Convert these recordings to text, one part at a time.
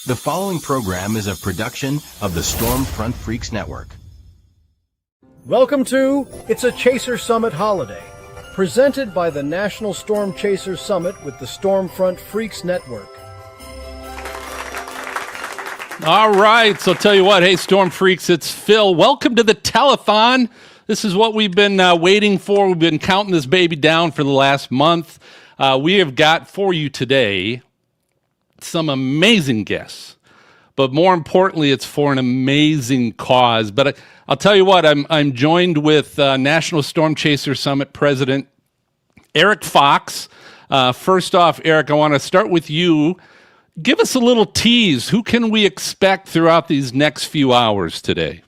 The following program is a production of the Stormfront Freaks Network. Welcome to It's a Chaser Summit Holiday, presented by the National Storm Chasers Summit with the Stormfront Freaks Network. All right, so tell you what, hey, Storm Freaks, it's Phil. Welcome to the telethon. This is what we've been waiting for. We've been counting this baby down for the last month. We have got for you today some amazing guests, but more importantly, it's for an amazing cause. But I'll tell you what, I'm joined with National Storm Chaser Summit President Eric Fox. First off, Eric, I want to start with you. Give us a little tease. Who can we expect throughout these next few hours today?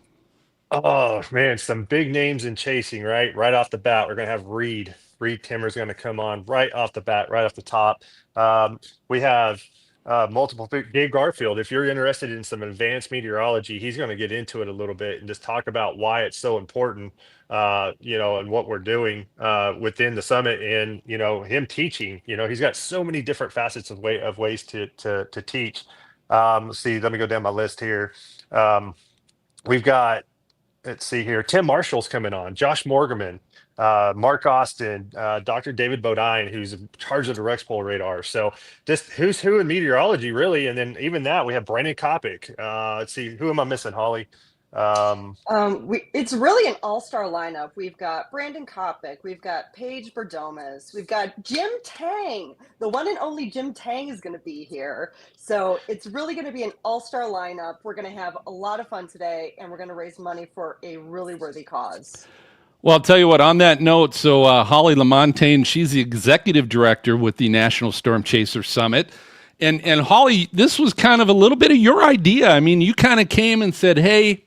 Oh man, some big names in chasing, right? Right off the bat, we're gonna have Reed. Reed Timmer's gonna come on right off the bat, right off the top. We have multiple Dave Garfield. If you're interested in some advanced meteorology, he's going to get into it a little bit and just talk about why it's so important, and what we're doing within the summit, and him teaching. He's got so many different facets of ways to teach. Let's see. Let me go down my list here. We've got. Let's see here. Tim Marshall's coming on. Josh Morgerman. Mark Austin, Dr. David Bodine, who's in charge of the Rexpol radar. So just who's who in meteorology, really. And then even that, we have Brandon Kopic. Let's see, who am I missing, Holly? It's really an all-star lineup. We've got Brandon Kopic, we've got Paige Berdomas, we've got Jim Tang. The one and only Jim Tang is going to be here. So it's really going to be an all-star lineup. We're going to have a lot of fun today, and we're going to raise money for a really worthy cause. Well, I'll tell you what, on that note, so Holly Lamontagne, she's the executive director with the National Storm Chaser Summit. And Holly, this was kind of a little bit of your idea. I mean, you kind of came and said, hey,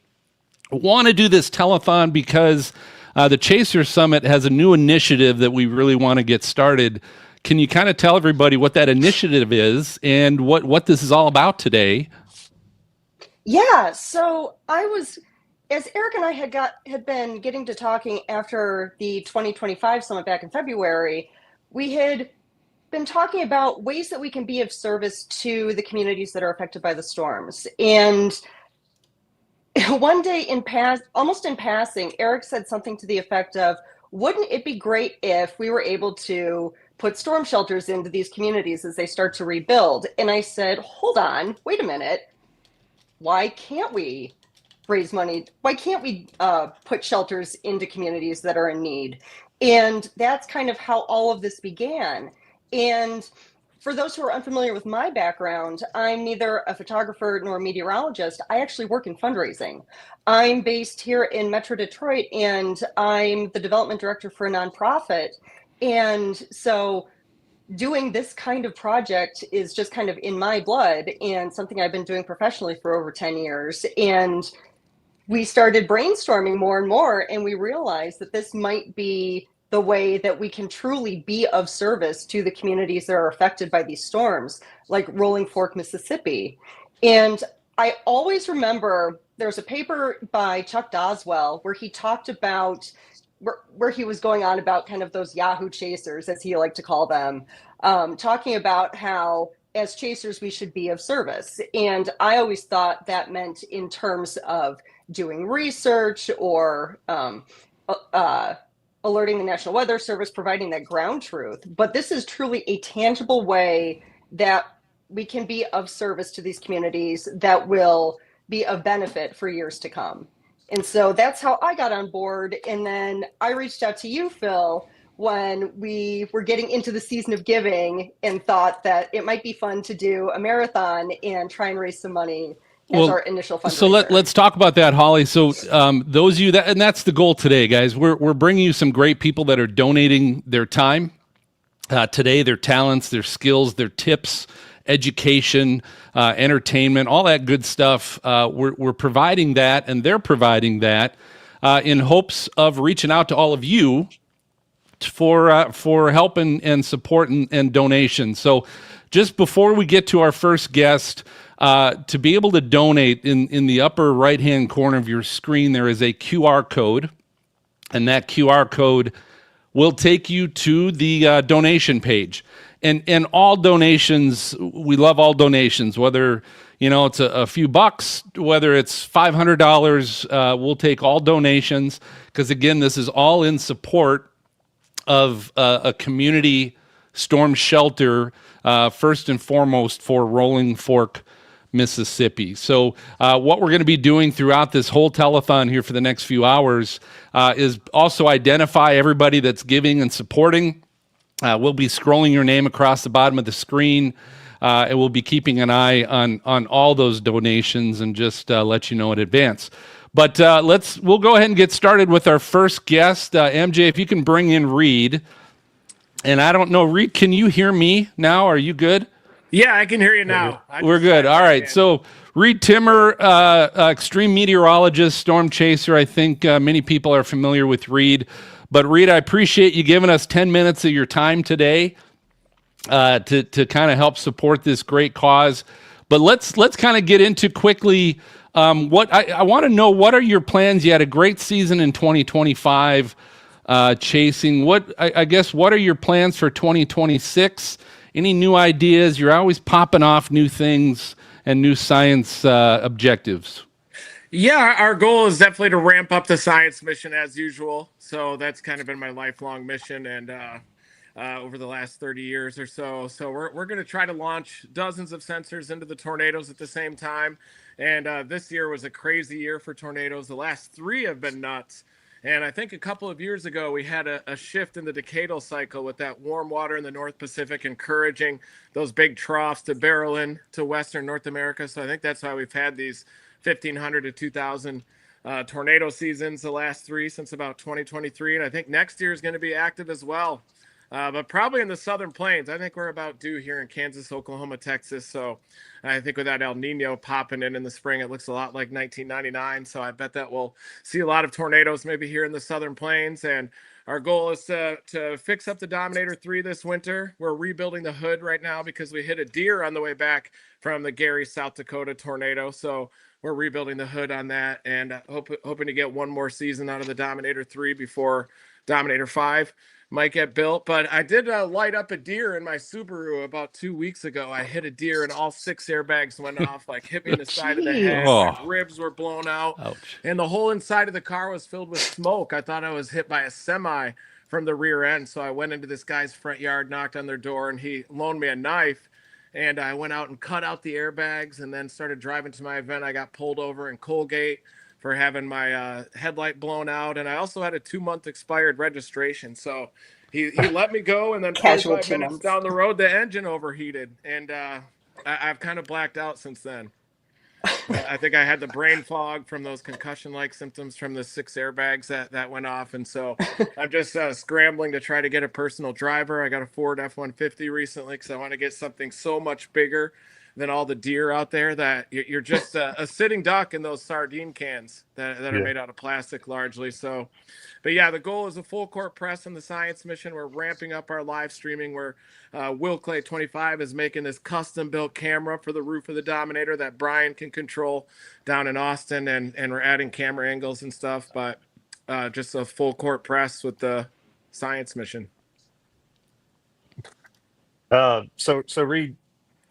I want to do this telethon because the Chaser Summit has a new initiative that we really want to get started. Can you kind of tell everybody what that initiative is and what this is all about today? Yeah, so as Eric and I had been getting to talking after the 2025 summit back in February, we had been talking about ways that we can be of service to the communities that are affected by the storms. And one day almost in passing, Eric said something to the effect of, wouldn't it be great if we were able to put storm shelters into these communities as they start to rebuild? And I said, hold on, wait a minute. Why can't we raise money? Why can't we put shelters into communities that are in need? And that's kind of how all of this began. And for those who are unfamiliar with my background, I'm neither a photographer nor a meteorologist. I actually work in fundraising. I'm based here in Metro Detroit, and I'm the development director for a nonprofit. And so doing this kind of project is just kind of in my blood and something I've been doing professionally for over 10 years. And we started brainstorming more and more, and we realized that this might be the way that we can truly be of service to the communities that are affected by these storms, like Rolling Fork, Mississippi. And I always remember there's a paper by Chuck Doswell where he talked about where he was going on about kind of those Yahoo chasers, as he liked to call them, talking about how as chasers we should be of service. And I always thought that meant in terms of doing research or alerting the National Weather Service, providing that ground truth. But this is truly a tangible way that we can be of service to these communities that will be of benefit for years to come. And so that's how I got on board. And then I reached out to you, Phil, when we were getting into the season of giving and thought that it might be fun to do a marathon and try and raise some money as our initial fundraiser. So let's talk about that, Holly. So those of you and that's the goal today, guys. We're bringing you some great people that are donating their time today, their talents, their skills, their tips, education, entertainment, all that good stuff. We're providing that, and they're providing that in hopes of reaching out to all of you for help and support and donation. So just before we get to our first guest, to be able to donate, in the upper right-hand corner of your screen, there is a QR code, and that QR code will take you to the donation page. and all donations, we love all donations, whether it's a few bucks, whether it's $500, we'll take all donations, because again, this is all in support of a community storm shelter, first and foremost for Rolling Fork, Mississippi. So what we're going to be doing throughout this whole telethon here for the next few hours is also identify everybody that's giving and supporting. We'll be scrolling your name across the bottom of the screen, and we'll be keeping an eye on all those donations and just let you know in advance. But we'll go ahead and get started with our first guest. MJ, if you can bring in Reed. And I don't know, Reed, can you hear me now? Are you good? Yeah, I can hear you now. We're good. All right. So Reed Timmer, extreme meteorologist, storm chaser. I think many people are familiar with Reed. But Reed, I appreciate you giving us 10 minutes of your time today to kind of help support this great cause. But let's kind of get into quickly what I want to know. What are your plans? You had a great season in 2025 chasing. I guess what are your plans for 2026? Any new ideas? You're always popping off new things and new science objectives. Yeah, our goal is definitely to ramp up the science mission as usual. So that's kind of been my lifelong mission, and over the last 30 years or so. So we're going to try to launch dozens of sensors into the tornadoes at the same time. And this year was a crazy year for tornadoes. The last 3 have been nuts. And I think a couple of years ago, we had a shift in the decadal cycle with that warm water in the North Pacific encouraging those big troughs to barrel in to Western North America. So I think that's why we've had these 1,500 to 2,000 tornado seasons, the last 3 since about 2023. And I think next year is going to be active as well. But probably in the Southern Plains. I think we're about due here in Kansas, Oklahoma, Texas. So I think with that El Nino popping in the spring, it looks a lot like 1999. So I bet that we'll see a lot of tornadoes maybe here in the Southern Plains. And our goal is to fix up the Dominator 3 this winter. We're rebuilding the hood right now because we hit a deer on the way back from the Gary, South Dakota tornado. So we're rebuilding the hood on that and hoping to get one more season out of the Dominator 3 before Dominator 5 might get built. But I did light up a deer in my Subaru about 2 weeks ago. I hit a deer and all 6 airbags went off, like hit me in the side of the head. My ribs were blown out. Ouch. And the whole inside of the car was filled with smoke. I thought I was hit by a semi from the rear end. So I went into this guy's front yard, knocked on their door, and he loaned me a knife. And I went out and cut out the airbags and then started driving to my event. I got pulled over in Colgate for having my headlight blown out. And I also had a 2-month expired registration. So he let me go. And then 45 minutes down the road, the engine overheated. And I've kind of blacked out since then. I think I had the brain fog from those concussion-like symptoms from the 6 airbags that went off. And so I'm just scrambling to try to get a personal driver. I got a Ford F-150 recently because I want to get something so much bigger than all the deer out there that you're just a sitting duck in those sardine cans that are made out of plastic largely. So, but yeah, the goal is a full court press on the science mission. We're ramping up our live streaming where Will Clay 25 is making this custom built camera for the roof of the Dominator that Brian can control down in Austin. And we're adding camera angles and stuff, but just a full court press with the science mission. So Reed,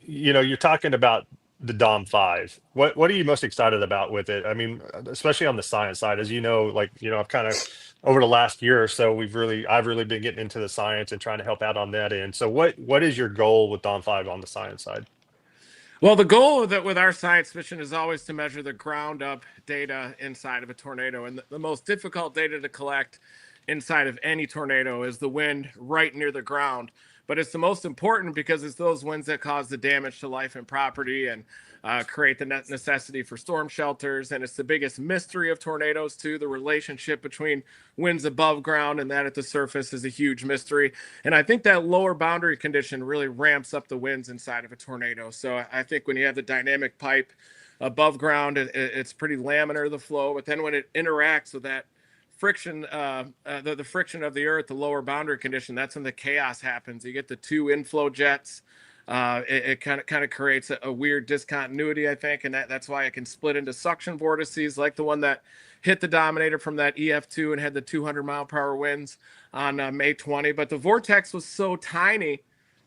you're talking about the Dom 5. What are you most excited about with it? I mean, especially on the science side, as you know, I've kind of over the last year or so, I've really been getting into the science and trying to help out on that end. So what is your goal with Dom 5 on the science side? Well, the goal with our science mission is always to measure the ground up data inside of a tornado. And the most difficult data to collect inside of any tornado is the wind right near the ground. But it's the most important because it's those winds that cause the damage to life and property and create the necessity for storm shelters. And it's the biggest mystery of tornadoes, too. The relationship between winds above ground and that at the surface is a huge mystery. And I think that lower boundary condition really ramps up the winds inside of a tornado. So I think when you have the dynamic pipe above ground, it's pretty laminar, the flow. But then when it interacts with that friction, the friction of the earth, the lower boundary condition, that's when the chaos happens. You get the 2 inflow jets. It kind of creates a weird discontinuity, I think, and that's why it can split into suction vortices like the one that hit the Dominator from that EF2 and had the 200 mile per hour winds on May 20. But the vortex was so tiny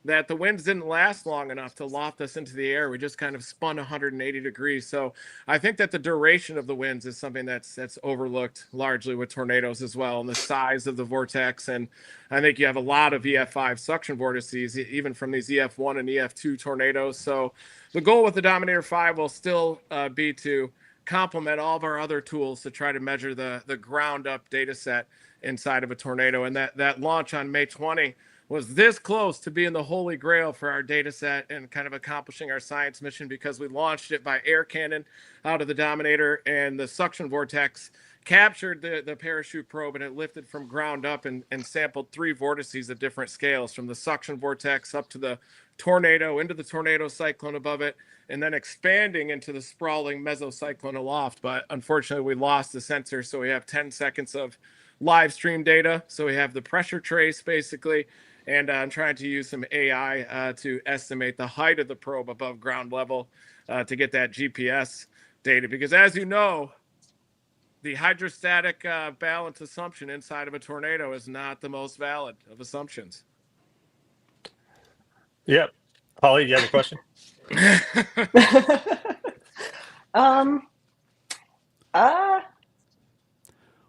that the winds didn't last long enough to loft us into the air. We just kind of spun 180 degrees. So I think that the duration of the winds is something that's overlooked largely with tornadoes as well, and the size of the vortex. And I think you have a lot of EF5 suction vortices, even from these EF1 and EF2 tornadoes. So the goal with the Dominator 5 will still be to complement all of our other tools to try to measure the ground up data set inside of a tornado. And that launch on May 20 was this close to being the holy grail for our data set and kind of accomplishing our science mission, because we launched it by air cannon out of the Dominator, and the suction vortex captured the parachute probe, and it lifted from ground up and sampled 3 vortices at different scales, from the suction vortex up to the tornado, into the tornado cyclone above it, and then expanding into the sprawling mesocyclone aloft. But unfortunately, we lost the sensor, so we have 10 seconds of live stream data. So we have the pressure trace basically, and I'm trying to use some AI to estimate the height of the probe above ground level to get that GPS data. Because as you know, the hydrostatic balance assumption inside of a tornado is not the most valid of assumptions. Yep. Holly, do you have a question?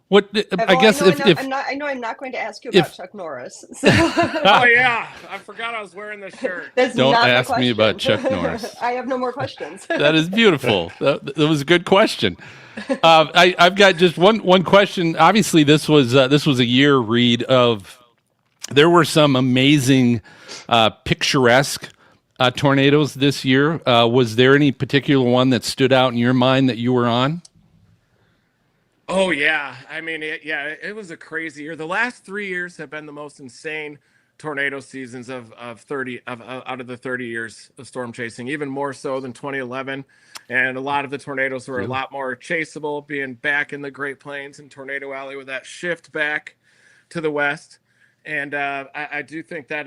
What I guess I know I'm not going to ask you about Chuck Norris. So. Oh yeah, I forgot I was wearing this shirt. Don't ask me about Chuck Norris. I have no more questions. That is beautiful. That was a good question. I've got just one question. Obviously, this was a year, Reed, of there were some amazing, picturesque tornadoes this year. Was there any particular one that stood out in your mind that you were on? Oh yeah, I mean, it was a crazy year. The last 3 years have been the most insane tornado seasons of 30 out of the 30 years of storm chasing, even more so than 2011. And a lot of the tornadoes were a lot more chaseable, being back in the Great Plains and Tornado Alley with that shift back to the west. And I do think that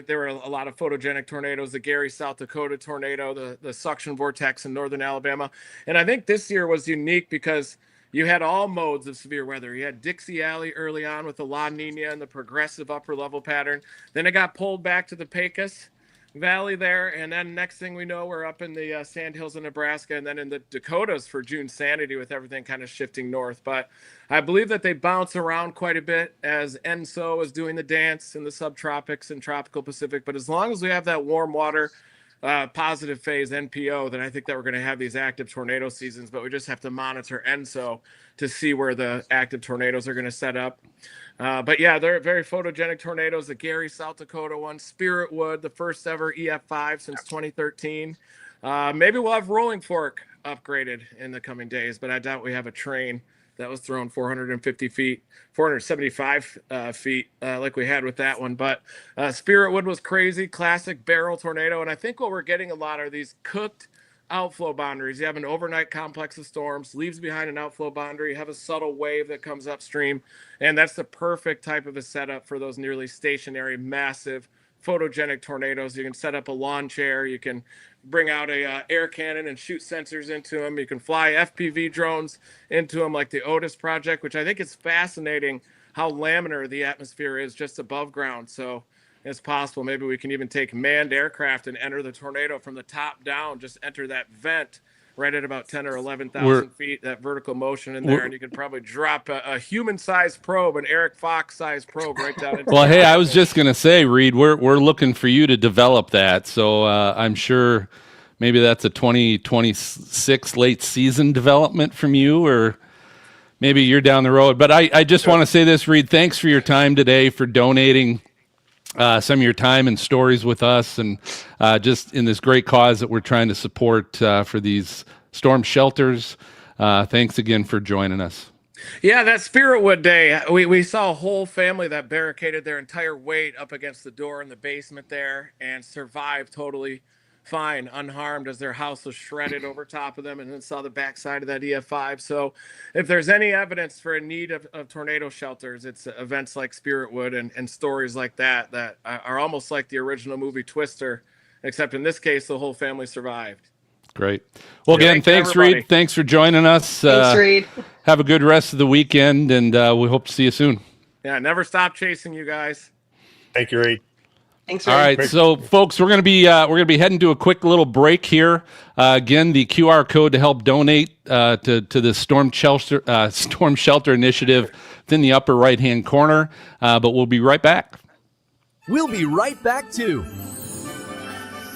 there were a lot of photogenic tornadoes, the Gary, South Dakota tornado, the suction vortex in northern Alabama. And I think this year was unique because you had all modes of severe weather. You had Dixie Alley early on with the La Nina and the progressive upper level pattern. Then it got pulled back to the Pecos Valley there. And then next thing we know, we're up in the Sandhills of Nebraska, and then in the Dakotas for June Sanity, with everything kind of shifting north. But I believe that they bounce around quite a bit as ENSO is doing the dance in the subtropics and tropical Pacific. But as long as we have that warm water, positive phase NPO, then I think that we're going to have these active tornado seasons, but we just have to monitor ENSO to see where the active tornadoes are going to set up. But yeah, they're very photogenic tornadoes. The Gary, South Dakota one, Spiritwood, the first ever EF5 since 2013. Maybe we'll have Rolling Fork upgraded in the coming days, but I doubt we have a train that was thrown 450 feet, 475 feet, like we had with that one. But Spiritwood was crazy, classic barrel tornado. And I think what we're getting a lot are these cooked outflow boundaries. You have an overnight complex of storms, leaves behind an outflow boundary. You have a subtle wave that comes upstream. And that's the perfect type of a setup for those nearly stationary, massive, photogenic tornadoes. You can set up a lawn chair. You can bring out a air cannon and shoot sensors into them. You can fly FPV drones into them, like the Otis project, which I think is fascinating how laminar the atmosphere is just above ground. So it's possible maybe we can even take manned aircraft and enter the tornado from the top down, just enter that vent right at about 10 or 11,000 feet, that vertical motion in there, and you can probably drop a human-sized probe, an Eric Fox-sized probe right down into. Well, hey, I was just going to say, Reed, we're looking for you to develop that, so I'm sure maybe that's a 2026 late season development from you, or maybe you're down the road. But I just want to say this, Reed, thanks for your time today, for donating some of your time and stories with us, and just in this great cause that we're trying to support for these storm shelters. Thanks again for joining us. Yeah, that Spiritwood day, we saw a whole family that barricaded their entire weight up against the door in the basement there and survived totally fine, unharmed, as their house was shredded over top of them, and then saw the backside of that EF5. So if there's any evidence for a need of tornado shelters, it's events like Spiritwood and stories like that are almost like the original movie Twister, except in this case, the whole family survived. Great. Well, again, thanks, Reed. Thanks for joining us. Thanks, Reed. Have a good rest of the weekend, and we hope to see you soon. Yeah, never stop chasing, you guys. Thank you, Reed. Thanks, All Ray. right, Great. so folks, we're gonna be heading to a quick little break here. Again, the QR code to help donate to the storm shelter initiative. It's in the upper right hand corner. But we'll be right back. We'll be right back too.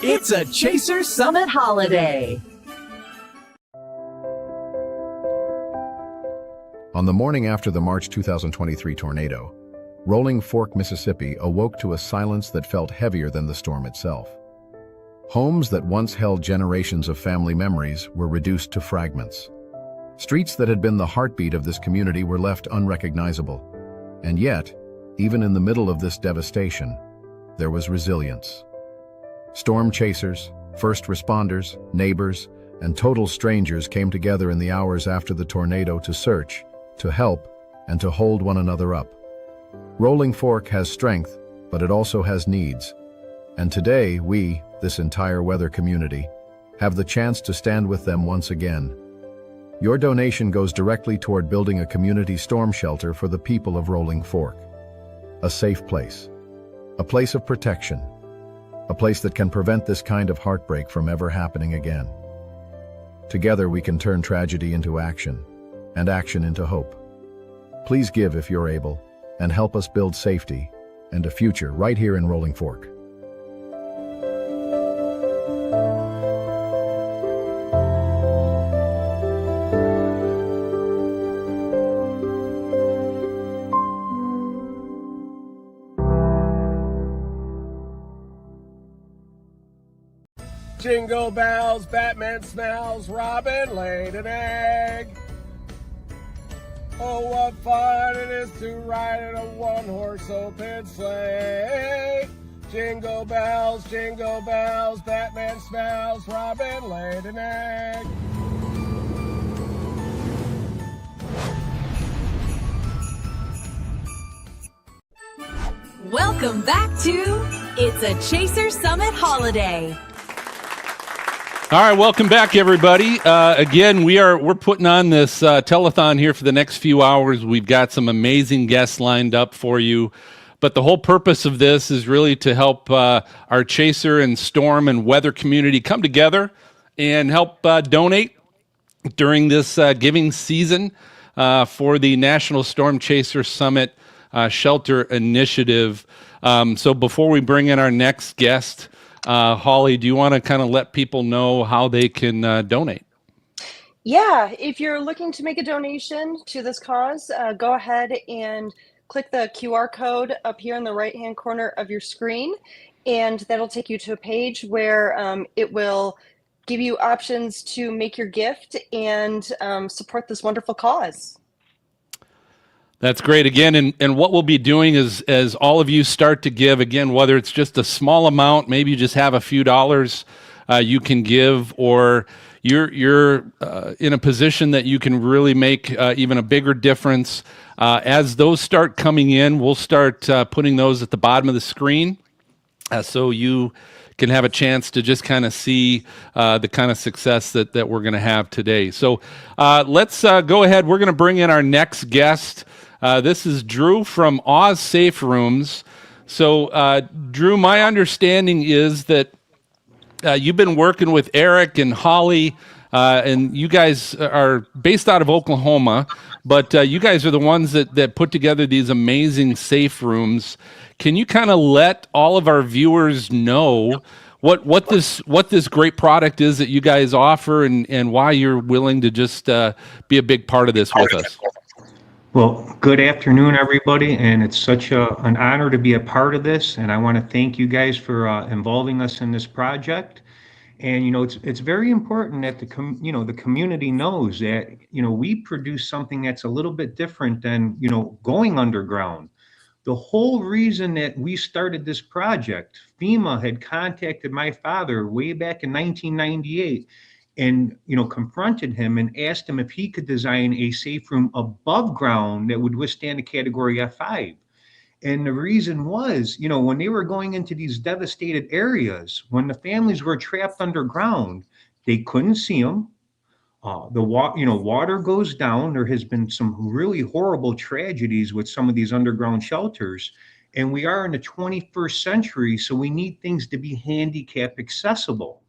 It's a Chaser Summit holiday. On the morning after the March 2023 tornado, Rolling Fork, Mississippi awoke to a silence that felt heavier than the storm itself. Homes that once held generations of family memories were reduced to fragments. Streets that had been the heartbeat of this community were left unrecognizable. And yet, even in the middle of this devastation, there was resilience. Storm chasers, first responders, neighbors, and total strangers came together in the hours after the tornado to search, to help, and to hold one another up. Rolling Fork has strength, but it also has needs. And today, we, this entire weather community, have the chance to stand with them once again. Your donation goes directly toward building a community storm shelter for the people of Rolling Fork. A safe place. A place of protection. A place that can prevent this kind of heartbreak from ever happening again. Together we can turn tragedy into action, and action into hope. Please give if you're able, and help us build safety and a future right here in Rolling Fork. Jingle bells, Batman smells, Robin laid an egg. Oh, what fun it is to ride in a one-horse open sleigh. Jingle bells, Batman smells, Robin laid an egg. Welcome back to It's a Chaser Summit holiday. All right, welcome back, everybody. Again, we're putting on this telethon here for the next few hours. We've got some amazing guests lined up for you, but the whole purpose of this is really to help our Chaser and Storm and weather community come together and help donate during this giving season for the National Storm Chaser Summit Shelter Initiative. So before we bring in our next guest, Holly, do you want to kind of let people know how they can donate? Yeah, if you're looking to make a donation to this cause, go ahead and click the QR code up here in the right-hand corner of your screen, and that'll take you to a page where it will give you options to make your gift and support this wonderful cause. That's great. Again, and what we'll be doing is, as all of you start to give, again, whether it's just a small amount, maybe you just have a few dollars you can give, or you're in a position that you can really make even a bigger difference. As those start coming in, we'll start putting those at the bottom of the screen, so you can have a chance to just kind of see the kind of success that we're going to have today. So let's go ahead. We're going to bring in our next guest. This is Drew from Oz Safe Rooms. So, Drew, my understanding is that you've been working with Eric and Holly, and you guys are based out of Oklahoma, but you guys are the ones that put together these amazing safe rooms. Can you kind of let all of our viewers know what this great product is that you guys offer, and why you're willing to just be a big part of this with us? Well, good afternoon, everybody, and it's such an honor to be a part of this, and I want to thank you guys for involving us in this project. And it's very important that the community knows that we produce something that's a little bit different than going underground. The whole reason that we started this project, FEMA had contacted my father way back in 1998. And confronted him and asked him if he could design a safe room above ground that would withstand a category F5. And the reason was, when they were going into these devastated areas, when the families were trapped underground, they couldn't see them. Water goes down. There has been some really horrible tragedies with some of these underground shelters. And we are in the 21st century, so we need things to be handicap accessible.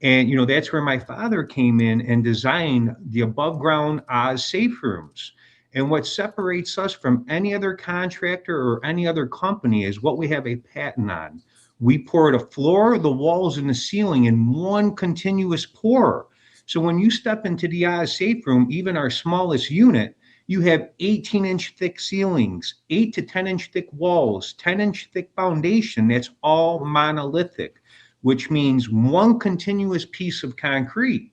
And, that's where my father came in and designed the above ground Oz safe rooms. And what separates us from any other contractor or any other company is what we have a patent on. We pour the floor, the walls, and the ceiling in one continuous pour. So when you step into the Oz safe room, even our smallest unit, you have 18-inch thick ceilings, 8 to 10-inch thick walls, 10-inch thick foundation. That's all monolithic, which means one continuous piece of concrete.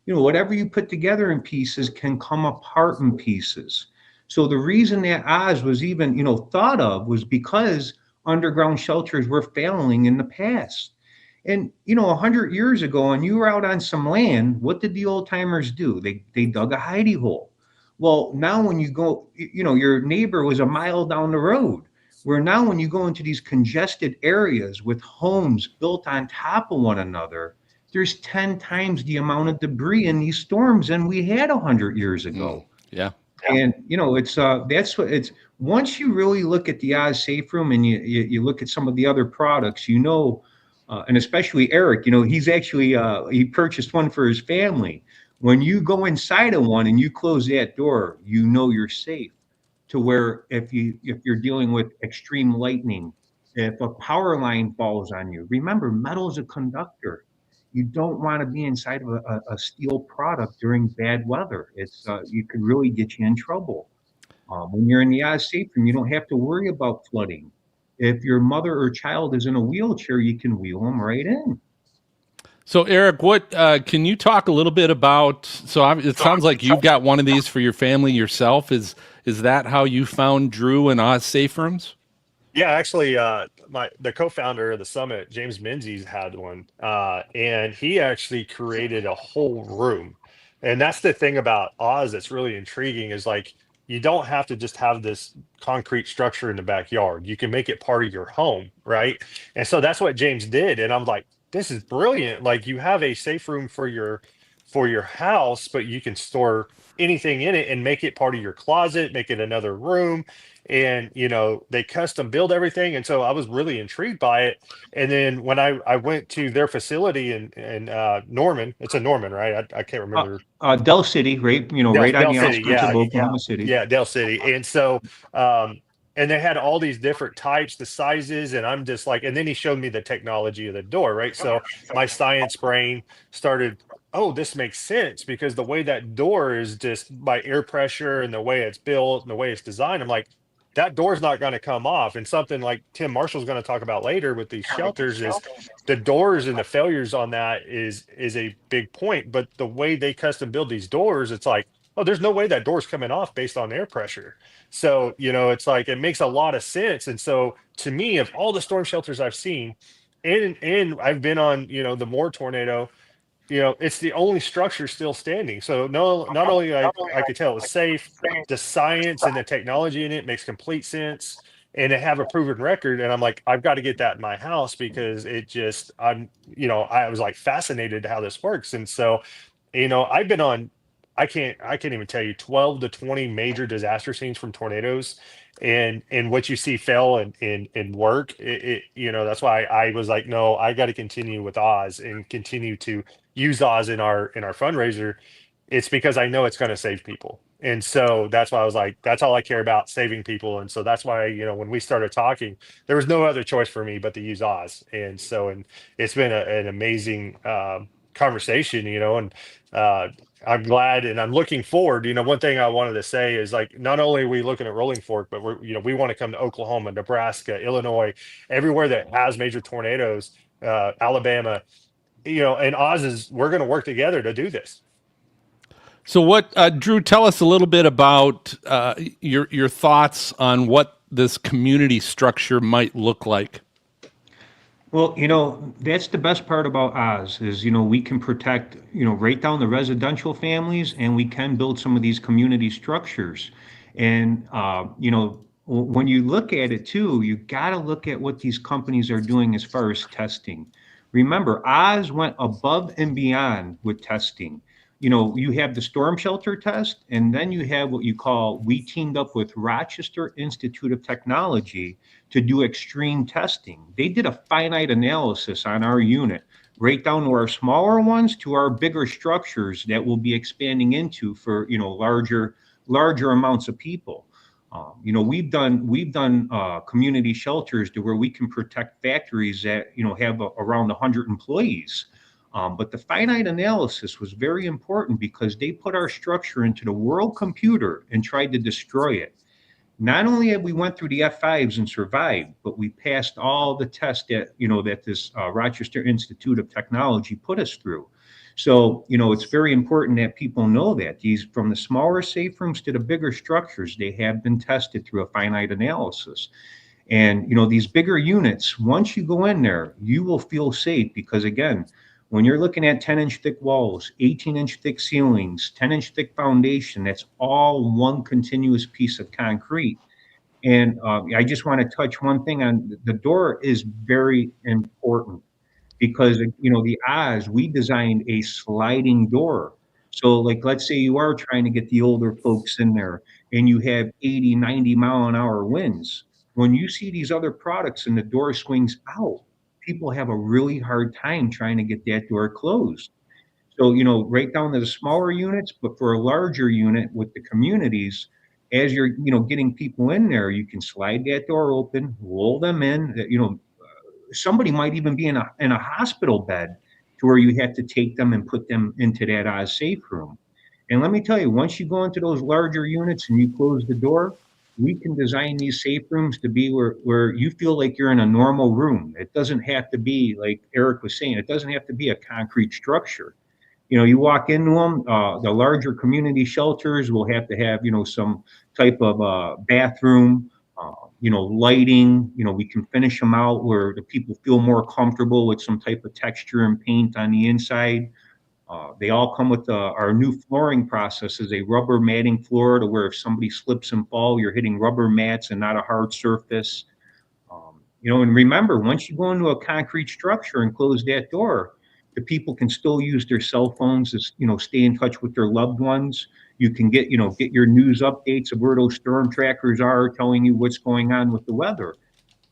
Whatever you put together in pieces can come apart in pieces. So the reason that Oz was even, thought of was because underground shelters were failing in the past. And 100 years ago, and you were out on some land, what did the old timers do? They dug a hidey hole. Well, now when you go, your neighbor was a mile down the road. Where now when you go into these congested areas with homes built on top of one another, there's 10 times the amount of debris in these storms than we had 100 years ago. Yeah. And it's that's what it's. Once you really look at the Oz Safe Room and you look at some of the other products, and especially Eric, he's actually he purchased one for his family. When you go inside of one and you close that door, you're safe. To where if you're dealing with extreme lightning, if a power line falls on you, remember metal is a conductor. You don't want to be inside of a steel product during bad weather. It's you could really get you in trouble. When you're in the Oz safe room, you don't have to worry about flooding. If your mother or child is in a wheelchair, you can wheel them right in. So Eric, what can you talk a little bit about? So it sounds like you've got one of these for your family yourself. Is that how you found Drew and Oz Safe Rooms? Yeah, actually, the co-founder of the summit, James Menzies, had one, and he actually created a whole room. And that's the thing about Oz that's really intriguing is like you don't have to just have this concrete structure in the backyard. You can make it part of your home, right? And so that's what James did. And I'm like, this is brilliant. Like you have a safe room for your house, but you can store anything in it and make it part of your closet, make it another room. And they custom build everything. And so I was really intrigued by it. And then when I went to their facility in Norman, it's a Norman, right? I can't remember. Dell City, right? Right on Dell the City, outskirts of Oklahoma City. yeah, Dell City. And so and they had all these different types, the sizes, and I'm just like, and then he showed me the technology of the door, right? So my science brain started, oh, this makes sense because the way that door is just by air pressure and the way it's built and the way it's designed, I'm like, that door's not going to come off. And something like Tim Marshall's going to talk about later with these shelters is the doors and the failures on that is a big point. But the way they custom build these doors, it's like, oh, there's no way that door's coming off based on air pressure. So, it's like it makes a lot of sense. And so to me, of all the storm shelters I've seen, and I've been on, the Moore tornado, it's the only structure still standing. So no, not only I could tell it was safe, the science and the technology in it makes complete sense, and they have a proven record. And I'm like, I've got to get that in my house because I was like fascinated how this works. And so, I've been on, I can't even tell you 12 to 20 major disaster scenes from tornadoes. And what you see fail and work, that's why I was like, no, I got to continue with Oz and continue to use Oz in our fundraiser. It's because I know it's going to save people. And so that's why I was like, that's all I care about, saving people. And so that's why, when we started talking, there was no other choice for me but to use Oz. And it's been an amazing conversation, and I'm glad and I'm looking forward. One thing I wanted to say is like, not only are we looking at Rolling Fork, but we want to come to Oklahoma, Nebraska, Illinois, everywhere that has major tornadoes, Alabama, and Oz we're going to work together to do this. So what, Drew, tell us a little bit about your thoughts on what this community structure might look like. Well, that's the best part about Oz is, we can protect, right down the residential families, and we can build some of these community structures. And, when you look at it too, you got to look at what these companies are doing as far as testing. Remember, Oz went above and beyond with testing. you have the storm shelter test, and then you have what you call, we teamed up with Rochester Institute of Technology to do extreme testing. They did a finite analysis on our unit, right down to our smaller ones to our bigger structures that we'll be expanding into for, larger amounts of people. We've done community shelters to where we can protect factories that have around 100 employees. But the finite analysis was very important because they put our structure into the world computer and tried to destroy it. Not only have we went through the F5s and survived, but we passed all the tests that this Rochester Institute of Technology put us through. So, it's very important that people know that these, from the smaller safe rooms to the bigger structures, they have been tested through a finite analysis. And, these bigger units, once you go in there, you will feel safe because, again, when you're looking at 10-inch thick walls, 18-inch thick ceilings, 10-inch thick foundation, that's all one continuous piece of concrete. And I just want to touch one thing on the door is very important because, the Oz, we designed a sliding door. So like, let's say you are trying to get the older folks in there and you have 80, 90 mile an hour winds. When you see these other products and the door swings out, people have a really hard time trying to get that door closed. So, right down to the smaller units, but for a larger unit with the communities, as you're, getting people in there, you can slide that door open, roll them in. Somebody might even be in a hospital bed to where you have to take them and put them into that Oz safe room. And let me tell you, once you go into those larger units and you close the door, we can design these safe rooms to be where you feel like you're in a normal room. It doesn't have to be, like Eric was saying, it doesn't have to be a concrete structure. You walk into them, the larger community shelters will have to have, some type of bathroom, lighting. We can finish them out where the people feel more comfortable with some type of texture and paint on the inside. They all come with our new flooring process is a rubber matting floor to where if somebody slips and fall, you're hitting rubber mats and not a hard surface. And remember, once you go into a concrete structure and close that door, the people can still use their cell phones to, stay in touch with their loved ones. You can get your news updates of where those storm trackers are telling you what's going on with the weather.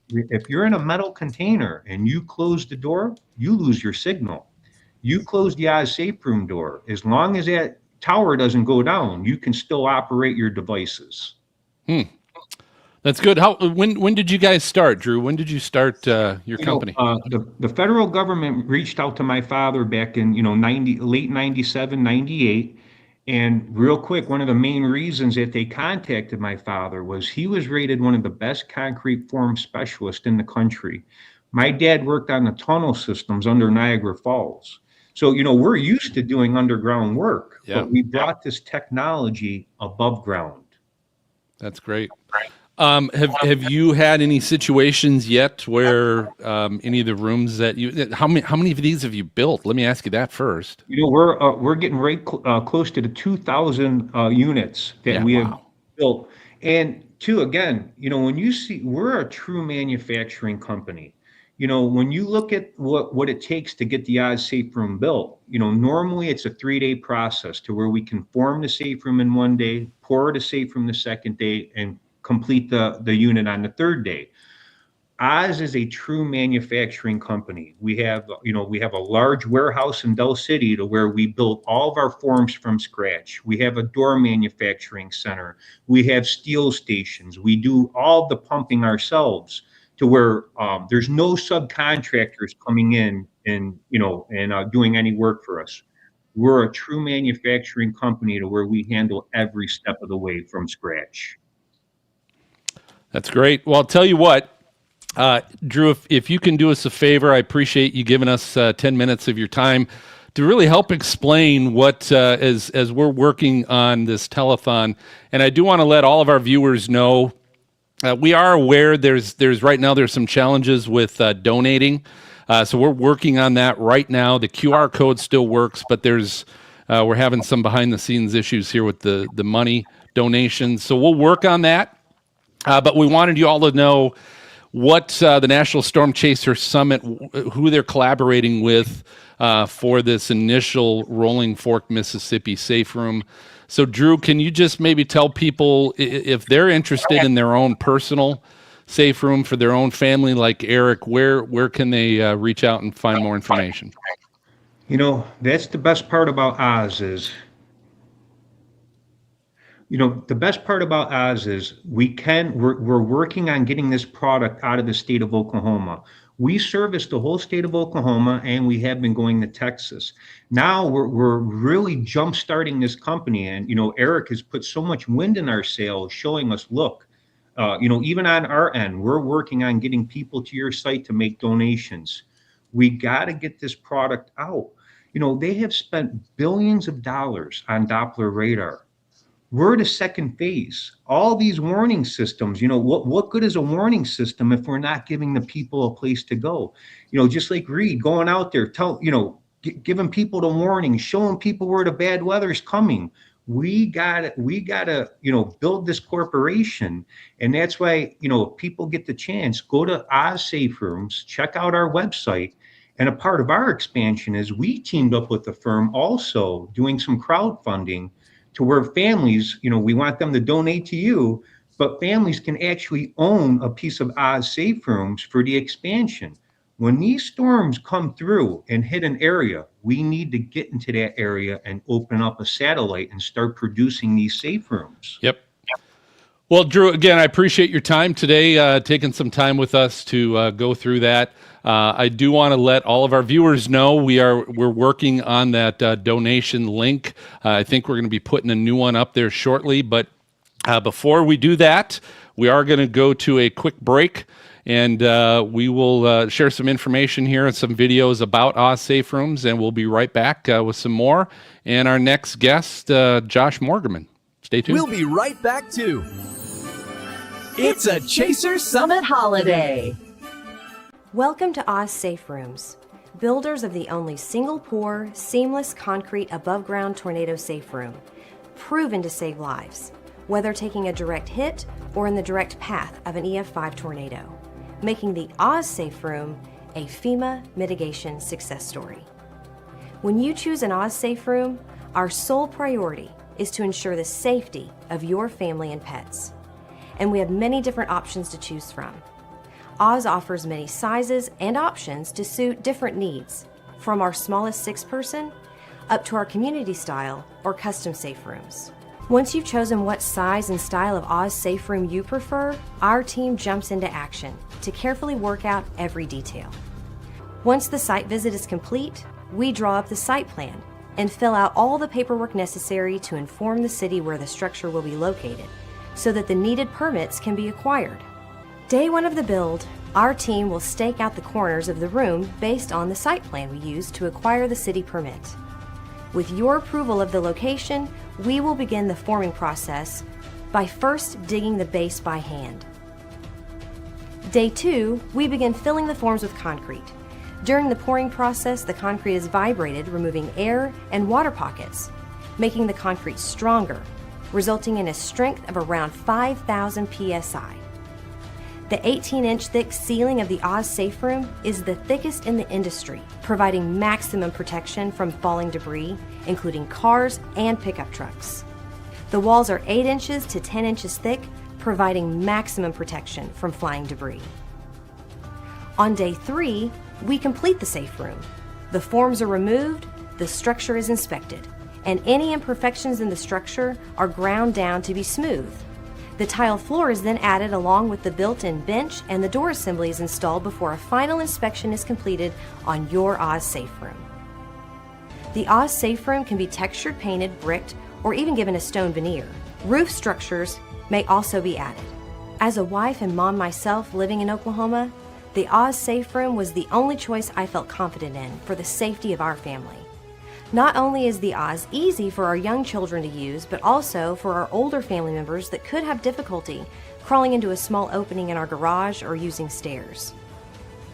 If you're in a metal container and you close the door, you lose your signal. You close the Oz safe room door. As long as that tower doesn't go down, you can still operate your devices. That's good. When did you guys start, Drew? When did you start your company? The federal government reached out to my father back in late 97, 98. And real quick, one of the main reasons that they contacted my father was he was rated one of the best concrete form specialists in the country. My dad worked on the tunnel systems under Niagara Falls. So, we're used to doing underground work, but we brought this technology above ground. That's great. Have you had any situations yet where any of the rooms that how many of these have you built? Let me ask you that first. We're getting right close to the 2,000 units that we have built. And again, when you see, we're a true manufacturing company. When you look at what it takes to get the Oz safe room built, normally it's a 3-day process to where we can form the safe room in 1 day, pour the safe room the second day, and complete the unit on the third day. Oz is a true manufacturing company. We have a large warehouse in Del City to where we build all of our forms from scratch. We have a door manufacturing center. We have steel stations. We do all the pumping ourselves to where there's no subcontractors coming in and doing any work for us. We're a true manufacturing company to where we handle every step of the way from scratch. That's great. Well, I'll tell you what, Drew, if you can do us a favor, I appreciate you giving us 10 minutes of your time to really help explain what, as we're working on this telethon. And I do want to let all of our viewers know, we are aware there's right now, there's some challenges with donating. So we're working on that right now. The QR code still works, but we're having some behind the scenes issues here with the money donations. So we'll work on that. But we wanted you all to know what the National Storm Chaser Summit, who they're collaborating with, for this initial Rolling Fork, Mississippi safe room. So, Drew, can you just maybe tell people if they're interested in their own personal safe room for their own family, like Eric, where can they reach out and find more information? That's the best part about Oz is, the best part about Oz is we're working on getting this product out of the state of Oklahoma. We service the whole state of Oklahoma, and we have been going to Texas. Now we're really jump starting this company, and Eric has put so much wind in our sails, showing us, look, even on our end, we're working on getting people to your site to make donations. We got to get this product out. They have spent billions of dollars on Doppler radar. We're the second phase. All these warning systems, what good is a warning system if we're not giving the people a place to go? Just like Reed going out there, giving people the warning, showing people where the bad weather's coming. We gotta, build this corporation. And that's why, if people get the chance, go to Oz Safe Rooms, check out our website. And a part of our expansion is we teamed up with the firm also doing some crowdfunding to where families, we want them to donate to you, but families can actually own a piece of Oz Safe Rooms for the expansion. When these storms come through and hit an area, we need to get into that area and open up a satellite and start producing these safe rooms. Yep. Well, Drew, again, I appreciate your time today, taking some time with us to go through that. I do want to let all of our viewers know we're working on that donation link. I think we're going to be putting a new one up there shortly. But before we do that, we are going to go to a quick break, and we will share some information here and some videos about Oz Safe Rooms, and we'll be right back with some more. And our next guest, Josh Morgerman. Stay tuned. We'll be right back too. It's a Chaser Summit holiday. Welcome to Oz Safe Rooms, builders of the only single-pour, seamless concrete above-ground tornado safe room, proven to save lives, whether taking a direct hit or in the direct path of an EF5 tornado, making the Oz Safe Room a FEMA mitigation success story. When you choose an Oz Safe Room, our sole priority is to ensure the safety of your family and pets. And we have many different options to choose from. Oz offers many sizes and options to suit different needs, from our smallest 6-person up to our community style or custom safe rooms. Once you've chosen what size and style of Oz safe room you prefer, our team jumps into action to carefully work out every detail. Once the site visit is complete, we draw up the site plan and fill out all the paperwork necessary to inform the city where the structure will be located, so that the needed permits can be acquired. Day one of the build, our team will stake out the corners of the room based on the site plan we used to acquire the city permit. With your approval of the location, we will begin the forming process by first digging the base by hand. Day two, we begin filling the forms with concrete. During the pouring process, the concrete is vibrated, removing air and water pockets, making the concrete stronger, resulting in a strength of around 5,000 psi. The 18-inch thick ceiling of the Oz Safe Room is the thickest in the industry, providing maximum protection from falling debris, including cars and pickup trucks. The walls are 8 inches to 10 inches thick, providing maximum protection from flying debris. On day 3, we complete the safe room. The forms are removed, the structure is inspected, and any imperfections in the structure are ground down to be smooth. The tile floor is then added along with the built-in bench, and the door assembly is installed before a final inspection is completed on your Oz Safe Room. The Oz Safe Room can be textured, painted, bricked, or even given a stone veneer. Roof structures may also be added. As a wife and mom myself living in Oklahoma, the Oz Safe Room was the only choice I felt confident in for the safety of our family. Not only is the Oz easy for our young children to use, but also for our older family members that could have difficulty crawling into a small opening in our garage or using stairs.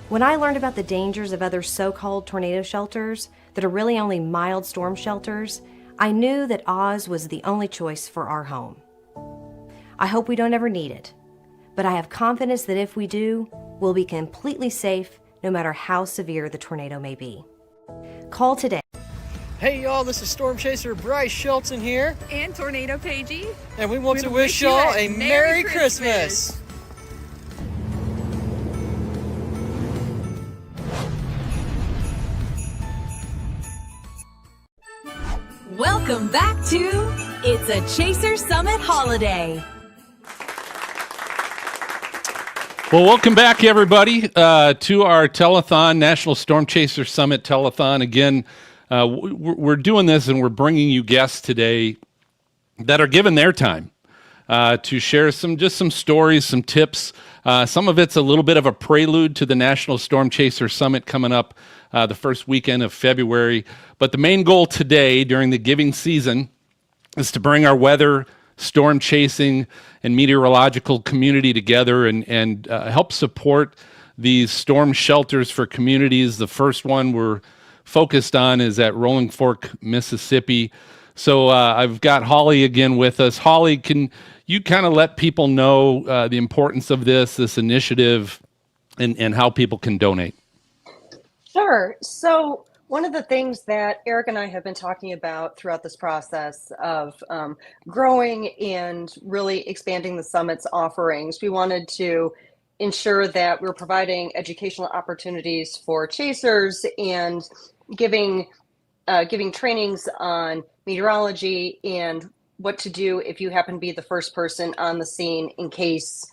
When I learned about the dangers of other so-called tornado shelters that are really only mild storm shelters, I knew that Oz was the only choice for our home. I hope we don't ever need it, but I have confidence that if we do, we'll be completely safe no matter how severe the tornado may be. Call today. Hey y'all, this is Storm Chaser Bryce Shelton here. And Tornado Pagey. And we want to wish y'all a Merry Christmas. Welcome back to It's a Chaser Summit Holiday. Well, welcome back, everybody, to our telethon, National Storm Chaser Summit telethon. Again, we're doing this, and we're bringing you guests today that are giving their time to share some stories, some tips. Some of it's a little bit of a prelude to the National Storm Chaser Summit coming up the first weekend of February. But the main goal today during the giving season is to bring our weather, storm chasing, and meteorological community together and help support these storm shelters for communities. The first one we're focused on is at Rolling Fork, Mississippi. So I've got Holly again with us. Holly, can you kind of let people know the importance of this initiative and how people can donate? Sure. So one of the things that Eric and I have been talking about throughout this process of growing and really expanding the summit's offerings, we wanted to ensure that we're providing educational opportunities for chasers and giving trainings on meteorology and what to do if you happen to be the first person on the scene in case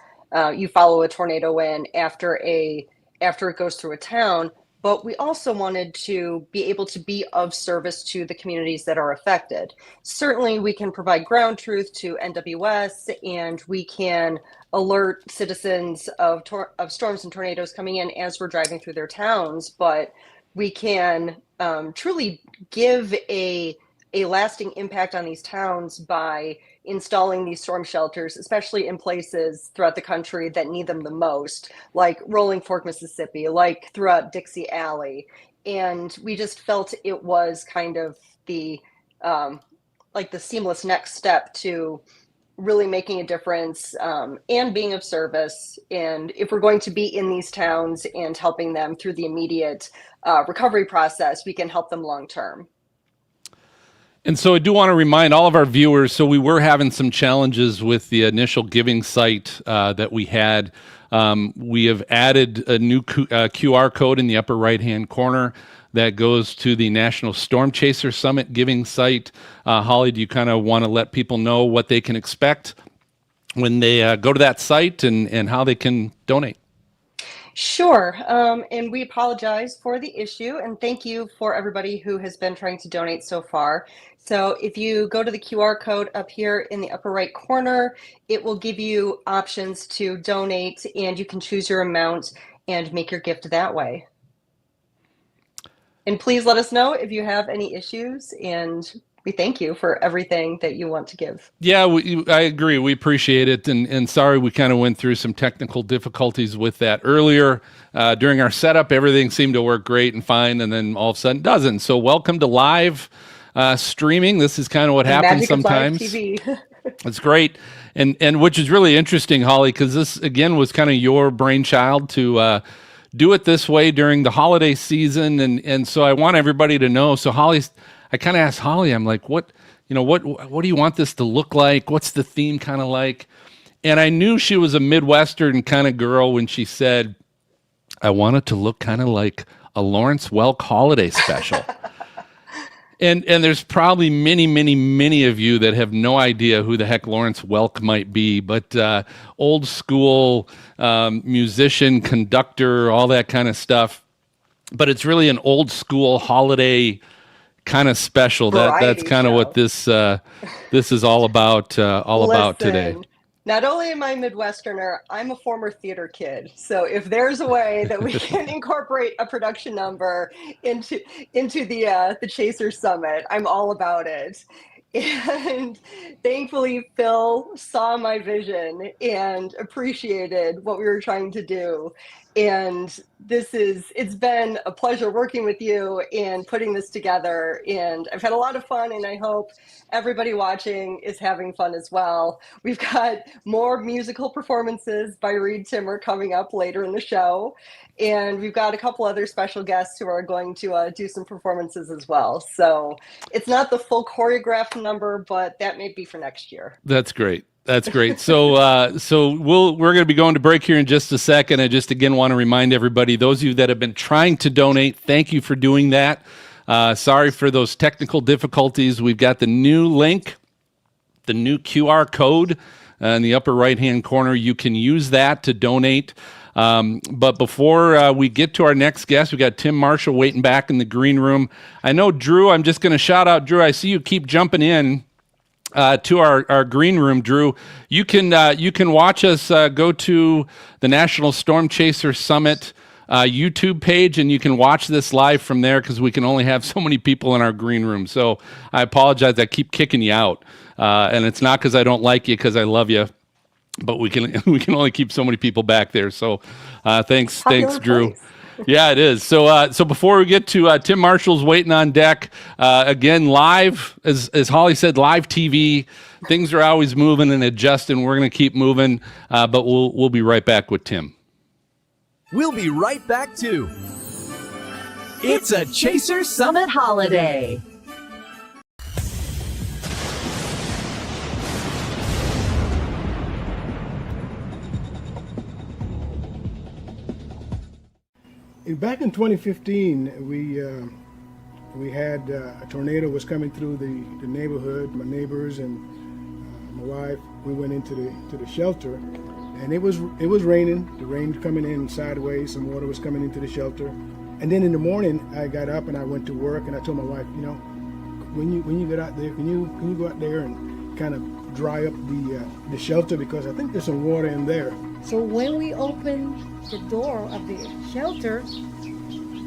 you follow a tornado in after it goes through a town. But we also wanted to be able to be of service to the communities that are affected. Certainly, we can provide ground truth to NWS, and we can alert citizens of storms and tornadoes coming in as we're driving through their towns. But we can truly give a lasting impact on these towns by installing these storm shelters, especially in places throughout the country that need them the most, like Rolling Fork, Mississippi, like throughout Dixie Alley. And we just felt it was kind of the seamless next step to really making a difference and being of service. And if we're going to be in these towns and helping them through the immediate recovery process, we can help them long term. And so I do want to remind all of our viewers, so we were having some challenges with the initial giving site that we had. We have added a new QR code in the upper right-hand corner that goes to the National Storm Chaser Summit giving site. Holly, do you kind of want to let people know what they can expect when they go to that site and how they can donate? Sure. And we apologize for the issue, and thank you for everybody who has been trying to donate so far. So if you go to the QR code up here in the upper right corner, it will give you options to donate, and you can choose your amount and make your gift that way. And please let us know if you have any issues, and we thank you for everything that you want to give. Yeah, I agree. We appreciate it. And sorry, we kind of went through some technical difficulties with that earlier. During our setup, everything seemed to work great and fine, and then all of a sudden doesn't. So welcome to live streaming. This is kind of what happens sometimes. Magic of live TV. It's great. And which is really interesting, Holly, because this, again, was kind of your brainchild to do it this way during the holiday season. And so I want everybody to know. So I kind of asked Holly, I'm like, what do you want this to look like? What's the theme kind of like? And I knew she was a Midwestern kind of girl when she said, I want it to look kind of like a Lawrence Welk holiday special. And there's probably many, many, many of you that have no idea who the heck Lawrence Welk might be, but old school musician, conductor, all that kind of stuff. But it's really an old school holiday kind of special. That's kind of what this is all about today. Not only am I a Midwesterner, I'm a former theater kid. So if there's a way that we can incorporate a production number into the Chaser Summit, I'm all about it. And thankfully, Phil saw my vision and appreciated what we were trying to do. And it's been a pleasure working with you and putting this together. And I've had a lot of fun, and I hope everybody watching is having fun as well. We've got more musical performances by Reed Timmer coming up later in the show. And we've got a couple other special guests who are going to do some performances as well. So it's not the full choreographed number, but that may be for next year. That's great. That's great. So, we're going to be going to break here in just a second. I just again want to remind everybody, those of you that have been trying to donate, thank you for doing that. Sorry for those technical difficulties. We've got the new link, the new QR code in the upper right-hand corner. You can use that to donate. But before we get to our next guest, we got Tim Marshall waiting back in the green room. I know Drew. I'm just going to shout out Drew. I see you keep jumping in to our green room, Drew. You can watch us go to the National Storm Chaser Summit YouTube page, and you can watch this live from there because we can only have so many people in our green room. So I apologize. I keep kicking you out, and it's not because I don't like you, because I love you. But we can only keep so many people back there. So thanks, Drew. Place. Yeah, it is. So before we get to Tim Marshall's waiting on deck, again, live, as Holly said, live TV. Things are always moving and adjusting. We're going to keep moving, but we'll be right back with Tim. We'll be right back to It's a Chaser Summit Holiday. Back in 2015, we had a tornado was coming through the neighborhood. My neighbors and my wife, we went into the shelter, and it was raining. The rain was coming in sideways. Some water was coming into the shelter, and then in the morning I got up and I went to work, and I told my wife, when you get out there, can you go out there and kind of dry up the shelter, because I think there's some water in there. So when we opened the door of the shelter,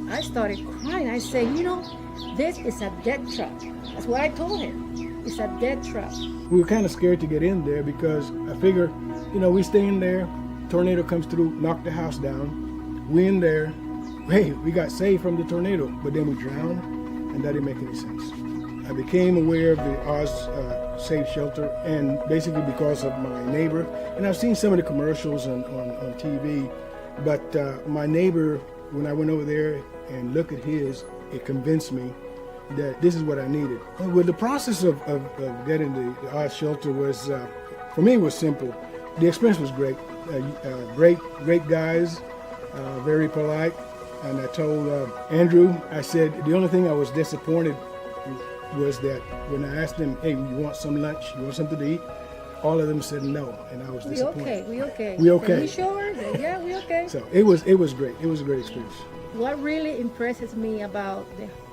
I started crying. I said, this is a dead truck. That's what I told him. It's a dead truck. We were kind of scared to get in there because I figure, we stay in there, tornado comes through, knock the house down. We in there, hey, we got saved from the tornado, but then we drowned, and that didn't make any sense. I became aware of the Oz Safe Shelter, and basically because of my neighbor, and I've seen some of the commercials on TV, but my neighbor, when I went over there and looked at his, it convinced me that this is what I needed. Well, the process of getting the Oz Shelter was, for me, was simple. The experience was great. Great guys, very polite, and I told Andrew, I said, the only thing I was disappointed was that when I asked them, hey, you want some lunch? You want something to eat? All of them said no, and I was disappointed. We okay. We okay. Are you sure? Yeah, we okay. So it was great. It was a great experience. What really impresses me about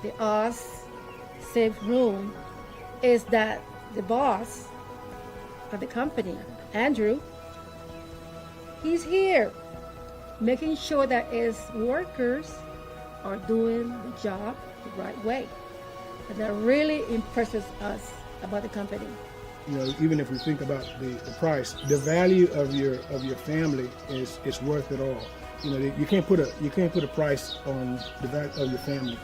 the Oz Safe Room is that the boss of the company, Andrew, he's here making sure that his workers are doing the job the right way. And that really impresses us about the company. Even if we think about the price, the value of your family is worth it all. You can't put a price on the value of your family.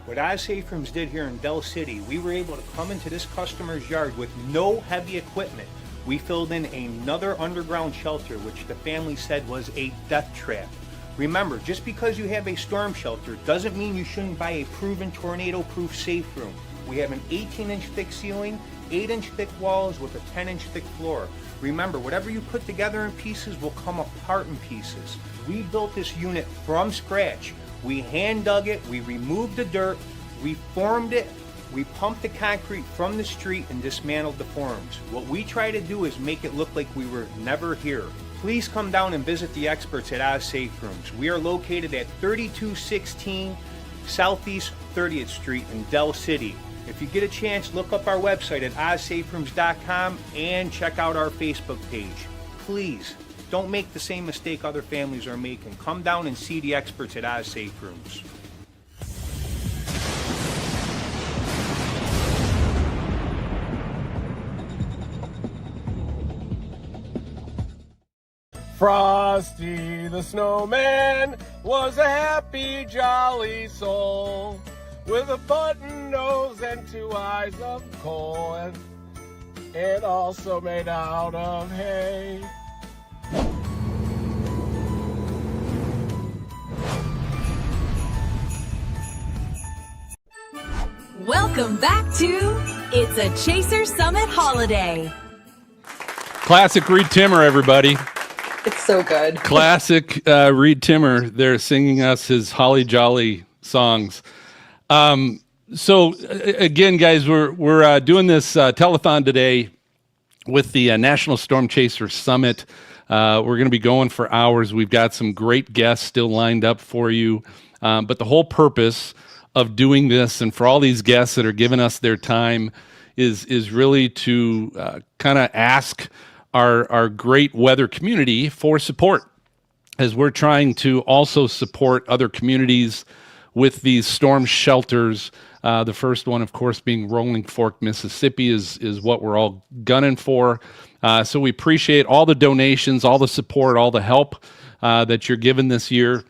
What Oz Safe Rooms did here in Del City, we were able to come into this customer's yard with no heavy equipment. We filled in another underground shelter, which the family said was a death trap. Remember, just because you have a storm shelter doesn't mean you shouldn't buy a proven tornado-proof safe room. We have an 18-inch thick ceiling, 8-inch thick walls with a 10-inch thick floor. Remember, whatever you put together in pieces will come apart in pieces. We built this unit from scratch. We hand dug it, we removed the dirt, we formed it, we pumped the concrete from the street and dismantled the forms. What we try to do is make it look like we were never here. Please come down and visit the experts at Oz Safe Rooms. We are located at 3216 Southeast 30th Street in Del City. If you get a chance, look up our website at ozsaferooms.com and check out our Facebook page. Please, don't make the same mistake other families are making. Come down and see the experts at Oz Safe Rooms. Frosty the Snowman was a happy, jolly soul with a button nose and 2 eyes of coal, and also made out of hay. Welcome back to It's a Chaser Summit Holiday. Classic Reed Timmer, everybody. It's so good. Classic Reed Timmer. They're singing us his Holly Jolly songs. Again, guys, we're doing this telethon today with the National Storm Chaser Summit. We're going to be going for hours. We've got some great guests still lined up for you. But the whole purpose of doing this, and for all these guests that are giving us their time, is really to kind of ask our great weather community for support, as we're trying to also support other communities with these storm shelters. The first one, of course, being Rolling Fork, Mississippi, is what we're all gunning for. So we appreciate all the donations, all the support, all the help that you're giving this year.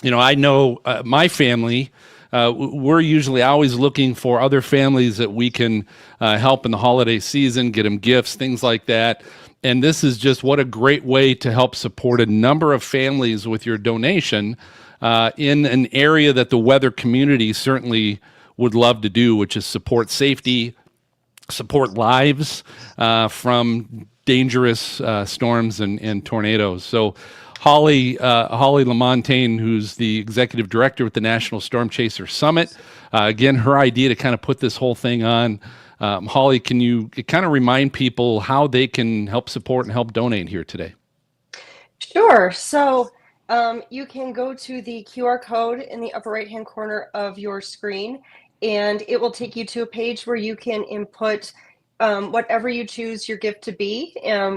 You know, I know my family, we're usually always looking for other families that we can help in the holiday season, get them gifts, things like that. And this is just what a great way to help support a number of families with your donation in an area that the weather community certainly would love to do, which is support safety, support lives from dangerous storms and tornadoes. So Holly LaMontagne, who's the executive director with the National Storm Chaser Summit, again, her idea to kind of put this whole thing on. Holly, can you kind of remind people how they can help support and help donate here today? Sure. So you can go to the QR code in the upper right-hand corner of your screen, and it will take you to a page where you can input whatever you choose your gift to be.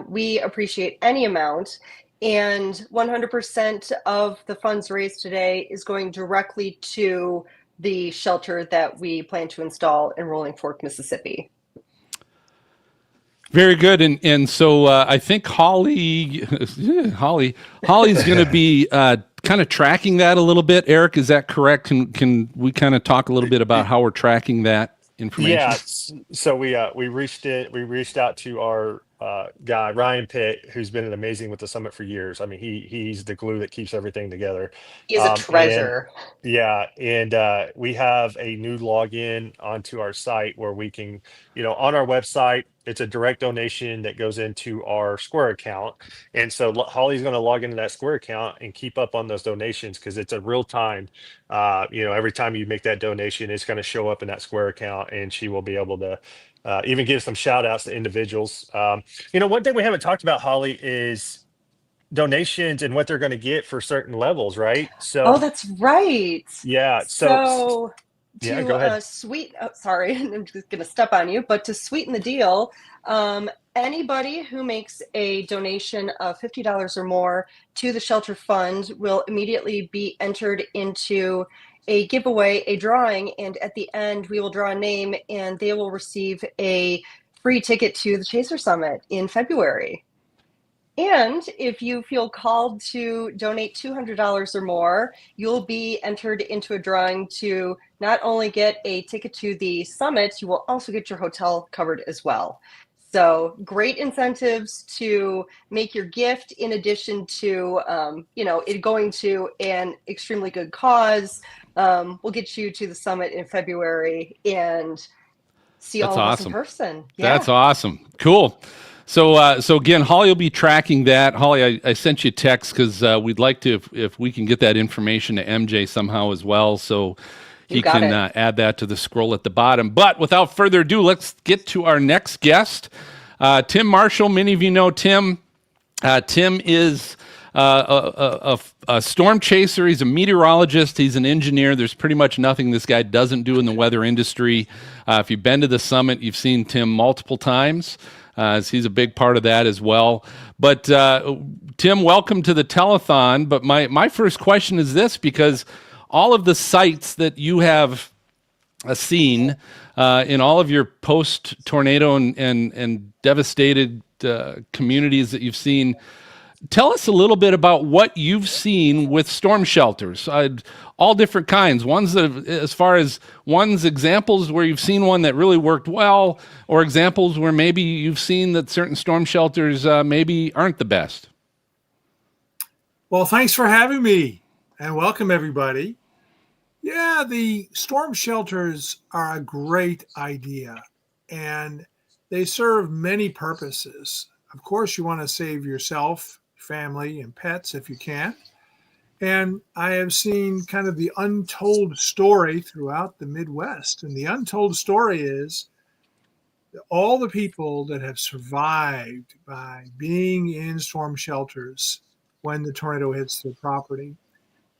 We appreciate any amount, and 100% of the funds raised today is going directly to the shelter that we plan to install in Rolling Fork, Mississippi. Very good, and so I think Holly's going to be kind of tracking that a little bit. Eric, is that correct? Can we kind of talk a little bit about how we're tracking that information? Yeah, so we reached out to our guy Ryan Pitt, who's been amazing with the summit for years. I mean, he's the glue that keeps everything together. He's a treasure. And we have a new login onto our site where we can, on our website, it's a direct donation that goes into our Square account. And so Holly's going to log into that Square account and keep up on those donations, because it's a real time. Every time you make that donation, it's going to show up in that Square account, and she will be able to even give some shout outs to individuals. One thing we haven't talked about, Holly, is donations and what they're going to get for certain levels, right? So that's right. Yeah. So yeah, go ahead. Sorry, I'm just going to step on you, but to sweeten the deal, anybody who makes a donation of $50 or more to the shelter fund will immediately be entered into a giveaway, a drawing, and at the end we will draw a name and they will receive a free ticket to the Chaser Summit in February. And if you feel called to donate $200 or more, you'll be entered into a drawing to not only get a ticket to the summit, you will also get your hotel covered as well. So great incentives to make your gift, in addition to it going to an extremely good cause. We'll get you to the summit in February and see all of us in person. Yeah. That's awesome. Cool. So again, Holly will be tracking that. Holly, I sent you a text because we'd like to, if we can get that information to MJ somehow as well, so he can add that to the scroll at the bottom. But without further ado, let's get to our next guest, Tim Marshall. Many of you know Tim. Tim is a storm chaser. He's a meteorologist. He's an engineer. There's pretty much nothing this guy doesn't do in the weather industry. If you've been to the summit, you've seen Tim multiple times. As he's a big part of that as well. But Tim, welcome to the telethon. But my first question is this, because all of the sites that you have seen in all of your post-tornado and devastated communities that you've seen, Tell us a little bit about what you've seen with storm shelters, all different kinds. Ones that, as far as one's examples where you've seen one that really worked well, or examples where maybe you've seen that certain storm shelters maybe aren't the best. Well, thanks for having me, and welcome everybody. Yeah, the storm shelters are a great idea, and they serve many purposes. Of course, you want to save yourself, family, and pets if you can. And I have seen kind of the untold story throughout the Midwest. And the untold story is all the people that have survived by being in storm shelters when the tornado hits their property.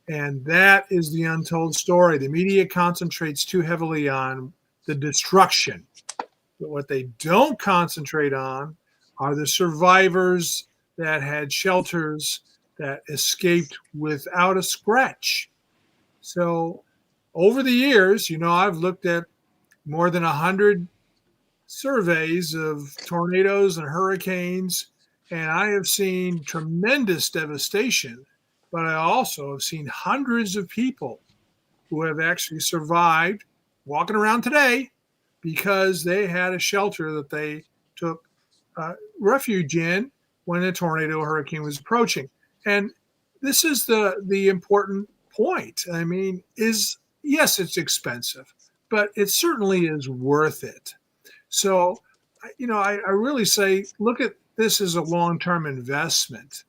And that is the untold story. The media concentrates too heavily on the destruction. But what they don't concentrate on are the survivors that had shelters that escaped without a scratch. So over the years, I've looked at more than 100 surveys of tornadoes and hurricanes, and I have seen tremendous devastation, but I also have seen hundreds of people who have actually survived walking around today because they had a shelter that they took refuge in when a tornado or hurricane was approaching. And this is the important point. I mean, yes, it's expensive, but it certainly is worth it. So, I really say, look at this as a long-term investment.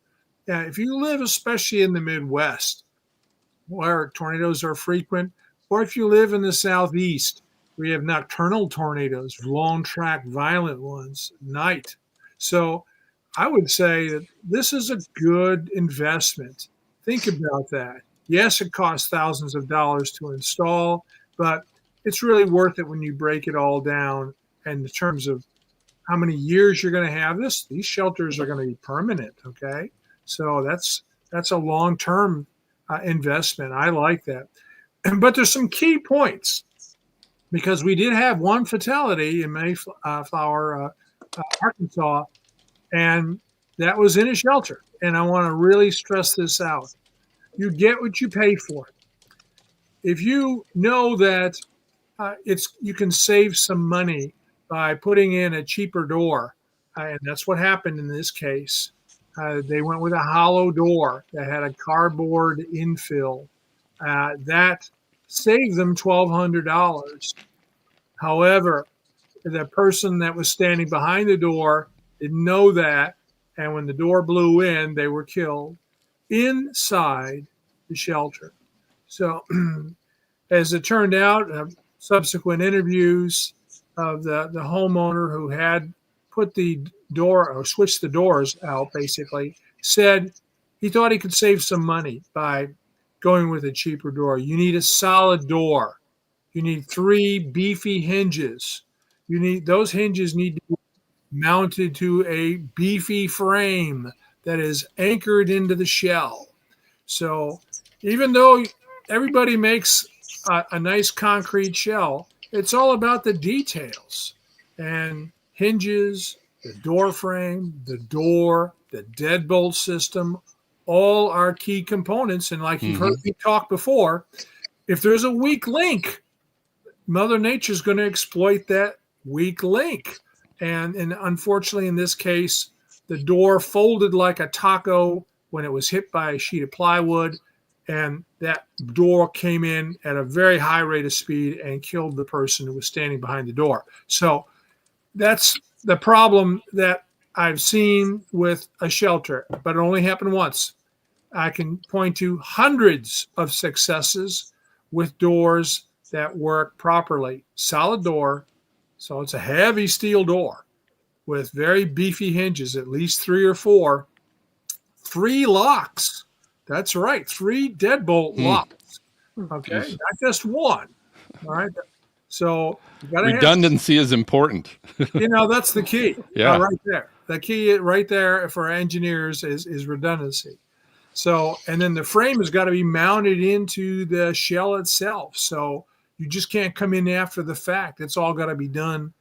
If you live, especially in the Midwest, where tornadoes are frequent, or if you live in the Southeast, we have nocturnal tornadoes, long track, violent ones at night. So I would say that this is a good investment. Think about that. Yes, it costs thousands of dollars to install, but it's really worth it when you break it all down in terms of how many years you're going to have this. These shelters are going to be permanent, okay? So that's a long-term investment. I like that. But there's some key points, because we did have one fatality in Mayflower, Arkansas, and that was in a shelter. And I want to really stress this out. You get what you pay for. If you know that you can save some money by putting in a cheaper door, and that's what happened in this case. They went with a hollow door that had a cardboard infill. That saved them $1,200. However, the person that was standing behind the door didn't know that, and when the door blew in, they were killed inside the shelter. So, as it turned out, subsequent interviews of the homeowner who had put the door or switched the doors out, basically, said he thought he could save some money by going with a cheaper door. You need a solid door. You need 3 beefy hinges. Those hinges need to be mounted to a beefy frame that is anchored into the shell. So even though everybody makes a nice concrete shell, it's all about the details. And hinges, the door frame, the door, the deadbolt system, all are key components. And like you've heard me talk before, if there's a weak link, Mother Nature's going to exploit that weak link. And unfortunately, in this case, the door folded like a taco when it was hit by a sheet of plywood. And that door came in at a very high rate of speed and killed the person who was standing behind the door. So that's the problem that I've seen with a shelter, but it only happened once. I can point to hundreds of successes with doors that work properly. Solid door, so it's a heavy steel door with very beefy hinges, at least 3 or 4. 3 locks. That's right, 3 deadbolt locks. Okay, not just one. All right. So you got redundancy is important. That's the key. Yeah, right there. The key right there for engineers is redundancy. So, and then the frame has got to be mounted into the shell itself. So you just can't come in after the fact. It's all got to be done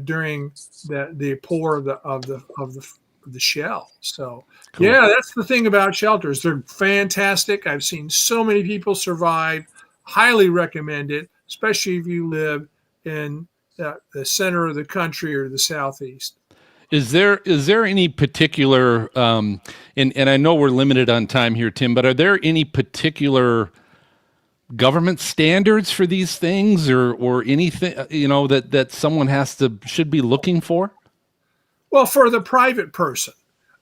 during the pour of the the shell. So Cool. yeah, that's the thing about shelters. They're fantastic. I've seen so many people survive. Highly recommend it, especially if you live in the center of the country or the southeast. Is there any particular and I know we're limited on time here, Tim, but are there any particular government standards for these things or anything that someone should be looking for? Well, for the private person,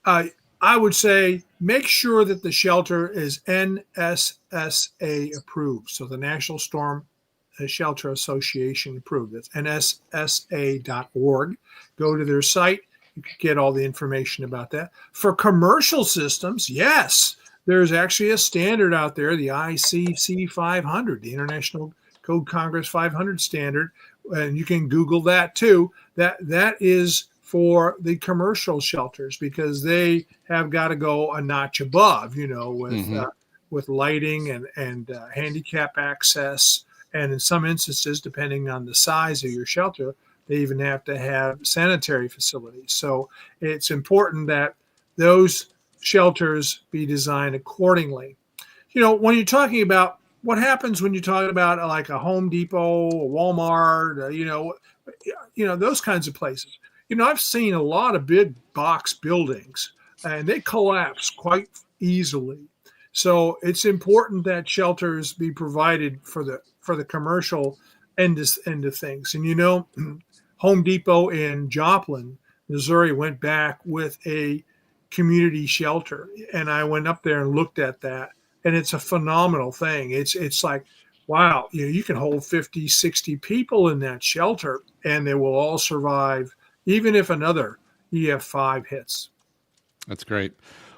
I would say make sure that the shelter is NSSA approved. So the National Storm Shelter Association approved. It's nssa.org. Go to their site. You can get all the information about that. For commercial systems, yes, there's actually a standard out there, the ICC 500, the International Code Congress 500 standard, and you can Google that too. That is for the commercial shelters because they have got to go a notch above, with lighting and handicap access, and in some instances, depending on the size of your shelter, they even have to have sanitary facilities. So it's important that those shelters be designed accordingly. When you're talking about what happens when you're talking about like a Home Depot, a Walmart, those kinds of places. I've seen a lot of big box buildings and they collapse quite easily. So it's important that shelters be provided for the commercial end of things. And Home Depot in Joplin, Missouri went back with a community shelter. And I went up there and looked at that. And it's a phenomenal thing. It's like, wow, you can hold 50, 60 people in that shelter and they will all survive, even if another EF5 hits. That's great.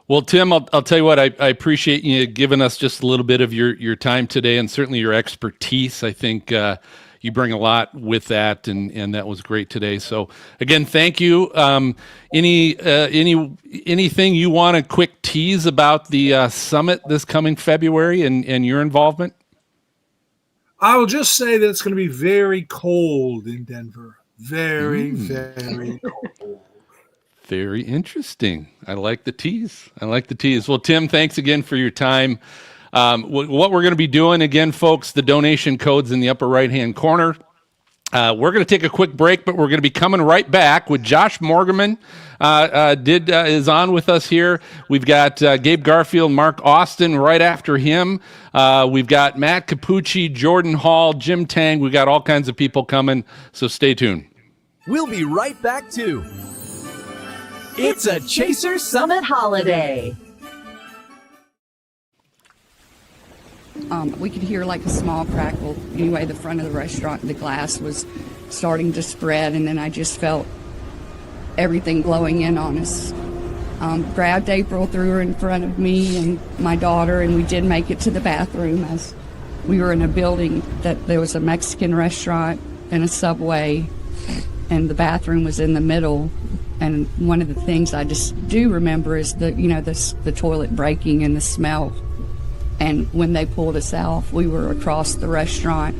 Well, Tim, I'll tell you what, I appreciate you giving us just a little bit of your time today and certainly your expertise. I think you bring a lot with that, and that was great today. So again, thank you. Anything you want to quick tease about the summit this coming February and your involvement? I will just say that it's going to be very cold in Denver. Very, very cold. Very interesting. I like the tease. Well, Tim, thanks again for your time. What we're going to be doing again, folks, the donation code's in the upper right-hand corner. We're going to take a quick break, but we're going to be coming right back with Josh Morgerman. Is on with us here. We've got Gabe Garfield, Mark Austin right after him. We've got Matt Capucci, Jordan Hall, Jim Tang. We've got all kinds of people coming, so stay tuned. We'll be right back too. It's a Chaser Summit holiday. We could hear like a small crackle. Anyway, the front of the restaurant, the glass was starting to spread, and then I just felt everything blowing in on us. Grabbed April, threw her in front of me and my daughter, and we did make it to the bathroom as we were in a building that there was a Mexican restaurant and a Subway, and the bathroom was in the middle. And one of the things I just do remember is the toilet breaking and the smell. And when they pulled us out, we were across the restaurant.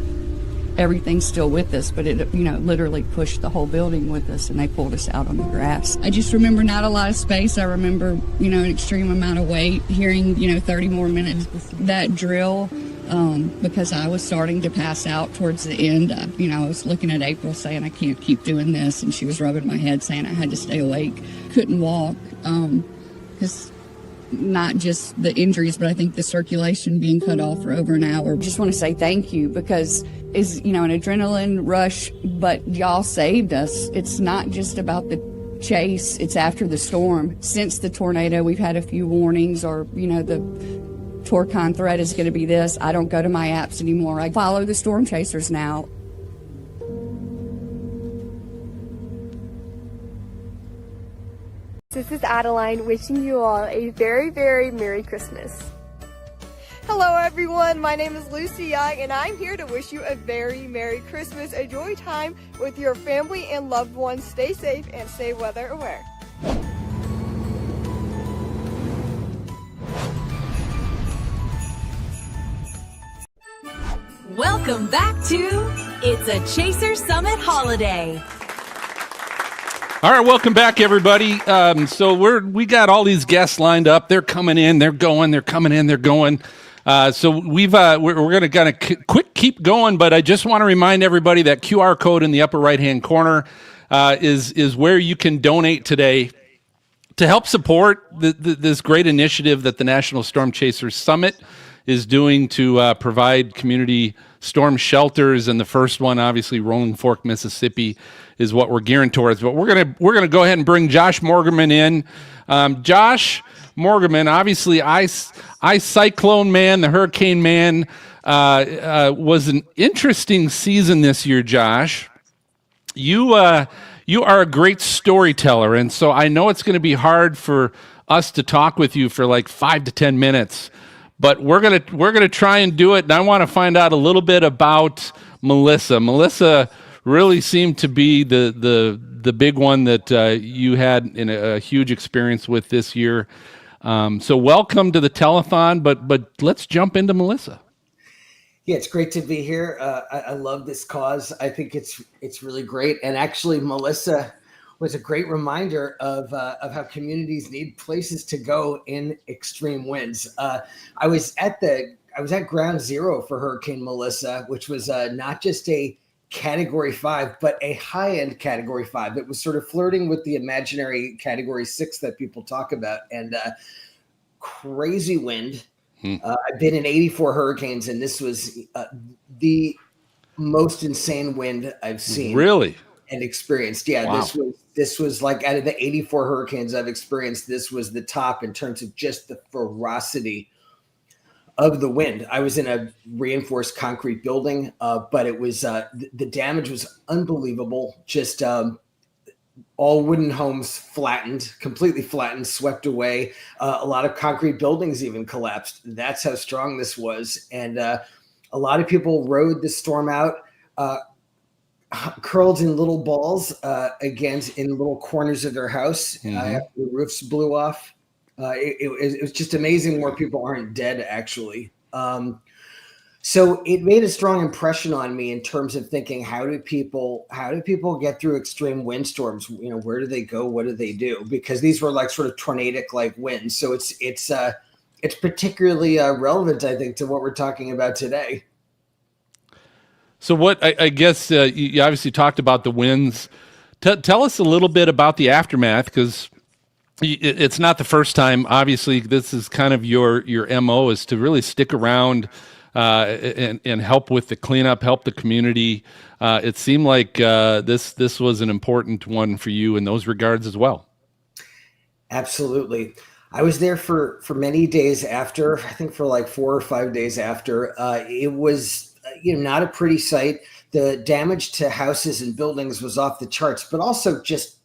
Everything's still with us, but it literally pushed the whole building with us, and they pulled us out on the grass. I just remember not a lot of space. I remember, an extreme amount of weight, hearing, 30 more minutes. That drill, because I was starting to pass out towards the end. I was looking at April saying, I can't keep doing this, and she was rubbing my head saying I had to stay awake. Couldn't walk, because not just the injuries, but I think the circulation being cut off for over an hour. Just want to say thank you, because it's, an adrenaline rush, but y'all saved us. It's not just about the chase, it's after the storm. Since the tornado, we've had a few warnings, or, the Torcon threat is going to be this. I don't go to my apps anymore. I follow the storm chasers now. This is Adeline wishing you all a very, very Merry Christmas. Hello everyone, my name is Lucy Young and I'm here to wish you a very Merry Christmas. Enjoy time with your family and loved ones. Stay safe and stay weather aware. Welcome back to It's a Chaser Summit holiday. All right, welcome back, everybody. So we got all these guests lined up. They're coming in, they're going, they're coming in, they're going. So we're going to kind of keep going, but I just want to remind everybody that QR code in the upper right hand corner is where you can donate today to help support this great initiative that the National Storm Chasers Summit is doing to provide community storm shelters. And the first one, obviously, Rolling Fork, Mississippi, is what we're gearing towards. But we're gonna go ahead and bring Josh Morgerman in. Josh Morgerman, obviously, I Cyclone Man, the Hurricane Man, was an interesting season this year, Josh. You are a great storyteller, and so I know it's going to be hard for us to talk with you for like 5 to 10 minutes, but we're gonna try and do it. And I want to find out a little bit about Melissa. Melissa really seemed to be the big one that you had in a huge experience with this year. So welcome to the telethon, but let's jump into Melissa. Yeah, it's great to be here. I love this cause. I think it's really great. And actually, Melissa was a great reminder of how communities need places to go in extreme winds. I was at ground zero for Hurricane Melissa, which was not just a Category 5, but a high-end Category 5. It was sort of flirting with the imaginary Category 6 that people talk about, and crazy wind. I've been in 84 hurricanes, and this was the most insane wind I've seen. Really? And experienced. Yeah, wow. This was like, out of the 84 hurricanes I've experienced, this was the top in terms of just the ferocity of the wind. I was in a reinforced concrete building, but it was the damage was unbelievable. Just all wooden homes completely flattened, swept away. A lot of concrete buildings even collapsed. That's how strong this was. And a lot of people rode the storm out, curled in little balls against in little corners of their house. The roofs blew off. It was just amazing more people aren't dead, actually. So it made a strong impression on me in terms of thinking, how do people get through extreme windstorms? Where do they go? What do they do? Because these were like sort of tornadic like winds. So it's particularly relevant, I think, to what we're talking about today. So what I guess you obviously talked about the winds. Tell us a little bit about the aftermath, because it's not the first time. Obviously, this is kind of your MO, is to really stick around and help with the cleanup, help the community. It seemed like this was an important one for you in those regards as well. Absolutely. I was there for many days after, I think for like 4 or 5 days after. It was not a pretty sight. The damage to houses and buildings was off the charts, but also just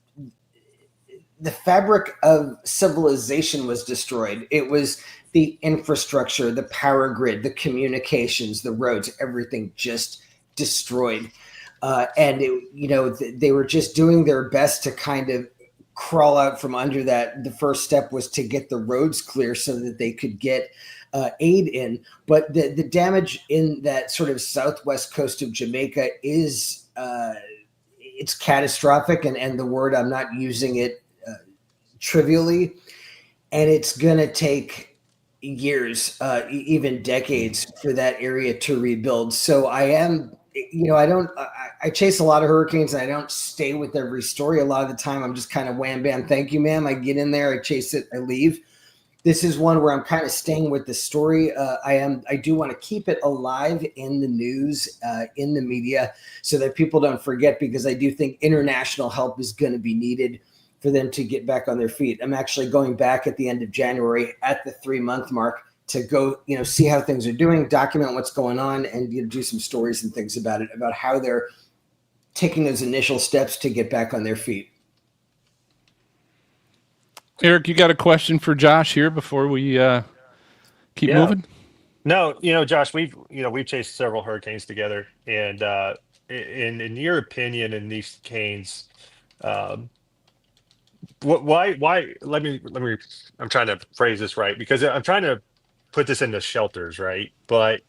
the fabric of civilization was destroyed. It was the infrastructure, the power grid, the communications, the roads, everything just destroyed. And they were just doing their best to kind of crawl out from under that. The first step was to get the roads clear so that they could get aid in. But the damage in that sort of southwest coast of Jamaica is it's catastrophic, and the word, I'm not using it trivially, and it's going to take years, even decades, for that area to rebuild. So I chase a lot of hurricanes, and I don't stay with every story. A lot of the time I'm just kind of wham, bam, thank you, ma'am. I get in there, I chase it, I leave. This is one where I'm kind of staying with the story. I do want to keep it alive in the news, in the media, so that people don't forget, because I do think international help is going to be needed for them to get back on their feet. I'm actually going back at the end of January at the 3-month mark to go, see how things are doing, document what's going on, and do some stories and things about it, about how they're taking those initial steps to get back on their feet. Eric, you got a question for Josh here before we keep moving? No, Josh, we've chased several hurricanes together, and in your opinion, in these canes, why? Let me. I'm trying to phrase this right, because I'm trying to put this into shelters, right? But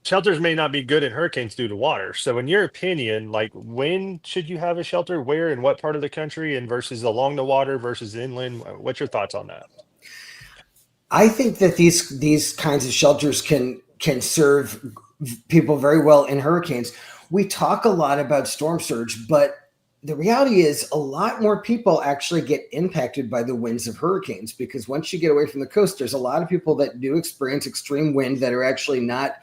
shelters may not be good in hurricanes due to water. So, in your opinion, like when should you have a shelter? Where and what part of the country, and versus along the water versus inland? What's your thoughts on that? I think that these kinds of shelters can serve people very well in hurricanes. We talk a lot about storm surge, but the reality is a lot more people actually get impacted by the winds of hurricanes, because once you get away from the coast, there's a lot of people that do experience extreme wind that are actually not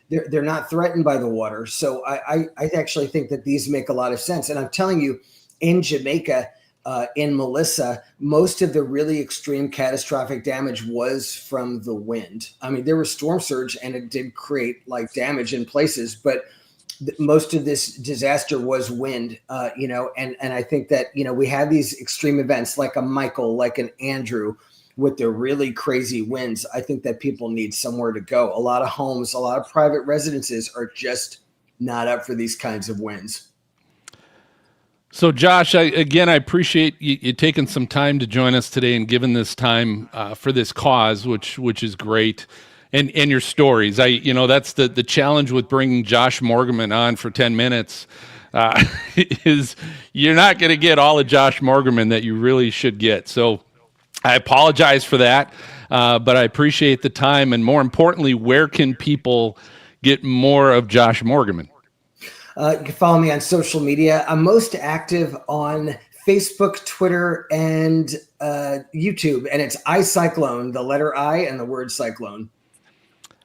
they're not threatened by the water. So I actually think that these make a lot of sense. And I'm telling you, in Jamaica, in Melissa, most of the really extreme catastrophic damage was from the wind. I mean, there was storm surge and it did create like damage in places, but most of this disaster was wind, and I think that, we have these extreme events like a Michael, like an Andrew, with the really crazy winds. I think that people need somewhere to go. A lot of homes, a lot of private residences are just not up for these kinds of winds. So, Josh, I appreciate you taking some time to join us today and giving this time for this cause, which is great, and your stories. That's the challenge with bringing Josh Morgerman on for 10 minutes, is you're not going to get all of Josh Morgerman that you really should get. So, I apologize for that, but I appreciate the time, and more importantly, where can people get more of Josh Morgerman? You can follow me on social media. I'm most active on Facebook, Twitter, and YouTube, and it's iCyclone, the letter I and the word cyclone.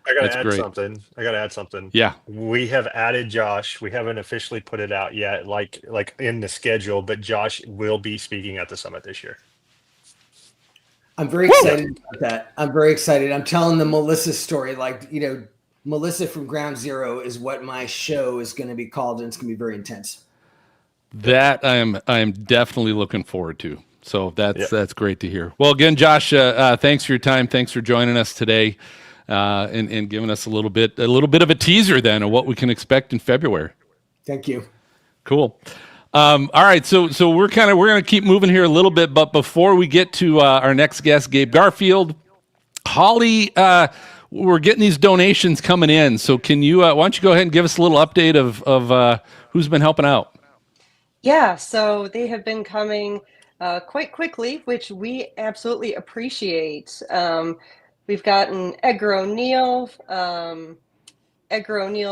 I gotta add something. Yeah. We have added Josh. We haven't officially put it out yet, like in the schedule, but Josh will be speaking at the summit this year. I'm very excited about that. I'm very excited. I'm telling the Melissa story. Melissa from Ground Zero is what my show is going to be called, and it's going to be very intense. That I am definitely looking forward to. So that's great to hear. Well, again, Josh, thanks for your time. Thanks for joining us today, and giving us a little bit of a teaser then of what we can expect in February. Thank you. Cool. All right, so we're going to keep moving here a little bit, but before we get to our next guest, Gabe Garfield, Holly, we're getting these donations coming in. So can you, why don't you go ahead and give us a little update of who's been helping out? Yeah, so they have been coming quite quickly, which we absolutely appreciate. We've gotten Edgar O'Neill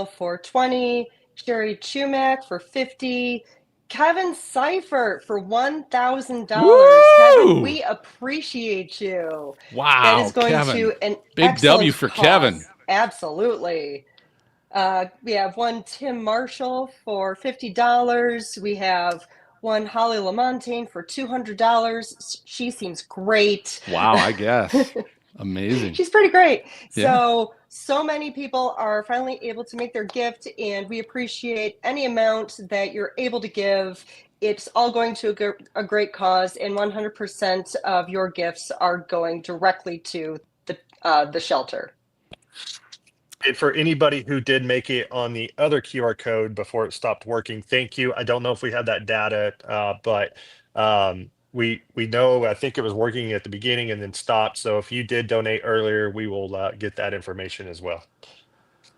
for 20, Sherry Chumack for 50, Kevin Seifert for $1,000. Kevin, we appreciate you. Wow, that is going Kevin. to an Big excellent W for cause. Kevin. Absolutely. We have one Tim Marshall for $50. We have one Holly Lamontagne for $200. She seems great. Wow, I guess. Amazing. She's pretty great. Yeah. So many people are finally able to make their gift, and we appreciate any amount that you're able to give. It's all going to a great cause, and 100% of your gifts are going directly to the shelter. And for anybody who did make it on the other QR code before it stopped working, thank you. I don't know if we have that data, but we know, I think it was working at the beginning and then stopped. So if you did donate earlier, we will get that information as well.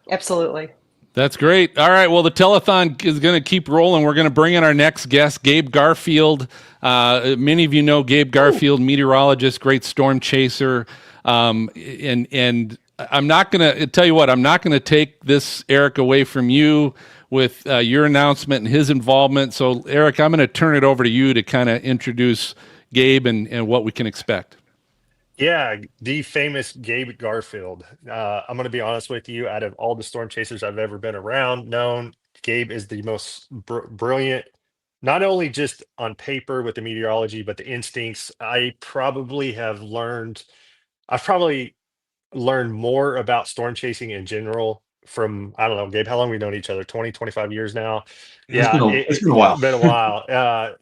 Absolutely. That's great. All right. Well, the telethon is going to keep rolling. We're going to bring in our next guest, Gabe Garfield. Many of you know Gabe Garfield, meteorologist, great storm chaser. And I'm not going to tell you what, I'm not going to take this, Eric, away from you with your announcement and his involvement. So, Eric, I'm going to turn it over to you to kind of introduce Gabe and what we can expect. Yeah, the famous Gabe Garfield. I'm going to be honest with you, out of all the storm chasers I've ever been known, Gabe is the most brilliant, not only just on paper with the meteorology, but the instincts. I've probably learned more about storm chasing in general from, I don't know, Gabe, how long have we known each other? 20, 25 years now? Yeah, It's been a while. been a while.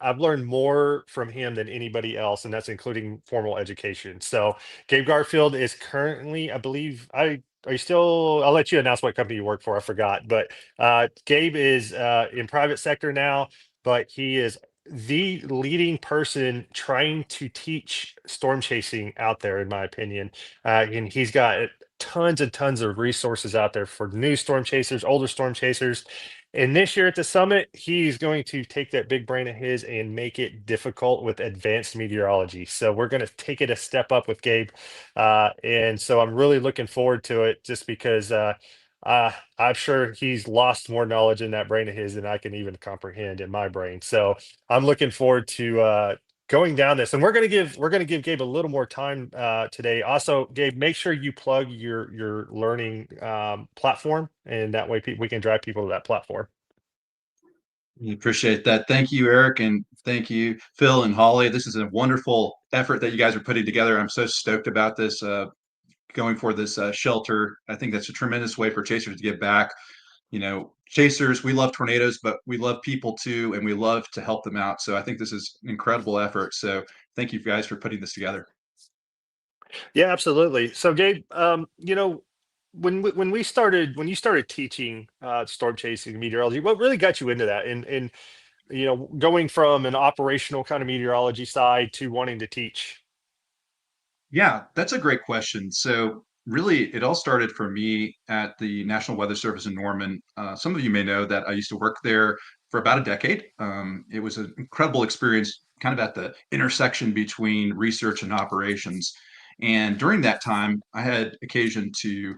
I've learned more from him than anybody else, and that's including formal education. So Gabe Garfield is currently, I believe, are you still, I'll let you announce what company you work for. I forgot, but Gabe is in private sector now, but he is the leading person trying to teach storm chasing out there, in my opinion. And he's got tons and tons of resources out there for new storm chasers, older storm chasers. And this year at the summit, he's going to take that big brain of his and make it difficult with advanced meteorology. So we're going to take it a step up with Gabe. And so I'm really looking forward to it just because I'm sure he's lost more knowledge in that brain of his than I can even comprehend in my brain. So I'm looking forward to going down this, and we're gonna give Gabe a little more time today. Also, Gabe, make sure you plug your learning platform, and that way we can drive people to that platform. We appreciate that. Thank you, Eric, and thank you, Phil and Holly. This is a wonderful effort that you guys are putting together. I'm so stoked about this. Going for this shelter. I think that's a tremendous way for chasers to give back. You know, chasers, we love tornadoes, but we love people too, and we love to help them out. So I think this is an incredible effort. So thank you guys for putting this together. Yeah, absolutely. So, Gabe, when you started teaching storm chasing meteorology, what really got you into that? And going from an operational kind of meteorology side to wanting to teach. Yeah, that's a great question. So, really, it all started for me at the National Weather Service in Norman. Some of you may know that I used to work there for about a decade. It was an incredible experience, kind of at the intersection between research and operations. And during that time, I had occasion to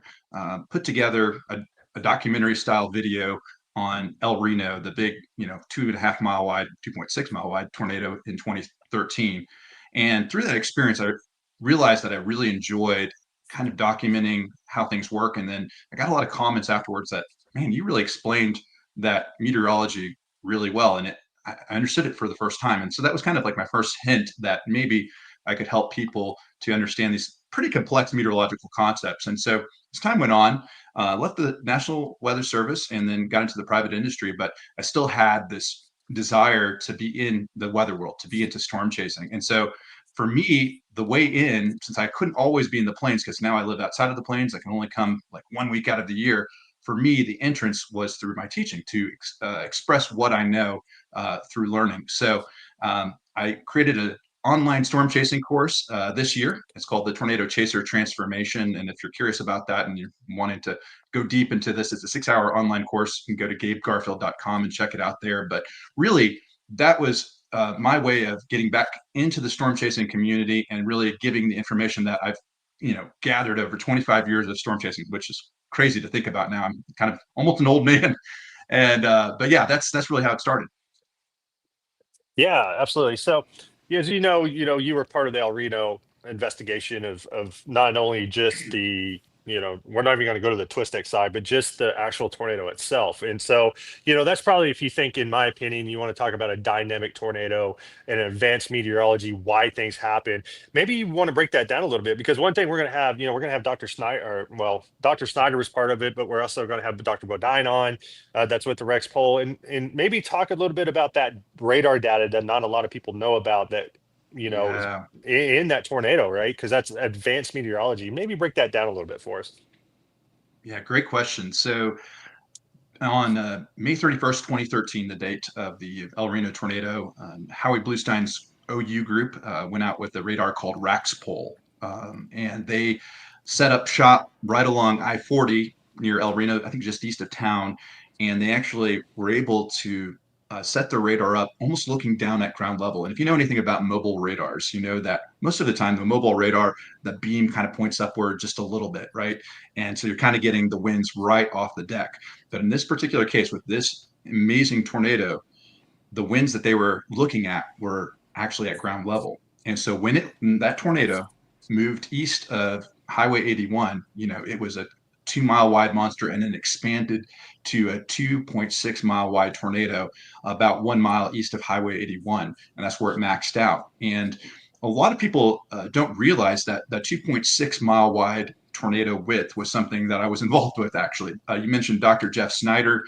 put together a documentary style video on El Reno, the big, 2.5 mile wide, 2.6 mile wide tornado in 2013. And through that experience, I realized that I really enjoyed kind of documenting how things work. And then I got a lot of comments afterwards that, man, you really explained that meteorology really well. And I understood it for the first time. And so that was kind of like my first hint that maybe I could help people to understand these pretty complex meteorological concepts. And so as time went on, left the National Weather Service and then got into the private industry, but I still had this desire to be in the weather world, to be into storm chasing. And so for me, the way in, since I couldn't always be in the plains, because now I live outside of the plains, I can only come like 1 week out of the year. For me, the entrance was through my teaching to express what I know through learning. So I created an online storm chasing course this year. It's called the Tornado Chaser Transformation. And if you're curious about that and you're wanting to go deep into this, it's a 6-hour online course. You can go to gabegarfield.com and check it out there. But really, that was my way of getting back into the storm chasing community and really giving the information that I've, gathered over 25 years of storm chasing, which is crazy to think about now. I'm kind of almost an old man. And, but yeah, that's really how it started. Yeah, absolutely. So, as you were part of the El Reno investigation of not only just the, we're not even going to go to the twist X side, but just the actual tornado itself. And so, that's probably, if you think, in my opinion, you want to talk about a dynamic tornado and advanced meteorology, why things happen. Maybe you want to break that down a little bit, because one thing we're going to have, we're going to have Dr. Snyder, Dr. Snyder was part of it, but we're also going to have Dr. Bodine on. That's with the Rex poll, and maybe talk a little bit about that radar data that not a lot of people know about, that Yeah. in that tornado, right? Because that's advanced meteorology. Maybe break that down a little bit for us. Yeah, great question. So on May 31st, 2013, the date of the El Reno tornado, Howie Bluestein's OU group went out with a radar called Rax Pole. And they set up shop right along I-40 near El Reno, I think just east of town. And they actually were able to set the radar up almost looking down at ground level. And if you know anything about mobile radars, you know that most of the time the mobile radar, the beam kind of points upward just a little bit, right? And so you're kind of getting the winds right off the deck. But in this particular case, with this amazing tornado, the winds that they were looking at were actually at ground level. And so when that tornado moved east of Highway 81, it was a 2-mile wide monster and then expanded to a 2.6 mile wide tornado about 1 mile east of Highway 81. And that's where it maxed out. And a lot of people don't realize that the 2.6 mile wide tornado width was something that I was involved with, actually. You mentioned Dr. Jeff Snyder.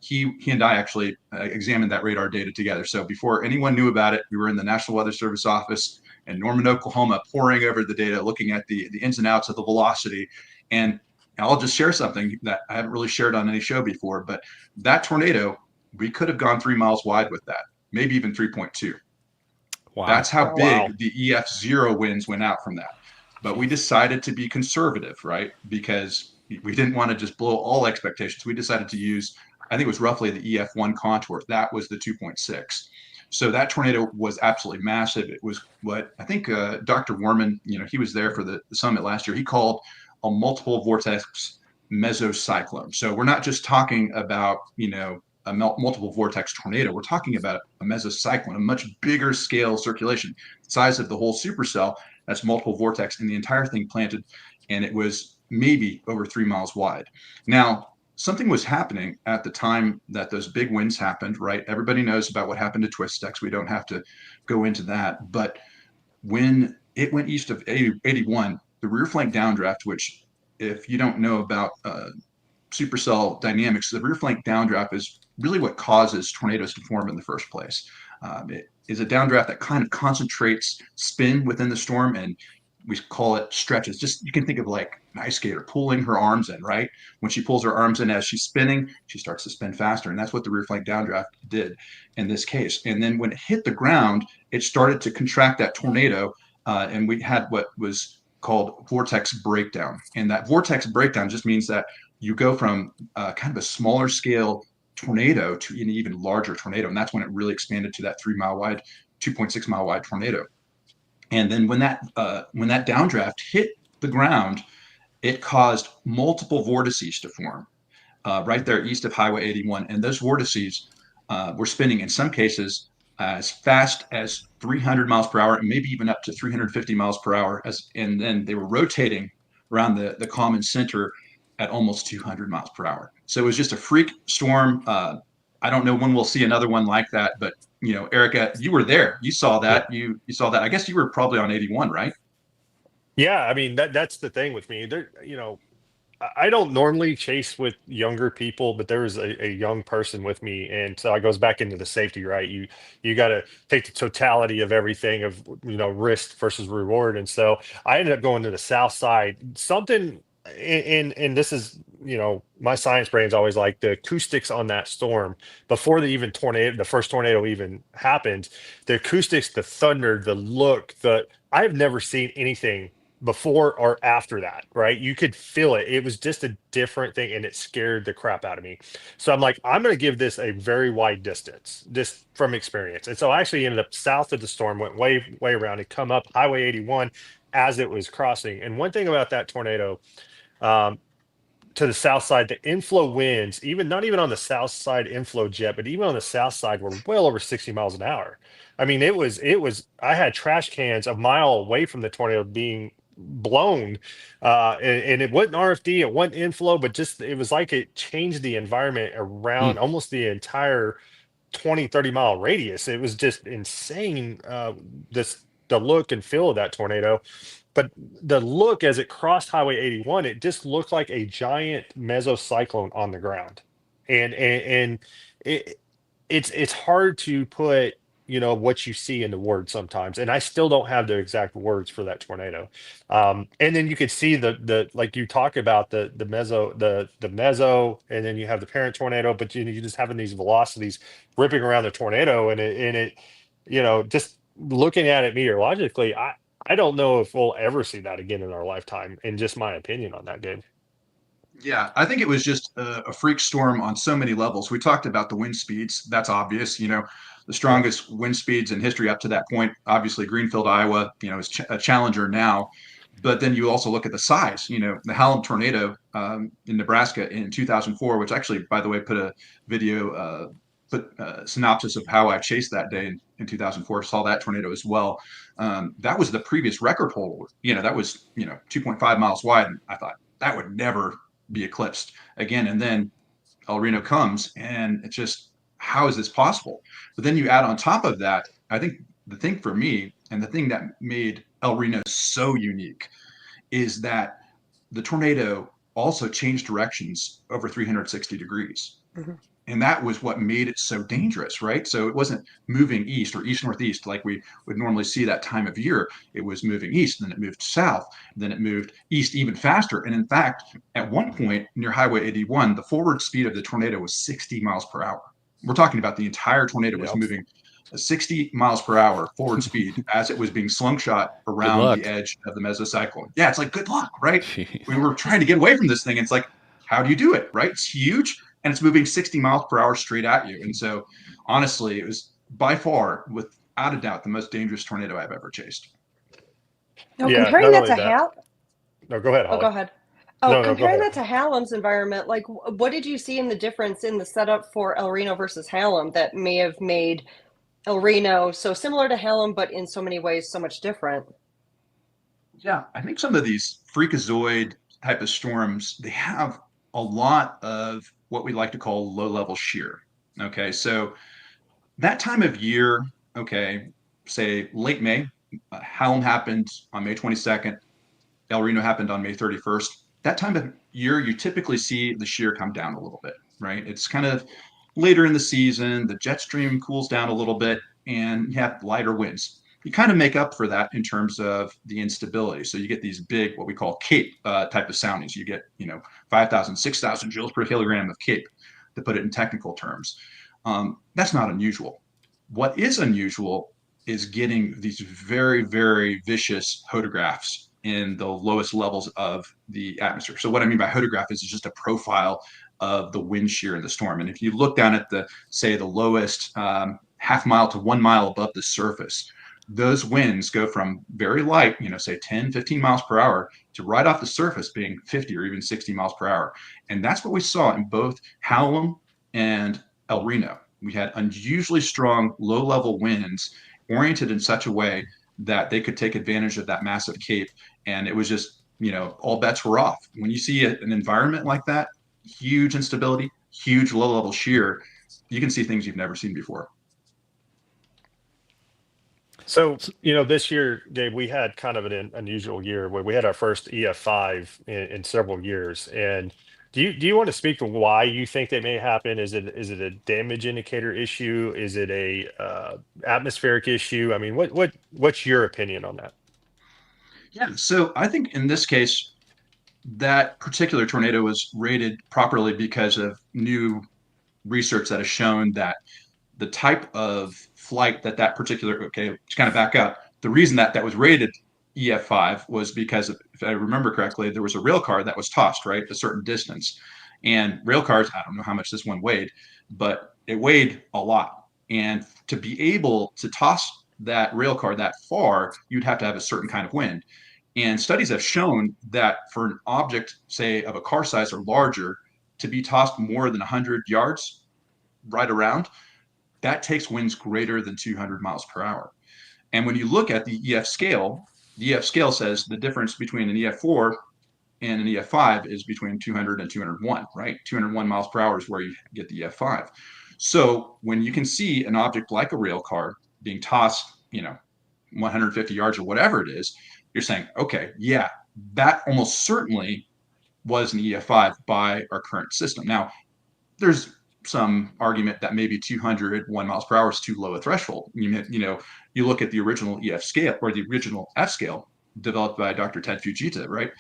He and I actually examined that radar data together. So before anyone knew about it, we were in the National Weather Service office in Norman, Oklahoma, poring over the data, looking at the ins and outs of the velocity. And I'll just share something that I haven't really shared on any show before, but that tornado, we could have gone 3 miles wide with that, maybe even 3.2. Wow. That's how big Wow. the EF0 winds went out from that. but we decided to be conservative, right? Because we didn't want to just blow all expectations. We decided to use, I think it was roughly the EF1 contour. That was the 2.6. So that tornado was absolutely massive. It was what I think Dr. Warman, he was there for the summit last year. He called a multiple vortex mesocyclone. So we're not just talking about, a multiple vortex tornado. We're talking about a mesocyclone, a much bigger scale circulation, size of the whole supercell. That's multiple vortex, and the entire thing planted, and it was maybe over 3 miles wide. Now, something was happening at the time that those big winds happened, right? Everybody knows about what happened to Twistex. We don't have to go into that. But when it went east of 81, the rear flank downdraft, which if you don't know about supercell dynamics, the rear flank downdraft is really what causes tornadoes to form in the first place. It is a downdraft that kind of concentrates spin within the storm, and we call it stretches. Just you can think of like an ice skater pulling her arms in, right? When she pulls her arms in as she's spinning, she starts to spin faster. And that's what the rear flank downdraft did in this case. And then when it hit the ground, it started to contract that tornado. And we had what was called vortex breakdown. And that vortex breakdown just means that you go from kind of a smaller scale tornado to an even larger tornado. And that's when it really expanded to that 3 mile wide, 2.6 mile wide tornado. And then when that downdraft hit the ground, it caused multiple vortices to form right there east of Highway 81. And those vortices were spinning in some cases as fast as 300 miles per hour, and maybe even up to 350 miles per hour. And then they were rotating around the common center at almost 200 miles per hour. So it was just a freak storm. I don't know when we'll see another one like that, but Erica, you were there. You saw that. Yeah. You saw that. I guess you were probably on 81, right? Yeah, I mean that's the thing with me. I don't normally chase with younger people, but there was a young person with me, and so it goes back into the safety, right? You got to take the totality of everything of risk versus reward, and so I ended up going to the south side. Something, and this is my science brain's always like the acoustics on that storm before the first tornado even happened. The acoustics, the thunder, the look, I've never seen anything before or after that, right? You could feel it. It was just a different thing, and it scared the crap out of me. So I'm like, I'm going to give this a very wide distance, just from experience. And so I actually ended up south of the storm, went way around, and come up Highway 81 as it was crossing. And one thing about that tornado, to the south side, the inflow winds, not even on the south side inflow jet, but even on the south side, were well over 60 miles an hour. I mean, it was, I had trash cans a mile away from the tornado being blown. And it wasn't RFD, it wasn't inflow, but just, it was like it changed the environment around almost the entire 20-30 mile radius. It was just insane. The look and feel of that tornado. But the look as it crossed Highway 81, it just looked like a giant mesocyclone on the ground, and it's hard to put what you see into words sometimes, and I still don't have the exact words for that tornado. And then you could see the like you talk about the meso, and then you have the parent tornado, but you just having these velocities ripping around the tornado, and it just looking at it meteorologically, I don't know if we'll ever see that again in our lifetime, in just my opinion on that, game. Yeah, I think it was just a freak storm on so many levels. We talked about the wind speeds. That's obvious. The strongest wind speeds in history up to that point. Obviously, Greenfield, Iowa, is a challenger now. But then you also look at the size. The Hallam tornado in Nebraska in 2004, which actually, by the way, put a video synopsis of how I chased that day in 2004, saw that tornado as well. That was the previous record holder. That was 2.5 miles wide, and I thought that would never be eclipsed again. And then El Reno comes, and it's just, how is this possible? But then you add on top of that, I think the thing for me, and the thing that made El Reno so unique, is that the tornado also changed directions over 360 degrees. Mm-hmm. And that was what made it so dangerous, right? So it wasn't moving east or east-northeast like we would normally see that time of year. It was moving east, and then it moved south, and then it moved east even faster. And in fact, at one point near Highway 81, the forward speed of the tornado was 60 miles per hour. We're talking about the entire tornado was moving 60 miles per hour forward speed as it was being slungshot around the edge of the mesocyclone. Yeah, it's like, good luck, right? Jeez. We were trying to get away from this thing. It's like, how do you do it, right? It's huge and it's moving 60 miles per hour straight at you. And so, honestly, it was by far, without a doubt, the most dangerous tornado I've ever chased. No, Yeah, comparing not that only to that. No, go ahead, Oh, Holly. go ahead. Oh, No, go comparing ahead. that to Hallam's environment, like what did you see in the difference in the setup for El Reno versus Hallam that may have made El Reno so similar to Hallam, but in so many ways so much different? Yeah, I think some of these freakazoid type of storms, they have a lot of what we like to call low level shear. Okay, so that time of year, okay, say late May, Hallam happened on May 22nd, El Reno happened on May 31st. That time of year, you typically see the shear come down a little bit, right? It's kind of later in the season, the jet stream cools down a little bit, and you have lighter winds. You kind of make up for that in terms of the instability. So you get these big, what we call CAPE type of soundings. You get, 5,000, 6,000 joules per kilogram of CAPE, to put it in technical terms. That's not unusual. What is unusual is getting these very, very vicious hodographs in the lowest levels of the atmosphere. So what I mean by hodograph is just a profile of the wind shear in the storm. And if you look down at the lowest half mile to 1 mile above the surface, those winds go from very light, say 10, 15 miles per hour, to right off the surface being 50 or even 60 miles per hour. And that's what we saw in both Hallam and El Reno. We had unusually strong low-level winds oriented in such a way that they could take advantage of that massive cape. And it was just, all bets were off. When you see an environment like that, huge instability, huge low-level shear, you can see things you've never seen before. So, this year, Gabe, we had kind of an unusual year where we had our first EF5 in several years. And do you want to speak to why you think they may happen? Is it a damage indicator issue? Is it a atmospheric issue? I mean, what's your opinion on that? Yeah, so I think in this case, that particular tornado was rated properly because of new research that has shown that the type of flight that particular, okay, to kind of back up, the reason that was rated EF5 was because, if I remember correctly, there was a rail car that was tossed, right, a certain distance. And rail cars, I don't know how much this one weighed, but it weighed a lot. And to be able to toss that rail car that far, you'd have to have a certain kind of wind. And studies have shown that for an object, say, of a car size or larger, to be tossed more than 100 yards right around, that takes winds greater than 200 miles per hour. And when you look at the EF scale says the difference between an EF4 and an EF5 is between 200 and 201, right? 201 miles per hour is where you get the EF5. So when you can see an object like a rail car being tossed, 150 yards or whatever it is, you're saying, okay, yeah, that almost certainly was an EF5 by our current system. Now, there's some argument that maybe 201 miles per hour is too low a threshold. You look at the original EF scale or the original F scale developed by Dr. Ted Fujita, right?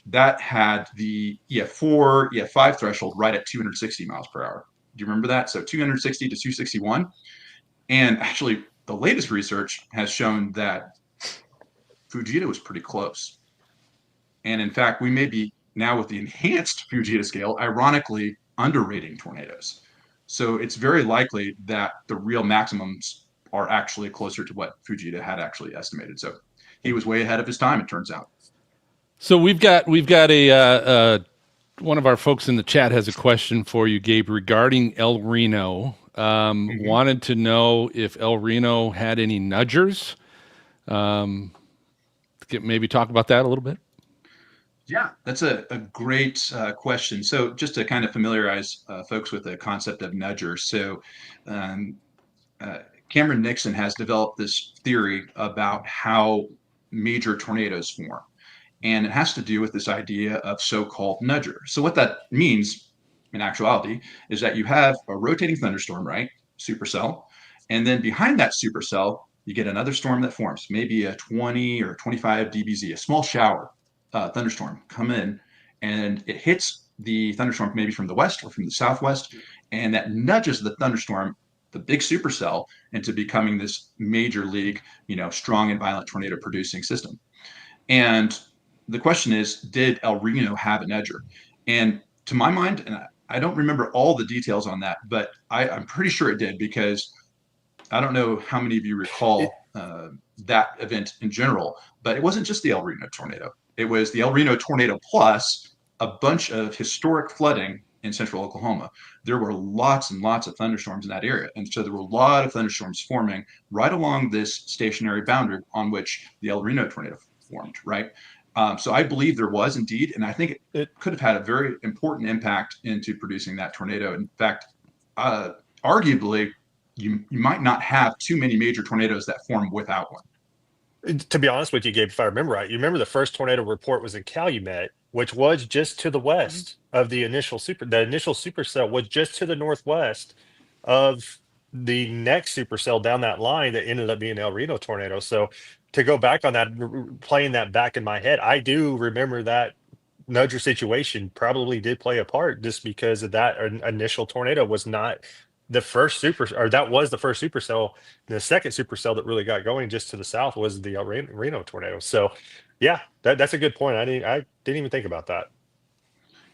That had the EF4, EF5 threshold right at 260 miles per hour. Do you remember that? So 260 to 261. And actually, the latest research has shown that Fujita was pretty close. And in fact, we may be now with the enhanced Fujita scale, ironically, underrating tornadoes. So it's very likely that the real maximums are actually closer to what Fujita had actually estimated. So he was way ahead of his time, it turns out. So we've got a one of our folks in the chat has a question for you, Gabe, regarding El Reno. Wanted to know if El Reno had any nudgers. Maybe talk about that a little bit. Yeah, that's a great question. So just to kind of familiarize folks with the concept of nudgers. So Cameron Nixon has developed this theory about how major tornadoes form. And it has to do with this idea of so-called nudger. So what that means in actuality is that you have a rotating thunderstorm, right? Supercell. And then behind that supercell, you get another storm that forms, maybe a 20 or 25 dBz, a small shower thunderstorm come in, and it hits the thunderstorm maybe from the west or from the southwest, and that nudges the thunderstorm, the big supercell into becoming this major league, strong and violent tornado producing system. And the question is, did El Reno have an edger? And to my mind, and I don't remember all the details on that, but I'm pretty sure it did, because I don't know how many of you recall that event in general, but it wasn't just the El Reno tornado. It was the El Reno tornado plus a bunch of historic flooding in central Oklahoma. There were lots and lots of thunderstorms in that area. And so there were a lot of thunderstorms forming right along this stationary boundary on which the El Reno tornado formed, right? So I believe there was indeed, and I think it could have had a very important impact into producing that tornado. In fact, arguably, you might not have too many major tornadoes that form without one. To be honest with you, Gabe, if I remember right, you remember the first tornado report was in Calumet, which was just to the west of the initial supercell was just to the northwest of the next supercell down that line that ended up being El Reno tornado. So to go back on that, playing that back in my head, I do remember that nudger situation probably did play a part, just because of that initial tornado was not the first that was the first supercell. The second supercell that really got going just to the south was the Reno tornado. So yeah, that's a good point. I didn't even think about that.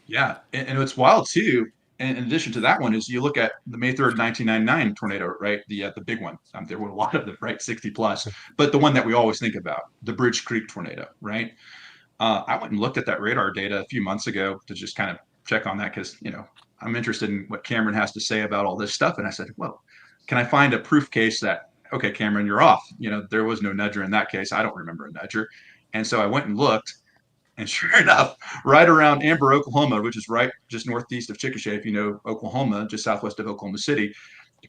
Yeah, and what's wild too, in addition to that one, is you look at the May 3rd, 1999 tornado, right? The big one. There were a lot of them, right? 60 plus, but the one that we always think about, the Bridge Creek tornado, right? I went and looked at that radar data a few months ago to just kind of check on that, because I'm interested in what Cameron has to say about all this stuff. And I said, well, can I find a proof case that, okay, Cameron, you're off. There was no nudger in that case. I don't remember a nudger. And so I went and looked, and sure enough, right around Amber, Oklahoma, which is right just northeast of Chickasha, if you know Oklahoma, just southwest of Oklahoma City,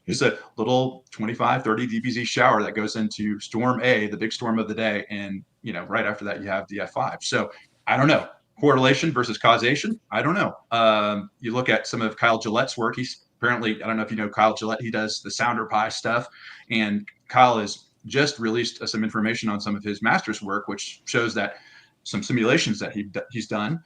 there's a little 25, 30 dBz shower that goes into storm A, the big storm of the day. And, right after that, you have the F5. So I don't know. Correlation versus causation, I don't know. You look at some of Kyle Gillette's work. He's apparently, I don't know if you know Kyle Gillette, he does the Sounder Pi stuff. And Kyle has just released some information on some of his master's work, which shows that some simulations that he's done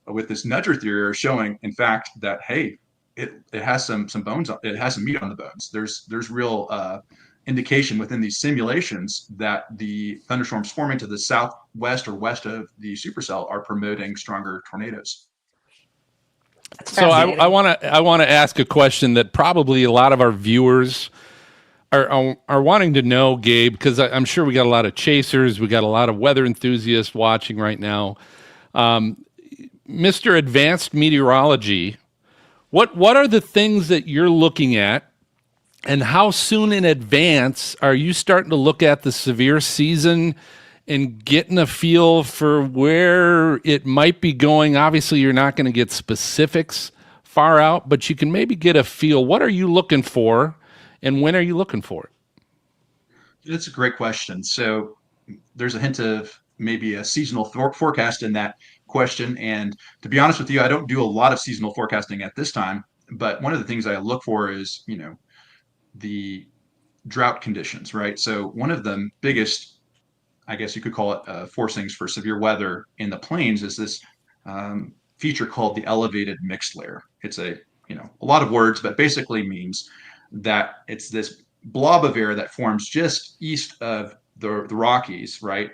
with this nudger theory are showing, in fact, that, hey, it has some bones, it has some meat on the bones. There's real indication within these simulations that the thunderstorms forming to the southwest or west of the supercell are promoting stronger tornadoes. So I want to ask a question that probably a lot of our viewers are wanting to know, Gabe, because I'm sure we got a lot of chasers, we got a lot of weather enthusiasts watching right now. Mr. Advanced Meteorology, what are the things that you're looking at, and how soon in advance are you starting to look at the severe season and getting a feel for where it might be going? Obviously, you're not going to get specifics far out, but you can maybe get a feel. What are you looking for, and when are you looking for it? That's a great question. So there's a hint of maybe a seasonal forecast in that question. And to be honest with you, I don't do a lot of seasonal forecasting at this time. But one of the things I look for is, the drought conditions, right? So one of the biggest, I guess you could call it, forcings for severe weather in the plains is this feature called the elevated mixed layer. It's a lot of words, but basically means that it's this blob of air that forms just east of the Rockies, right?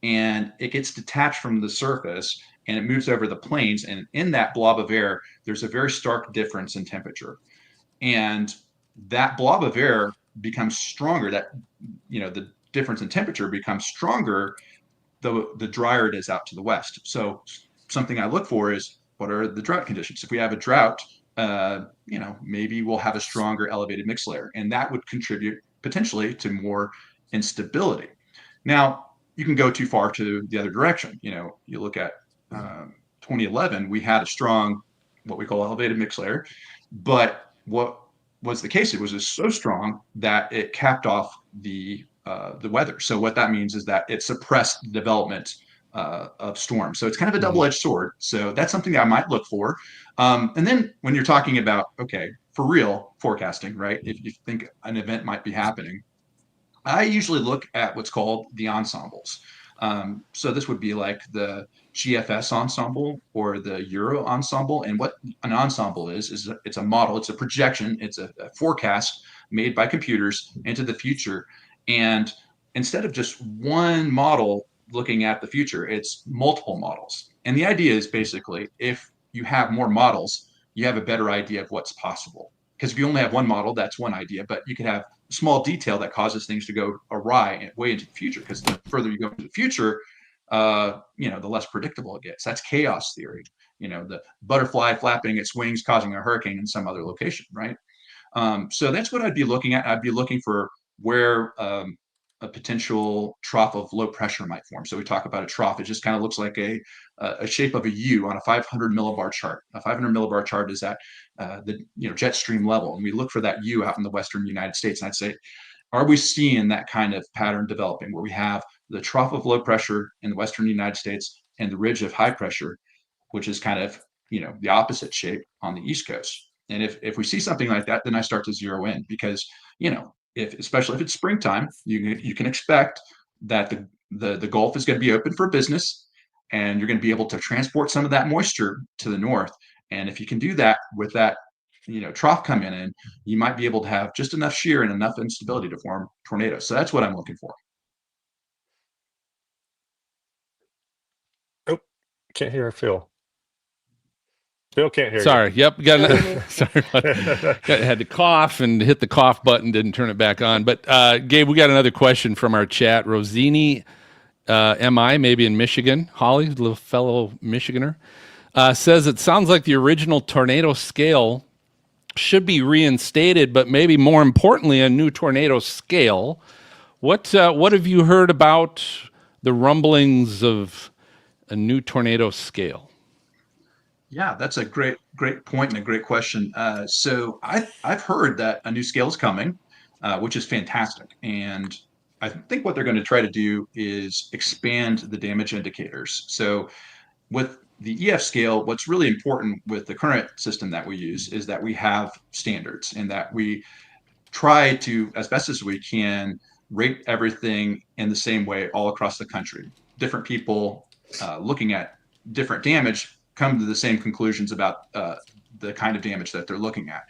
And it gets detached from the surface and it moves over the plains. And in that blob of air, there's a very stark difference in temperature. And that blob of air becomes stronger, the difference in temperature becomes stronger the drier it is out to the west. So something I look for is, what are the drought conditions? If we have a drought, maybe we'll have a stronger elevated mixed layer, and that would contribute potentially to more instability. Now, you can go too far to the other direction. You look at 2011, we had a strong, what we call elevated mixed layer, but what was the case? It was just so strong that it capped off the weather. So what that means is that it suppressed the development of storms. So it's kind of a double-edged sword. So that's something that I might look for. And then when you're talking about, okay, for real forecasting, right? If you think an event might be happening, I usually look at what's called the ensembles. So this would be like the GFS ensemble or the Euro ensemble. And what an ensemble is it's a model, it's a projection, it's a forecast made by computers into the future. And instead of just one model looking at the future, it's multiple models. And the idea is basically, if you have more models, you have a better idea of what's possible. Because if you only have one model, that's one idea, but you could have a small detail that causes things to go awry way into the future. Because the further you go into the future, the less predictable it gets. That's chaos theory. The butterfly flapping its wings causing a hurricane in some other location, right? So that's what I'd be looking at. I'd be looking for where a potential trough of low pressure might form. So we talk about a trough. It just kind of looks like a shape of a U on a 500 millibar chart. A 500 millibar chart is at the jet stream level, and we look for that U out in the western United States. And I'd say, are we seeing that kind of pattern developing where we have the trough of low pressure in the western United States and the ridge of high pressure, which is kind of the opposite shape on the East Coast? And if we see something like that, then I start to zero in, because especially if it's springtime, you can expect that the Gulf is going to be open for business, and you're going to be able to transport some of that moisture to the north. And if you can do that with that trough coming in, you might be able to have just enough shear and enough instability to form tornadoes. So that's what I'm looking for. Oh, can't hear Phil. Phil can't hear Sorry. you. Yep. Sorry. Had to cough and hit the cough button, didn't turn it back on. But Gabe, we got another question from our chat. Rosini, MI, maybe in Michigan. Holly, little fellow Michiganer, says it sounds like the original tornado scale should be reinstated, but maybe more importantly, a new tornado scale. What have you heard about the rumblings of a new tornado scale? Yeah, that's a great point and a great question. So I've heard that a new scale is coming, which is fantastic. And I think what they're going to try to do is expand the damage indicators. So with the EF scale, what's really important with the current system that we use is that we have standards, and that we try to, as best as we can, rate everything in the same way all across the country. Different people looking at different damage come to the same conclusions about the kind of damage that they're looking at.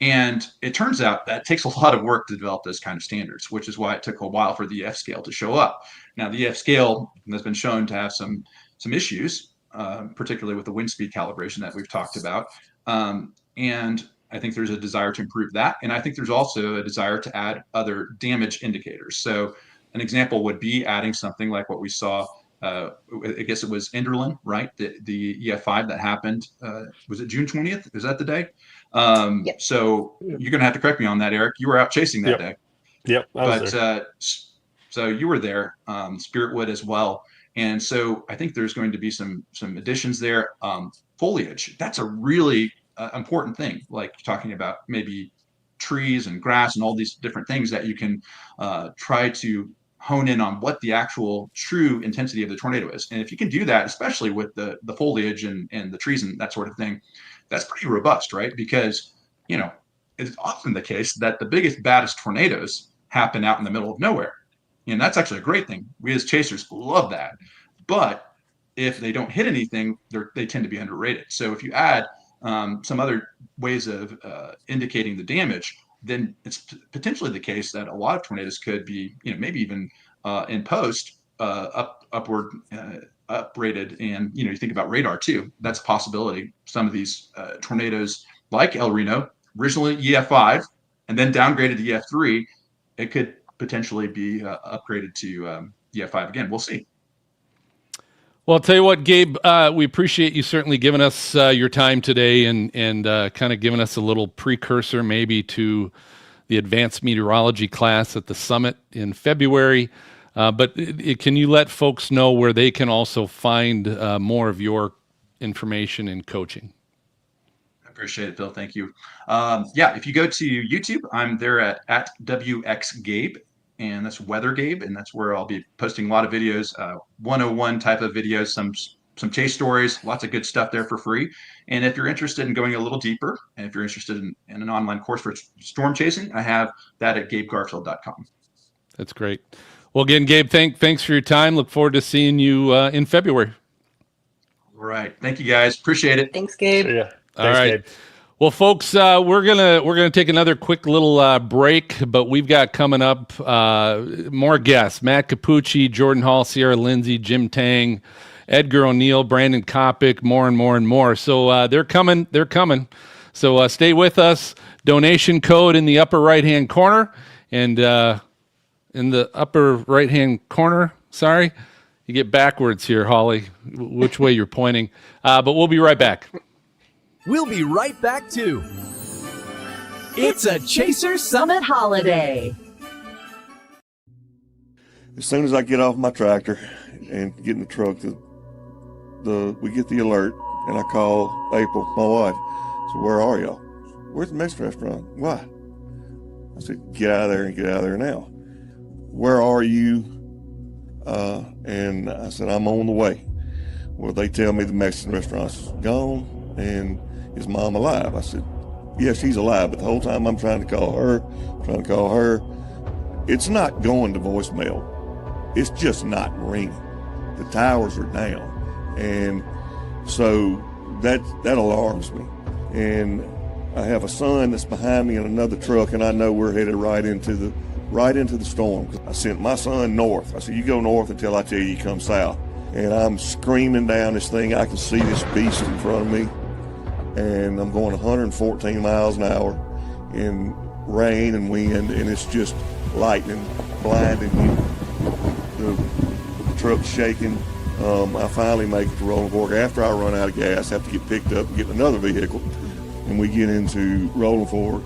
And it turns out that takes a lot of work to develop those kind of standards, which is why it took a while for the EF scale to show up. Now, the EF scale has been shown to have some issues, particularly with the wind speed calibration that we've talked about. And I think there's a desire to improve that. And I think there's also a desire to add other damage indicators. So an example would be adding something like what we saw, I guess it was Enderlin, right? The EF5 that happened, was it June 20th? Is that the day? Yep. So you're going to have to correct me on that, Eric. You were out chasing that day. Yep, I was there. So you were there, Spiritwood as well. And so I think there's going to be some additions there. Foliage, that's a really important thing, like talking about maybe trees and grass and all these different things that you can try to hone in on what the actual true intensity of the tornado is. And if you can do that, especially with the foliage and the trees and that sort of thing, that's pretty robust, right? Because, it's often the case that the biggest, baddest tornadoes happen out in the middle of nowhere. And that's actually a great thing. We as chasers love that. But if they don't hit anything, they tend to be underrated. So if you add some other ways of indicating the damage, then it's potentially the case that a lot of tornadoes could be, maybe even in post upward uprated. And you think about radar too. That's a possibility. Some of these tornadoes, like El Reno, originally EF5 and then downgraded to EF3, it could potentially be upgraded to EF5 again. We'll see. Well, I'll tell you what, Gabe, we appreciate you certainly giving us your time today and kind of giving us a little precursor maybe to the advanced meteorology class at the summit in February. But can you let folks know where they can also find more of your information and coaching? I appreciate it, Bill. Thank you. If you go to YouTube, I'm there at WXGabe. And that's Weather Gabe, and that's where I'll be posting a lot of videos, 101 type of videos, some chase stories, lots of good stuff there for free. And if you're interested in going a little deeper, and if you're interested in an online course for storm chasing, I have that at gabegarfield.com. That's great. Well, again, Gabe, thanks for your time. Look forward to seeing you in February. All right. Thank you, guys. Appreciate it. Thanks, Gabe. Yeah. All right. Gabe. Well, folks, we're gonna take another quick little break, but we've got coming up more guests: Matt Capucci, Jordan Hall, Sierra Lindsay, Jim Tang, Edgar O'Neill, Brandon Kopic, more and more and more. So they're coming. They're coming. So stay with us. Donation code in the upper right-hand corner, and in the upper right-hand corner. Sorry, you get backwards here, Holly. Which way you're pointing? But we'll be right back. We'll be right back too. It's a Chaser Summit holiday. As soon as I get off my tractor and get in the truck, we get the alert, and I call April, my wife. So where are y'all? Where's the Mexican restaurant? Why? I said, get out of there and get out of there now. Where are you? And I said, I'm on the way. Well, they tell me the Mexican restaurant's gone, and is Mom alive? I said, yeah, she's alive, but the whole time I'm trying to call her. It's not going to voicemail. It's just not ringing. The towers are down. And so that alarms me. And I have a son that's behind me in another truck, and I know we're headed right into the storm. I sent my son north. I said, you go north until I tell you come south. And I'm screaming down this thing. I can see this beast in front of me. And I'm going 114 miles an hour in rain and wind, and it's just lightning, blinding you. The truck's shaking. I finally make it to Rolling Fork. After I run out of gas, I have to get picked up and get in another vehicle. And we get into Rolling Fork.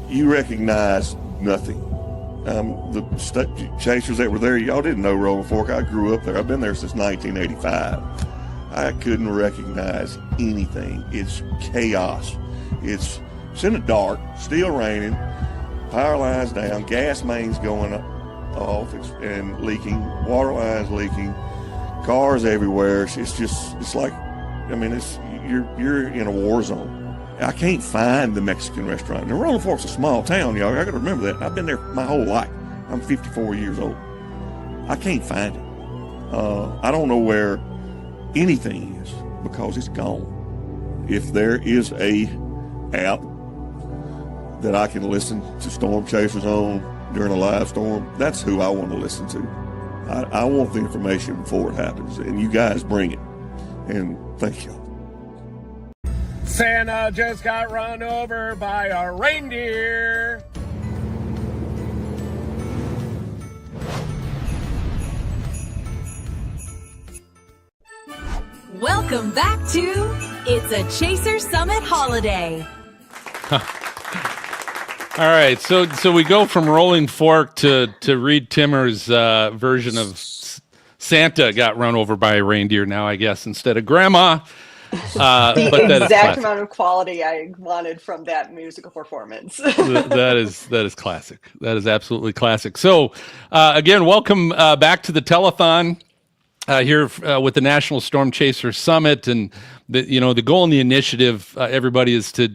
You recognize nothing. The chasers that were there, y'all didn't know Rolling Fork. I grew up there. I've been there since 1985. I couldn't recognize anything. It's chaos. It's in the dark, still raining, power lines down, gas mains going off and leaking, water lines leaking, cars everywhere. It's like, I mean, you're in a war zone. I can't find the Mexican restaurant. Now, Rolling Fork's a small town, y'all. I got to remember that. I've been there my whole life. I'm 54 years old. I can't find it. I don't know where anything is because it's gone. If there is a app that I can listen to storm chasers on during a live storm, that's who I want to listen to. I want the information before it happens, and you guys bring it. And thank you. Santa just got run over by a reindeer. Welcome back to It's a Chaser Summit holiday. All right, so we go from Rolling Fork to Reed Timmer's version of Santa got run over by a reindeer now, I guess, instead of Grandma. The exact amount of quality I wanted from that musical performance. that is classic. That is absolutely classic. So again, welcome back to the telethon here with the National Storm Chaser Summit, and the goal and the initiative, everybody, is to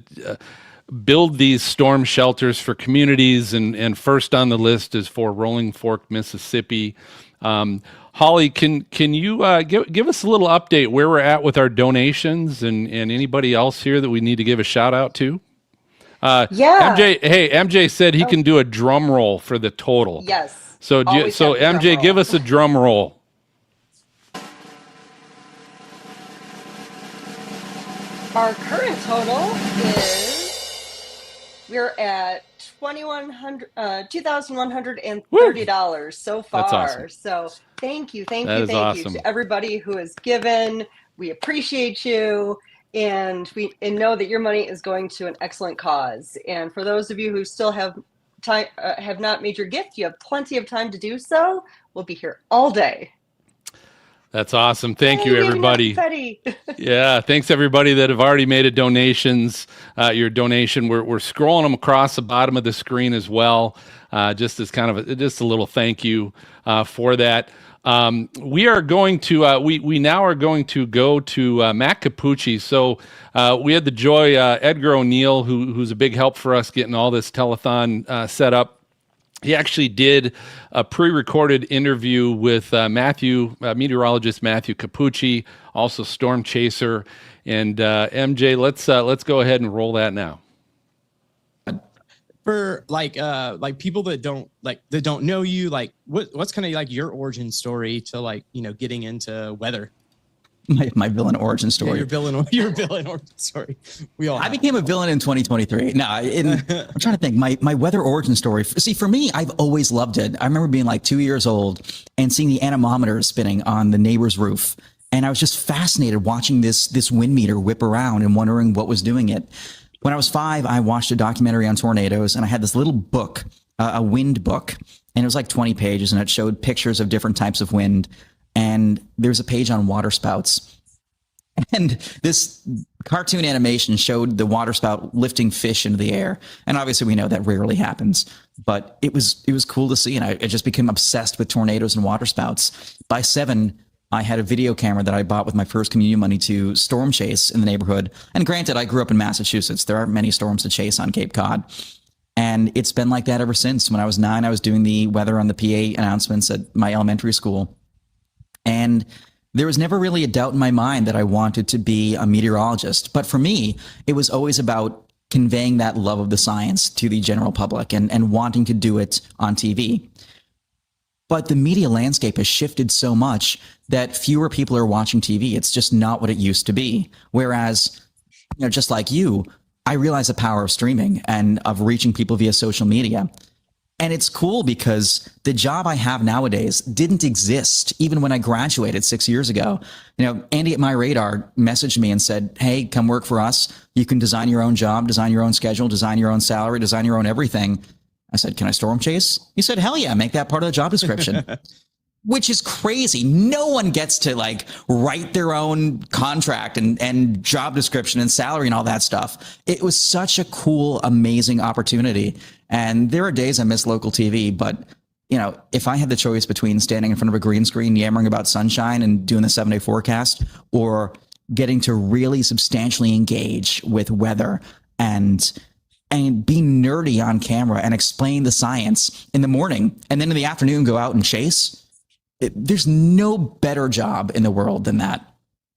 build these storm shelters for communities, and first on the list is for Rolling Fork, Mississippi. Holly, can you give us a little update where we're at with our donations, and anybody else here that we need to give a shout out to? Yeah. MJ said he can do a drum roll for the total. Yes. So MJ, give us a drum roll. Our current total is we're at $2,130 so far. That's awesome. So thank you Awesome. to everybody who has given. We appreciate you, and know that your money is going to an excellent cause. And for those of you who still have time, have not made your gift, you have plenty of time to do so. We'll be here all day. That's awesome. Thank you, everybody. Confetti. Yeah, thanks everybody that have already made donations. Your donation, we're scrolling them across the bottom of the screen as well, just as kind of just a little thank you for that. We are going to we now are going to go to Matt Capucci. So we had the joy, Edgar O'Neill, who's a big help for us getting all this telethon set up. he actually did a pre-recorded interview with meteorologist Matthew Capucci, also storm chaser. And MJ, let's go ahead and roll that now. For like people that don't know you, like what's kind of like your origin story to like, you know, getting into weather? My villain origin story. Yeah, your villain origin story. I became a villain in 2023. No, I'm trying to think. My weather origin story. See, for me, I've always loved it. I remember being like 2 years old and seeing the anemometer spinning on the neighbor's roof. And I was just fascinated watching this wind meter whip around and wondering what was doing it. When I was 5, I watched a documentary on tornadoes, and I had this little book, a wind book, and it was like 20 pages, and it showed pictures of different types of wind. And there's a page on waterspouts. And this cartoon animation showed the waterspout lifting fish into the air. And obviously we know that rarely happens, but it was cool to see. And I just became obsessed with tornadoes and waterspouts. By 7, I had a video camera that I bought with my first communion money to storm chase in the neighborhood. And granted, I grew up in Massachusetts. There aren't many storms to chase on Cape Cod. And it's been like that ever since. When I was 9, I was doing the weather on the PA announcements at my elementary school. And there was never really a doubt in my mind that I wanted to be a meteorologist. But for me, it was always about conveying that love of the science to the general public and wanting to do it on TV. But the media landscape has shifted so much that fewer people are watching TV. It's just not what it used to be. Whereas, you know, just like you, I realize the power of streaming and of reaching people via social media. And it's cool because the job I have nowadays didn't exist even when I graduated 6 years ago. You know, Andy at My Radar messaged me and said, hey, come work for us. You can design your own job, design your own schedule, design your own salary, design your own everything. I said, can I storm chase? He said, hell yeah, make that part of the job description. Which is crazy. No one gets to like write their own contract and job description and salary and all that stuff. It was such a cool, amazing opportunity. And there are days I miss local TV, but you know, if I had the choice between standing in front of a green screen, yammering about sunshine and doing the 7-day forecast, or getting to really substantially engage with weather and be nerdy on camera and explain the science in the morning, and then in the afternoon go out and chase, there's no better job in the world than that.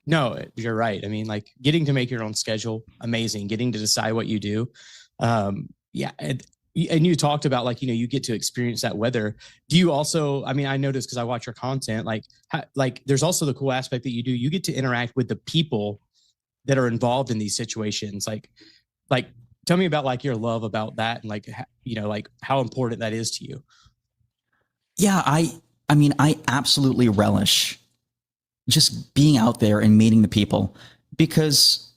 No, you're right. I mean, like getting to make your own schedule, amazing. Getting to decide what you do. Yeah. And you talked about like, you know, you get to experience that weather. Do you also, I mean, I noticed because I watch your content, like there's also the cool aspect that you get to interact with the people that are involved in these situations. Like tell me about like your love about that and like, you know, like how important that is to you. Yeah. I mean, I absolutely relish just being out there and meeting the people because,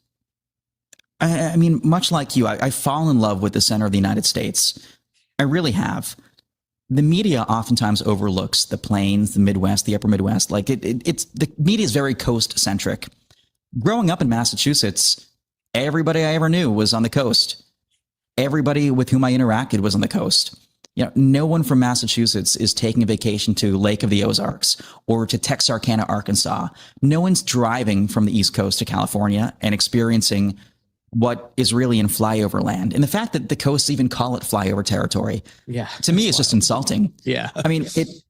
I mean, much like you, I fall in love with the center of the United States. I really have. The media oftentimes overlooks the plains, the Midwest, the upper Midwest. Like it's the media is very coast centric. Growing up in Massachusetts, everybody I ever knew was on the coast. Everybody with whom I interacted was on the coast. You know, no one from Massachusetts is taking a vacation to Lake of the Ozarks or to Texarkana, Arkansas. No one's driving from the East Coast to California and experiencing what is really in flyover land. And the fact that the coasts even call it flyover territory, yeah, to me, it's just insulting. Yeah. I mean, it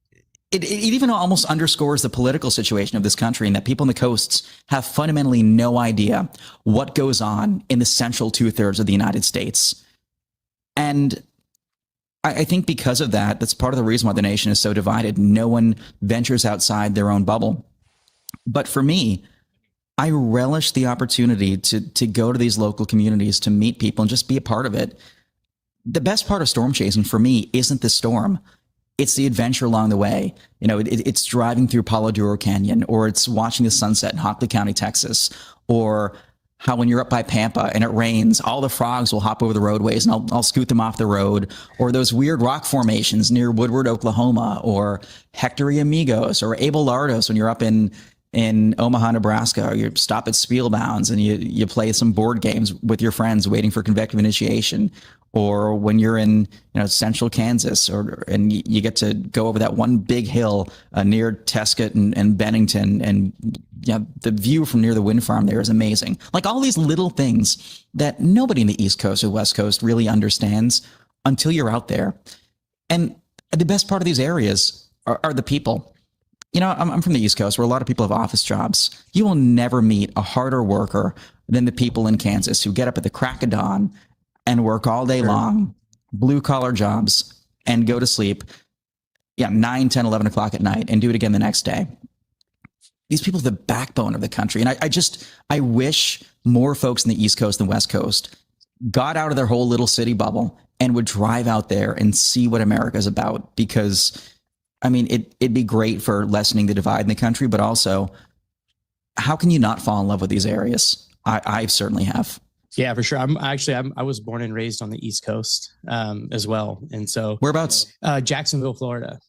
even almost underscores the political situation of this country and that people in the coasts have fundamentally no idea what goes on in the central 2/3 of the United States. And I think because of that, that's part of the reason why the nation is so divided. No one ventures outside their own bubble. But for me, I relish the opportunity to go to these local communities, to meet people and just be a part of it. The best part of storm chasing for me isn't the storm. It's the adventure along the way. You know, it's driving through Palo Duro Canyon, or it's watching the sunset in Hockley County, Texas, or how when you're up by Pampa and it rains, all the frogs will hop over the roadways and I'll scoot them off the road, or those weird rock formations near Woodward, Oklahoma, or Hector y Amigos, or Abel Lardos when you're up in Omaha, Nebraska, or you stop at Spielbounds and you play some board games with your friends waiting for convective initiation, or when you're in central Kansas, and you get to go over that one big hill near Tescott and Bennington, and the view from near the wind farm there is amazing. Like all these little things that nobody in the East Coast or West Coast really understands until you're out there. And the best part of these areas are the people. You know, I'm from the East Coast where a lot of people have office jobs. You will never meet a harder worker than the people in Kansas who get up at the crack of dawn and work all day long, blue collar jobs, and go to sleep 9, 10, 11 o'clock at night and do it again the next day. These people are the backbone of the country. And I wish more folks in the East Coast and West Coast got out of their whole little city bubble and would drive out there and see what America's about. Because, I mean, it'd be great for lessening the divide in the country, but also, how can you not fall in love with these areas? I certainly have. Yeah, for sure. I was born and raised on the East Coast as well. And so whereabouts? Jacksonville, Florida.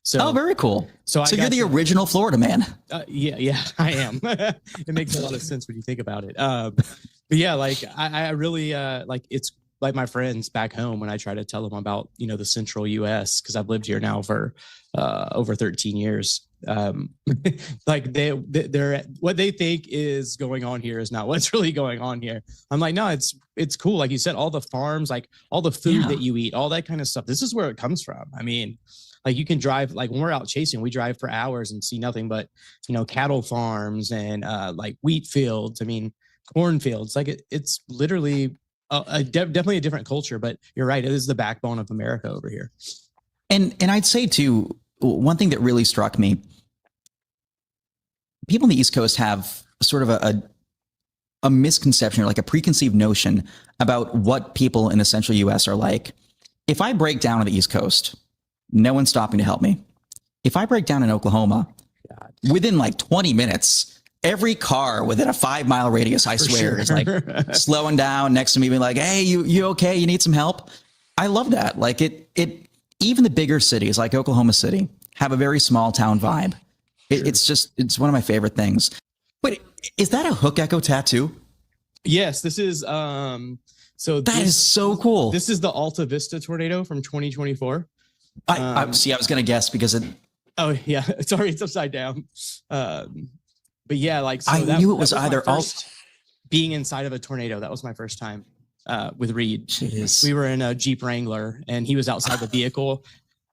So, very cool. So you're the original Florida man. Yeah, I am. It makes a lot of sense when you think about it. But yeah, like I really like, it's like my friends back home when I try to tell them about, the central US, because I've lived here now for over 13 years. Like they're what they think is going on here is not what's really going on here. I'm like, no, it's cool. Like you said, all the farms, like all the food that you eat, all that kind of stuff. This is where it comes from. I mean, like you can drive, like when we're out chasing, we drive for hours and see nothing but, cattle farms and like wheat fields. I mean, cornfields. Like it's literally definitely a different culture. But you're right, it is the backbone of America over here. And I'd say too, one thing that really struck me, people on the East Coast have sort of a misconception or like a preconceived notion about what people in the central US are like. If I break down on the East Coast, no one's stopping to help me. If I break down in Oklahoma, within like 20 minutes, every car within a 5-mile radius, I swear, is like slowing down next to me, being like, "Hey, you okay? You need some help?" I love that. Like it even the bigger cities like Oklahoma City have a very small town vibe. It's one of my favorite things. Wait, is that a hook echo tattoo? Yes, this is so that is so cool. This is the Alta Vista tornado from 2024. I was going to guess because it. Oh yeah, sorry, it's upside down. But yeah, like so I knew it was either being inside of a tornado. That was my first time with Reed. Jeez. We were in a Jeep Wrangler, and he was outside the vehicle.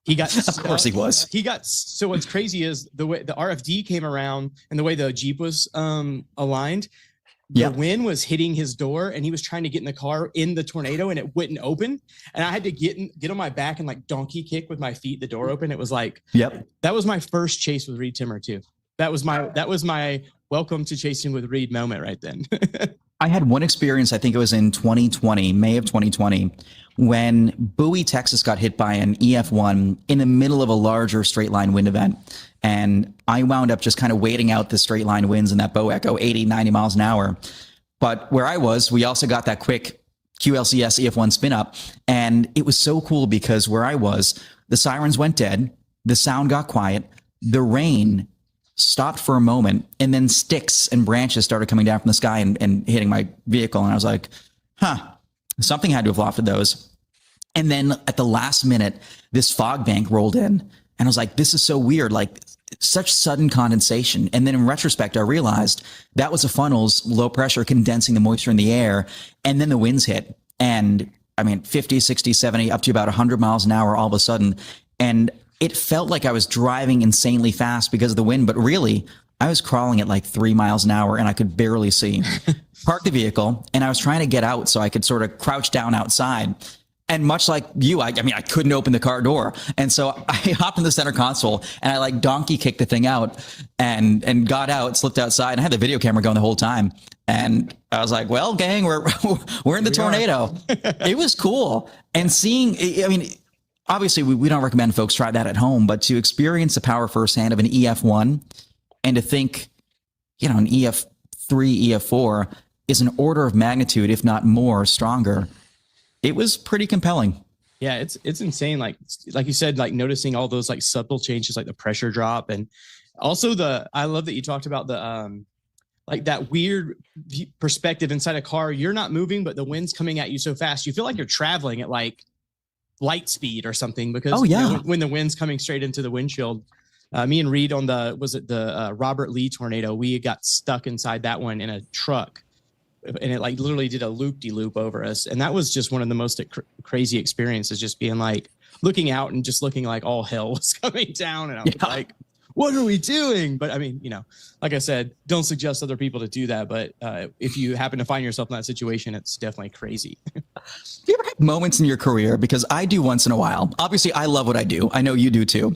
He got of course he was. He got so what's crazy is the way the RFD came around and the way the Jeep was aligned. The wind was hitting his door, and he was trying to get in the car in the tornado, and it wouldn't open. And I had to get on my back and like donkey kick with my feet the door open. It was like, that was my first chase with Reed Timmer too. That was my welcome to chasing with Reed moment right then. I had one experience, I think it was in 2020, May of 2020, when Bowie, Texas got hit by an EF1 in the middle of a larger straight line wind event. And I wound up just kind of waiting out the straight line winds in that Bow Echo, 80, 90 miles an hour. But where I was, we also got that quick QLCS EF1 spin up. And it was so cool because where I was, the sirens went dead. The sound got quiet. The rain stopped for a moment, and then sticks and branches started coming down from the sky and hitting my vehicle. And I was like, something had to have lofted those. And then at the last minute, this fog bank rolled in, and I was like, this is so weird, like such sudden condensation. And then in retrospect, I realized that was the funnels, low pressure condensing the moisture in the air. And then the winds hit. And I mean, 50, 60, 70, up to about 100 miles an hour all of a sudden. And it felt like I was driving insanely fast because of the wind, but really I was crawling at like 3 miles an hour and I could barely see. Parked the vehicle, and I was trying to get out so I could sort of crouch down outside. And much like you, I couldn't open the car door. And so I hopped in the center console and I like donkey kicked the thing out and got out, slipped outside, and I had the video camera going the whole time. And I was like, well, gang, we're in the tornado. It was cool. And seeing, obviously, we don't recommend folks try that at home, but to experience the power firsthand of an EF1 and to think, an EF3, EF4 is an order of magnitude, if not more, stronger. It was pretty compelling. Yeah, it's insane. Like you said, like noticing all those like subtle changes, like the pressure drop, and also I love that you talked about the like that weird perspective inside a car. You're not moving, but the wind's coming at you so fast, you feel like you're traveling at like light speed or something, because when the wind's coming straight into the windshield. Me and Reed on the Robert Lee tornado, we got stuck inside that one in a truck, and it like literally did a loop-de-loop over us. And that was just one of the most crazy experiences, just being like, looking out and just looking like all hell was coming down. And I was like, what are we doing? But I mean, like I said, don't suggest other people to do that. But if you happen to find yourself in that situation, it's definitely crazy. Do you ever have moments in your career? Because I do once in a while. Obviously, I love what I do. I know you do too.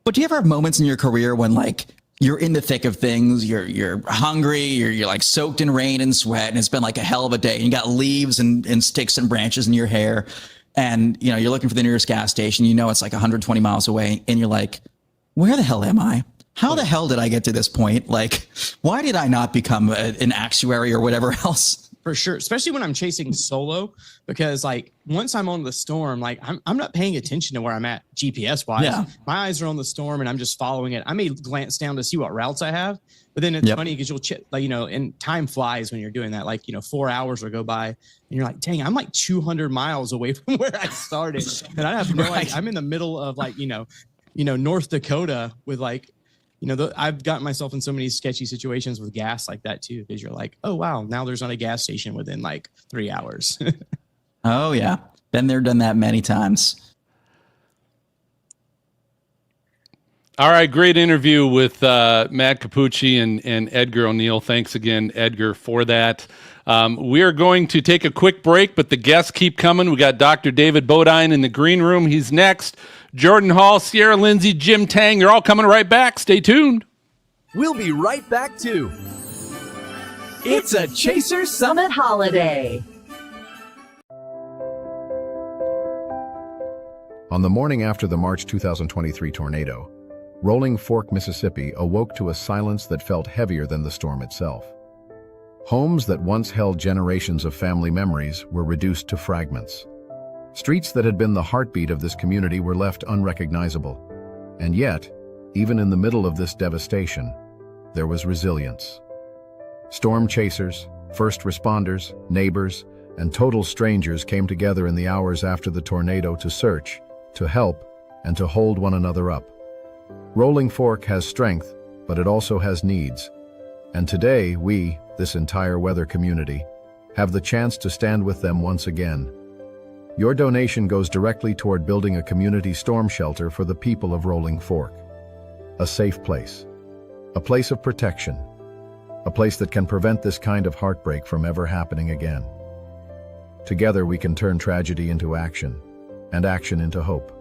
But do you ever have moments in your career when like you're in the thick of things, you're hungry, you're like soaked in rain and sweat, and it's been like a hell of a day, and you got leaves and sticks and branches in your hair, and you're looking for the nearest gas station, it's like 120 miles away, and you're like, where the hell am I? How the hell did I get to this point? Like, why did I not become an actuary or whatever else? For sure, especially when I'm chasing solo, because like once I'm on the storm, like I'm not paying attention to where I'm at GPS wise. Yeah. My eyes are on the storm and I'm just following it. I may glance down to see what routes I have, but then it's funny because you'll and time flies when you're doing that. Like 4 hours will go by and you're like, dang, I'm like 200 miles away from where I started, and I have no idea. I'm in the middle of like North Dakota with like. I've gotten myself in so many sketchy situations with gas like that too, because you're like, oh, wow, now there's not a gas station within like 3 hours. Oh, yeah. Been there, done that many times. All right. Great interview with Matt Capucci and Edgar O'Neill. Thanks again, Edgar, for that. We are going to take a quick break, but the guests keep coming. We got Dr. David Bodine in the green room. He's next. Jordan Hall, Sierra Lindsay, Jim Tang. They're all coming right back. Stay tuned. We'll be right back to It's a Chaser Summit Holiday. On the morning after the March 2023 tornado, Rolling Fork, Mississippi awoke to a silence that felt heavier than the storm itself. Homes that once held generations of family memories were reduced to fragments. Streets that had been the heartbeat of this community were left unrecognizable. And yet, even in the middle of this devastation, there was resilience. Storm chasers, first responders, neighbors, and total strangers came together in the hours after the tornado to search, to help, and to hold one another up. Rolling Fork has strength, but it also has needs. And today, we, this entire weather community, have the chance to stand with them once again. Your donation goes directly toward building a community storm shelter for the people of Rolling Fork. A safe place. A place of protection. A place that can prevent this kind of heartbreak from ever happening again. Together we can turn tragedy into action, and action into hope.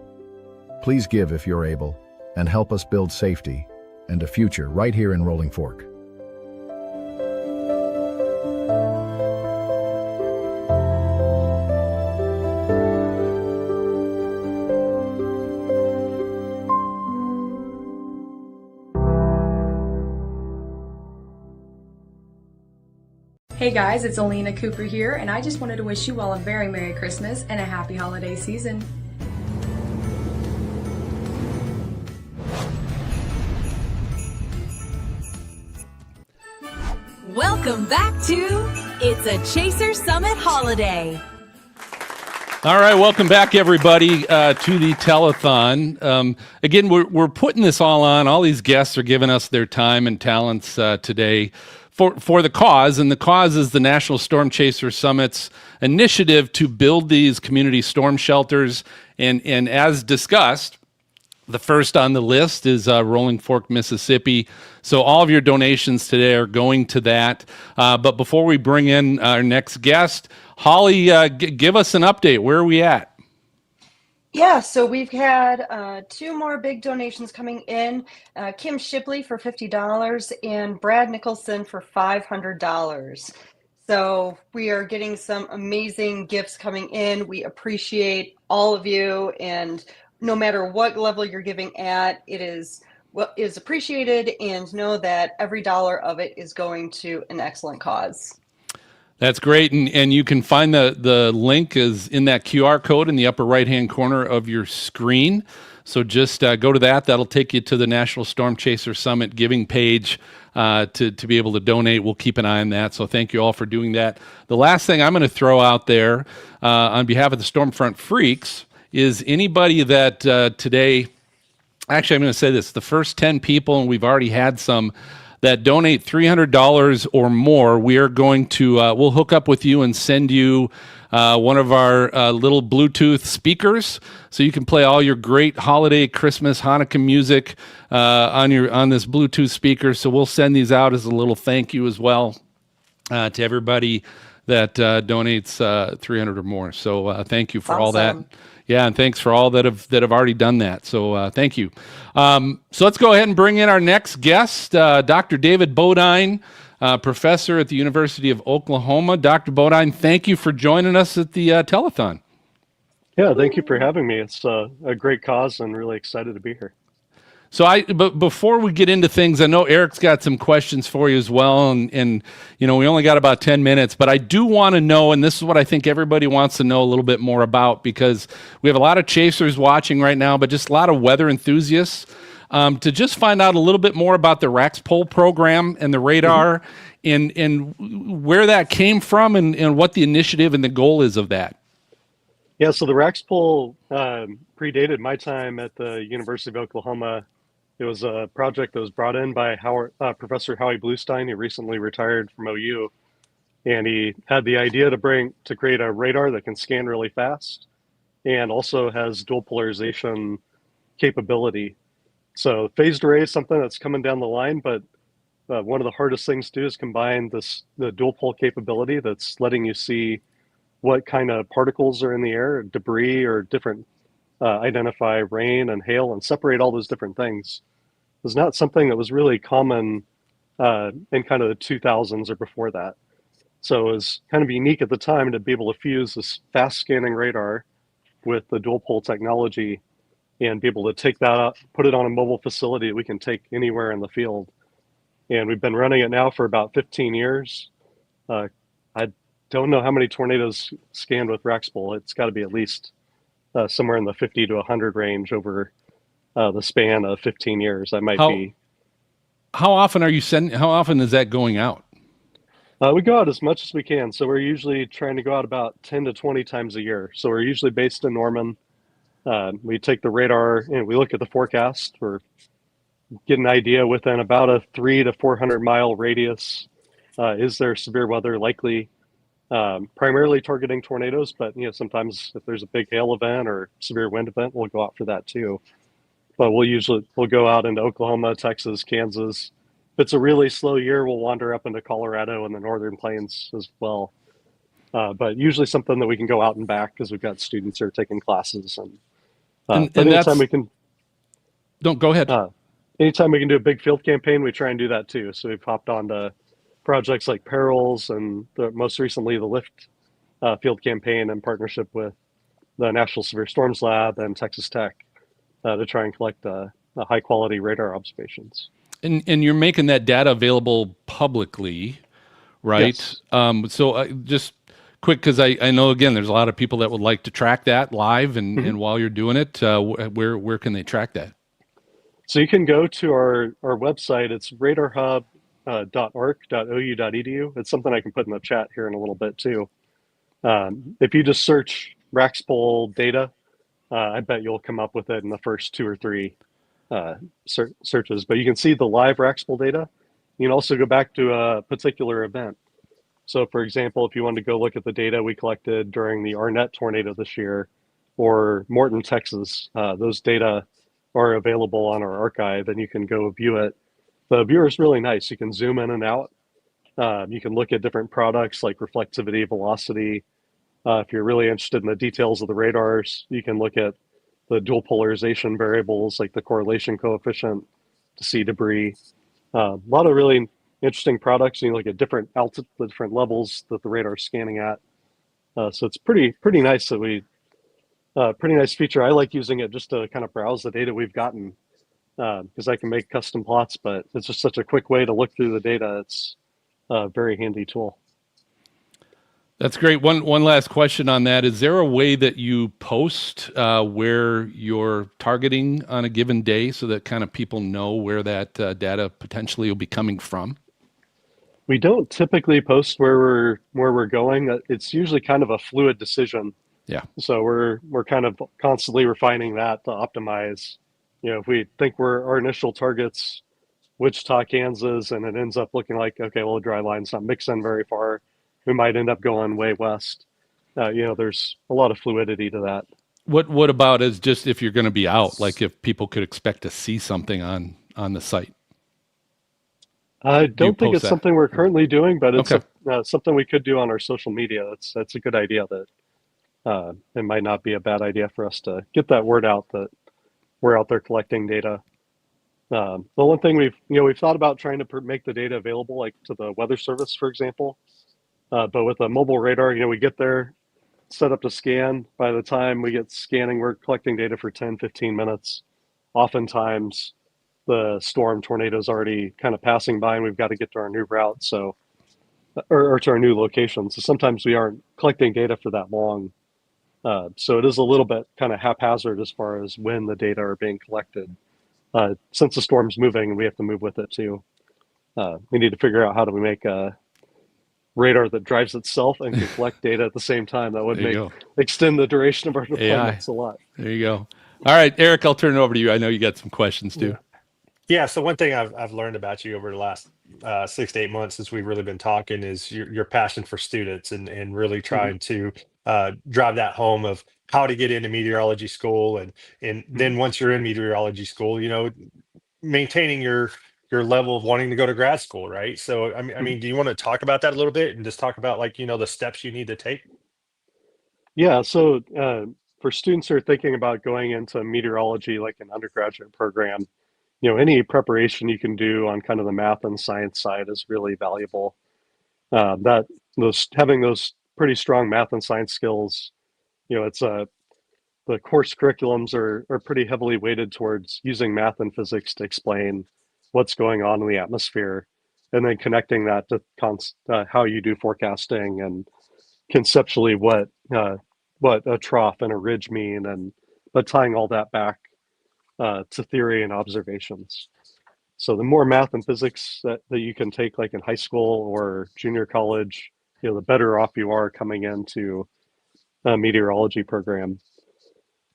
Please give if you're able, and help us build safety and a future right here in Rolling Fork. Hey guys, it's Alina Cooper here, and I just wanted to wish you all a very Merry Christmas and a happy holiday season. Welcome back to It's a Chaser Summit Holiday. All right, welcome back, everybody, to the telethon. Again, we're putting this all on. All these guests are giving us their time and talents today for the cause, and the cause is the National Storm Chaser Summit's initiative to build these community storm shelters. And as discussed, the first on the list is Rolling Fork, Mississippi. So all of your donations today are going to that. But before we bring in our next guest, Holly, give us an update. Where are we at? Yeah, so we've had 2 more big donations coming in. Kim Shipley for $50 and Brad Nicholson for $500. So we are getting some amazing gifts coming in. We appreciate all of you, and no matter what level you're giving at, it is appreciated, and know that every dollar of it is going to an excellent cause. That's great, and you can find the link is in that QR code in the upper right-hand corner of your screen. So just go to that. That'll take you to the National Storm Chaser Summit giving page to be able to donate. We'll keep an eye on that. So thank you all for doing that. The last thing I'm going to throw out there on behalf of the Stormfront Freaks is anybody that today, actually I'm going to say this, the first 10 people, and we've already had some that donate $300 or more, we are going to we'll hook up with you and send you one of our little Bluetooth speakers, so you can play all your great holiday, Christmas, Hanukkah music on this Bluetooth speaker. So we'll send these out as a little thank you as well to everybody that donates 300 or more. So thank you for all that. Yeah, and thanks for all that have already done that. So thank you. So let's go ahead and bring in our next guest, Dr. David Bodine, professor at the University of Oklahoma. Dr. Bodine, thank you for joining us at the telethon. Yeah, thank you for having me. It's a great cause and really excited to be here. So but before we get into things, I know Eric's got some questions for you as well, and we only got about 10 minutes, but I do want to know, and this is what I think everybody wants to know a little bit more about, because we have a lot of chasers watching right now, but just a lot of weather enthusiasts, to just find out a little bit more about the RAXPOL program and the radar, and where that came from, and what the initiative and the goal is of that. Yeah, so the RAXPOL predated my time at the University of Oklahoma. It was a project that was brought in by Professor Howie Bluestein, who recently retired from OU, and he had the idea to create a radar that can scan really fast and also has dual polarization capability. So phased array is something that's coming down the line, but one of the hardest things to do is combine the dual pol capability that's letting you see what kind of particles are in the air, debris or different, identify rain and hail and separate all those different things. It was not something that was really common in kind of the 2000s or before that. So it was kind of unique at the time to be able to fuse this fast scanning radar with the dual pol technology and be able to take that up, put it on a mobile facility that we can take anywhere in the field. And we've been running it now for about 15 years. I don't know how many tornadoes scanned with RAXPOL. It's got to be at least somewhere in the 50 to 100 range over the span of 15 years. That might be. How often are you sending? How often is that going out? We go out as much as we can. So we're usually trying to go out about 10 to 20 times a year. So we're usually based in Norman. We take the radar and we look at the forecast. We're getting an idea within about a 300 to 400 mile radius. Is there severe weather likely? Primarily targeting tornadoes, but sometimes if there's a big hail event or severe wind event, we'll go out for that too. But we'll go out into Oklahoma, Texas, Kansas. If it's a really slow year, we'll wander up into Colorado and the northern plains as well. But usually something that we can go out and back because we've got students who are taking classes. And anytime we can. Don't go ahead. Anytime we can do a big field campaign, we try and do that too. So we've hopped on to projects like Perils and most recently the LIFT field campaign in partnership with the National Severe Storms Lab and Texas Tech to try and collect high quality radar observations. And you're making that data available publicly, right? Yes. So just quick, because I know, again, there's a lot of people that would like to track that live, and while you're doing it, where can they track that? So you can go to our website. It's radarhub.arc.ou.edu. It's something I can put in the chat here in a little bit too. If you just search RAXPOL data, I bet you'll come up with it in the first 2 or 3 searches. But you can see the live RAXPOL data. You can also go back to a particular event. So for example, if you want to go look at the data we collected during the Arnett tornado this year, or Morton, Texas, those data are available on our archive and you can go view it. The viewer is really nice. You can zoom in and out. You can look at different products like reflectivity, velocity. If you're really interested in the details of the radars, you can look at the dual polarization variables like the correlation coefficient to see debris. A lot of really interesting products. You look at different altitude, different levels that the radar is scanning at. So it's pretty nice that pretty nice feature. I like using it just to kind of browse the data we've gotten because I can make custom plots, but it's just such a quick way to look through the data. It's a very handy tool. That's great. One last question on that. Is there a way that you post where you're targeting on a given day so that kind of people know where that data potentially will be coming from? We don't typically post where we're going. It's usually kind of a fluid decision. Yeah. So we're kind of constantly refining that to optimize. If we think our initial targets Wichita, Kansas, and it ends up looking like, okay, well, the dry line's not mixing very far. We might end up going way west. There's a lot of fluidity to that. What about is just if you're going to be out, like if people could expect to see something on the site? I Do you don't think post it's that? something we're currently doing, but it's Okay. something we could do on our social media. That's a good idea. That it might not be a bad idea for us to get that word out that we're out there collecting data. The one thing we've thought about trying to make the data available, like to the Weather Service, for example. But with a mobile radar, we get there, set up to scan. By the time we get scanning, we're collecting data for 10, 15 minutes. Oftentimes, the storm tornado is already kind of passing by, and we've got to get to our new route, or to our new location. So sometimes we aren't collecting data for that long. So it is a little bit kind of haphazard as far as when the data are being collected. Since the storm's moving, we have to move with it too. We need to figure out how do we make a radar that drives itself and can collect data at the same time. That would There you extend the duration of our AI. deployments a lot. There you go. All right, Eric, I'll turn it over to you. I know you got some questions too. Yeah. So one thing I've learned about you over the last 6 to 8 months since we've really been talking is your passion for students and really trying to drive that home of how to get into meteorology school and then once you're in meteorology school, maintaining your level of wanting to go to grad school, right? So I mean, do you want to talk about that a little bit and just talk about like the steps you need to take? Yeah. So for students who are thinking about going into meteorology, like an undergraduate program, any preparation you can do on kind of the math and science side is really valuable. That those having those pretty strong math and science skills, it's the course curriculums are pretty heavily weighted towards using math and physics to explain what's going on in the atmosphere, and then connecting that to how you do forecasting and conceptually what a trough and a ridge mean, but tying all that back to theory and observations. So the more math and physics that you can take, like in high school or junior college, the better off you are coming into a meteorology program.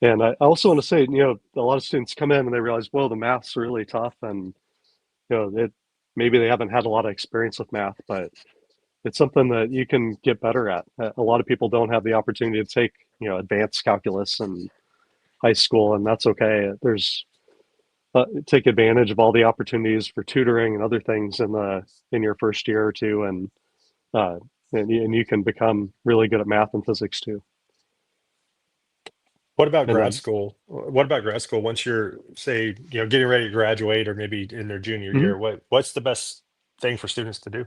And I also want to say, a lot of students come in and they realize, whoa, the math's really tough, and maybe they haven't had a lot of experience with math, but it's something that you can get better at. A lot of people don't have the opportunity to take, advanced calculus in high school, and that's okay. There's take advantage of all the opportunities for tutoring and other things in your first year or two, and you can become really good at math and physics too. What about And grad then, school? What about grad school once you're, say, getting ready to graduate or maybe in their junior Mhm. year? What's the best thing for students to do?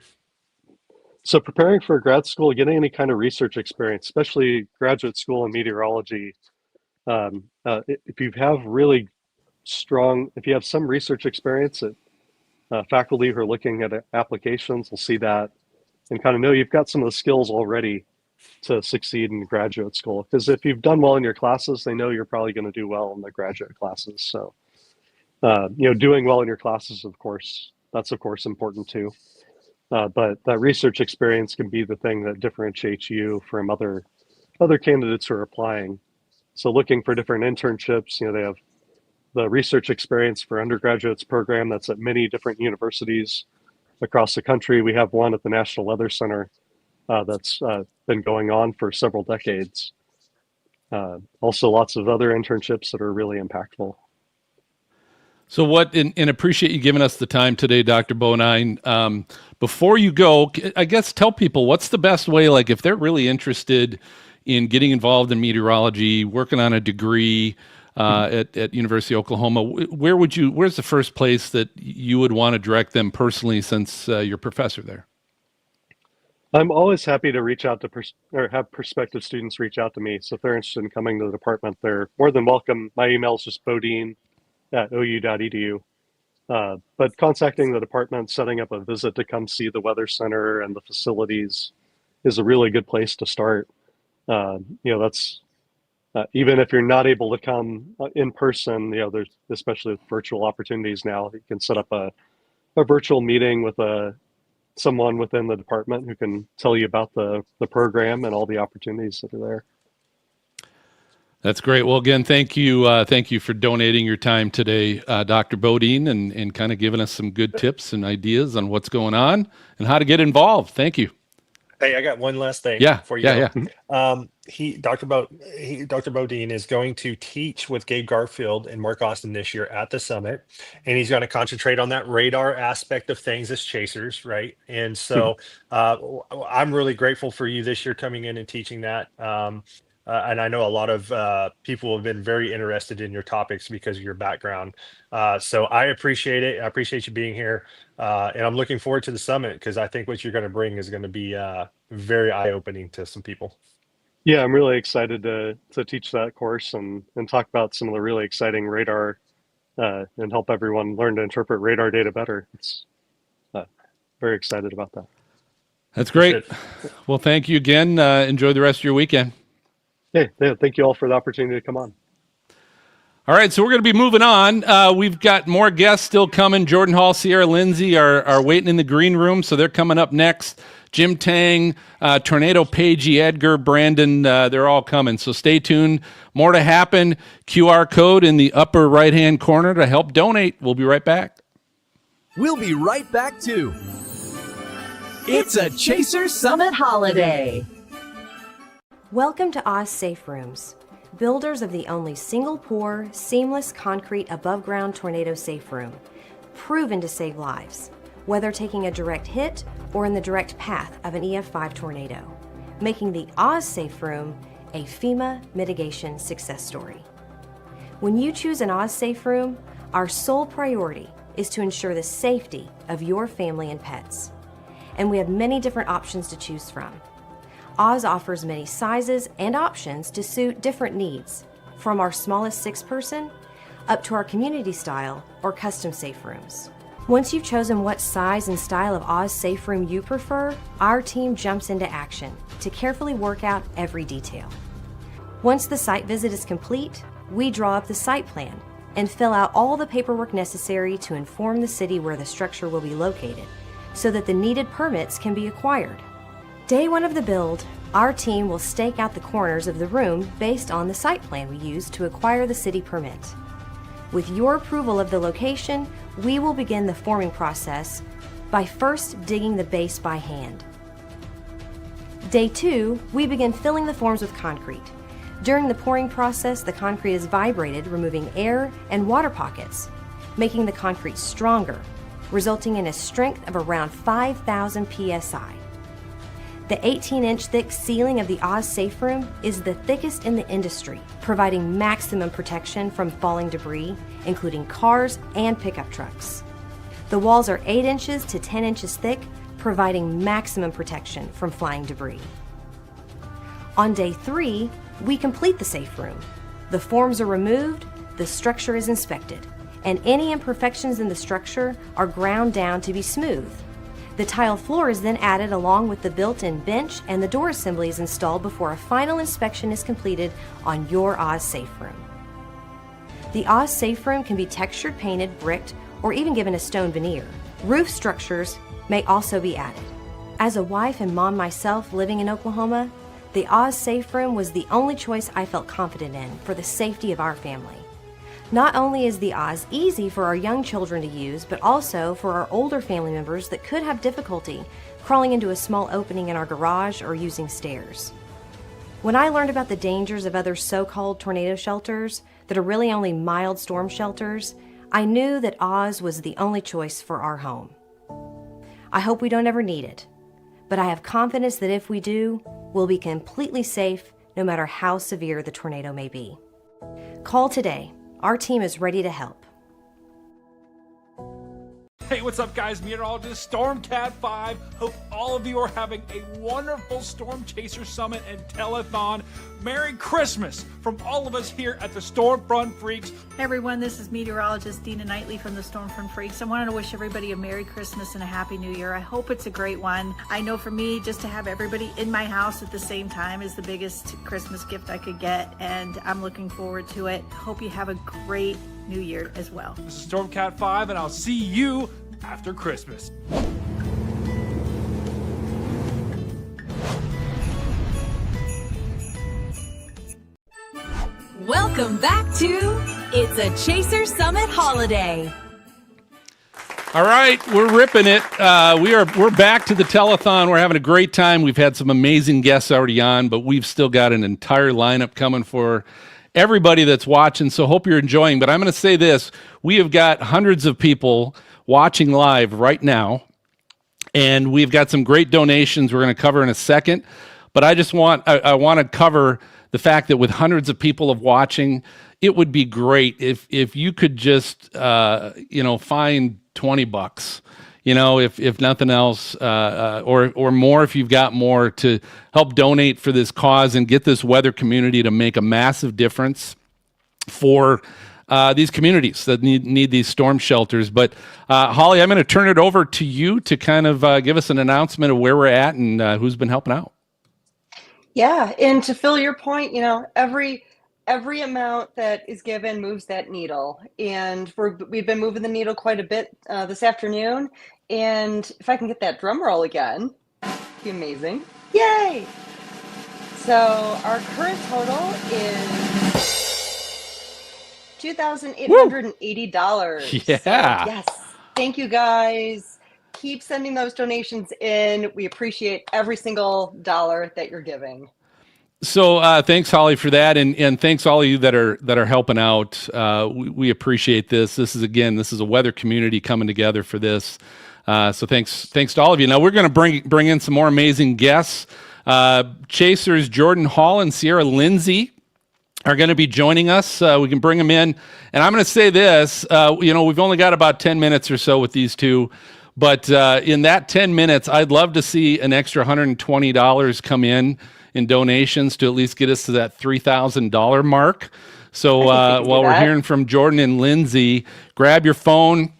So preparing for grad school, getting any kind of research experience, especially graduate school in meteorology, if you have really if you have some research experience, faculty who are looking at applications will see that and kind of know you've got some of the skills already to succeed in graduate school. Because if you've done well in your classes, they know you're probably going to do well in the graduate classes. So, doing well in your classes, that's of course important too. But that research experience can be the thing that differentiates you from other candidates who are applying. So looking for different internships, they have the research experience for undergraduates program that's at many different universities across the country. We have one at the National Weather Center that's been going on for several decades. Also, lots of other internships that are really impactful. So and appreciate you giving us the time today, Dr. Bonine. Before you go, I guess tell people what's the best way, like if they're really interested in getting involved in meteorology, working on a degree at University of Oklahoma, where's the first place that you would want to direct them personally since you're professor there? I'm always happy to reach out to or have prospective students reach out to me. So if they're interested in coming to the department, they're more than welcome. My email is just bodine@ou.edu. But contacting the department, setting up a visit to come see the weather center and the facilities is a really good place to start. That's even if you're not able to come in person, there's especially with virtual opportunities now, you can set up a virtual meeting with someone within the department who can tell you about the program and all the opportunities that are there. That's great. Well, again, thank you for donating your time today, Dr. Bodine, and kind of giving us some good tips and ideas on what's going on and how to get involved. Thank you. Hey, I got one last thing Yeah, before you yeah, go. yeah. Dr. Bodine is going to teach with Gabe Garfield and Mark Austin this year at the summit, and he's going to concentrate on that radar aspect of things as chasers, right? And so I'm really grateful for you this year coming in and teaching that. And I know a lot of people have been very interested in your topics because of your background. So I appreciate it. I appreciate you being here. And I'm looking forward to the summit because I think what you're going to bring is going to be very eye-opening to some people. Yeah, I'm really excited to teach that course and talk about some of the really exciting radar and help everyone learn to interpret radar data better. It's very excited about that. That's great. Well, thank you again. Enjoy the rest of your weekend. Hey, thank you all for the opportunity to come on. All right, so we're going to be moving on. We've got more guests still coming. Jordan Hall, Sierra Lindsay are waiting in the green room, so they're coming up next. Jim Tang, Tornado Pagey, Edgar, Brandon, they're all coming. So stay tuned. More to happen. QR code in the upper right-hand corner to help donate. We'll be right back. We'll be right back too. It's a Chaser Summit holiday. Welcome to Oz Safe Rooms, builders of the only single-pour, seamless concrete above-ground tornado safe room, proven to save lives, whether taking a direct hit or in the direct path of an EF5 tornado, making the Oz Safe Room a FEMA mitigation success story. When you choose an Oz Safe Room, our sole priority is to ensure the safety of your family and pets. And we have many different options to choose from. Oz offers many sizes and options to suit different needs, from our smallest 6-person up to our community style or custom safe rooms. Once you've chosen what size and style of Oz safe room you prefer, our team jumps into action to carefully work out every detail. Once the site visit is complete, we draw up the site plan and fill out all the paperwork necessary to inform the city where the structure will be located so that the needed permits can be acquired. Day one of the build, our team will stake out the corners of the room based on the site plan we used to acquire the city permit. With your approval of the location, we will begin the forming process by first digging the base by hand. Day two, we begin filling the forms with concrete. During the pouring process, the concrete is vibrated, removing air and water pockets, making the concrete stronger, resulting in a strength of around 5,000 psi. The 18-inch thick ceiling of the Oz Safe Room is the thickest in the industry, providing maximum protection from falling debris, including cars and pickup trucks. The walls are 8 inches to 10 inches thick, providing maximum protection from flying debris. On day 3, we complete the safe room. The forms are removed, the structure is inspected, and any imperfections in the structure are ground down to be smooth. The tile floor is then added along with the built-in bench, and the door assembly is installed before a final inspection is completed on your Oz Safe Room. The Oz Safe Room can be textured, painted, bricked, or even given a stone veneer. Roof structures may also be added. As a wife and mom myself living in Oklahoma, the Oz Safe Room was the only choice I felt confident in for the safety of our family. Not only is the Oz easy for our young children to use, but also for our older family members that could have difficulty crawling into a small opening in our garage or using stairs. When I learned about the dangers of other so-called tornado shelters that are really only mild storm shelters, I knew that Oz was the only choice for our home. I hope we don't ever need it, but I have confidence that if we do, we'll be completely safe no matter how severe the tornado may be. Call today. Our team is ready to help. Hey, what's up, guys? Meteorologist Stormcat 5. Hope all of you are having a wonderful Storm Chaser Summit and Telethon. Merry Christmas from all of us here at the Stormfront Freaks. Hey everyone, this is meteorologist Dina Knightley from the Stormfront Freaks. I wanted to wish everybody a Merry Christmas and a Happy New Year. I hope it's a great one. I know for me, just to have everybody in my house at the same time is the biggest Christmas gift I could get, and I'm looking forward to it. Hope you have a great New Year as well. This is Stormcat 5, and I'll see you after Christmas. Welcome back to It's a Chaser Summit Holiday. All right, we're ripping it. We're back to the telethon. We're having a great time. We've had some amazing guests already on, but we've still got an entire lineup coming for everybody that's watching. So hope you're enjoying. But I'm going to say this: we have got hundreds of people watching live right now, and we've got some great donations we're going to cover in a second. But I just want to cover the fact that with hundreds of people watching, it would be great if you could just find $20, if nothing else, or more if you've got more, to help donate for this cause and get this weather community to make a massive difference for these communities that need these storm shelters. But Holly, I'm going to turn it over to you to kind of give us an announcement of where we're at and who's been helping out. Yeah, and to fill your point, every amount that is given moves that needle, and we've been moving the needle quite a bit this afternoon. And if I can get that drum roll again, it'd be amazing. Yay! So our current total is $2,880. Yeah. So, yes. Thank you guys. Keep sending those donations in. We appreciate every single dollar that you're giving. So thanks, Holly, for that, and thanks all of you that are helping out. We appreciate this. This is a weather community coming together for this. So thanks to all of you. Now we're going to bring in some more amazing guests. Chasers Jordan Hall and Sierra Lindsay are going to be joining us. We can bring them in, and I'm going to say this. We've only got about 10 minutes or so with these two. But in that 10 minutes, I'd love to see an extra $120 come in donations to at least get us to that $3,000 mark. So while we're hearing from Jordan and Lindsay, grab your phone,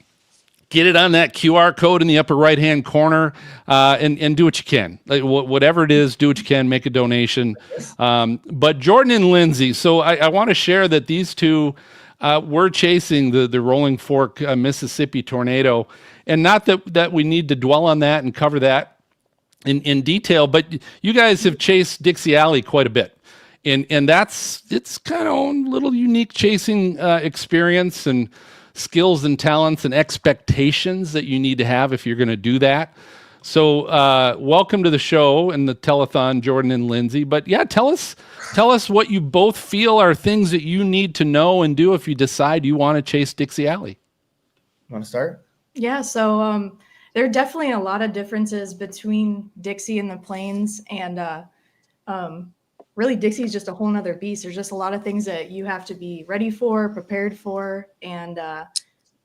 get it on that QR code in the upper right-hand corner, and do what you can. Like, whatever it is, do what you can, make a donation. But Jordan and Lindsay, so I want to share that these two were chasing the Rolling Fork, Mississippi tornado. And not that we need to dwell on that and cover that in detail, but you guys have chased Dixie Alley quite a bit. And it's kind of own little unique chasing experience and skills and talents and expectations that you need to have if you're going to do that. So welcome to the show and the telethon, Jordan and Lindsay. But yeah, tell us what you both feel are things that you need to know and do if you decide you want to chase Dixie Alley. Want to start? Yeah, so there are definitely a lot of differences between Dixie and the Plains, and really Dixie is just a whole nother beast. There's just a lot of things that you have to be ready for, prepared for, and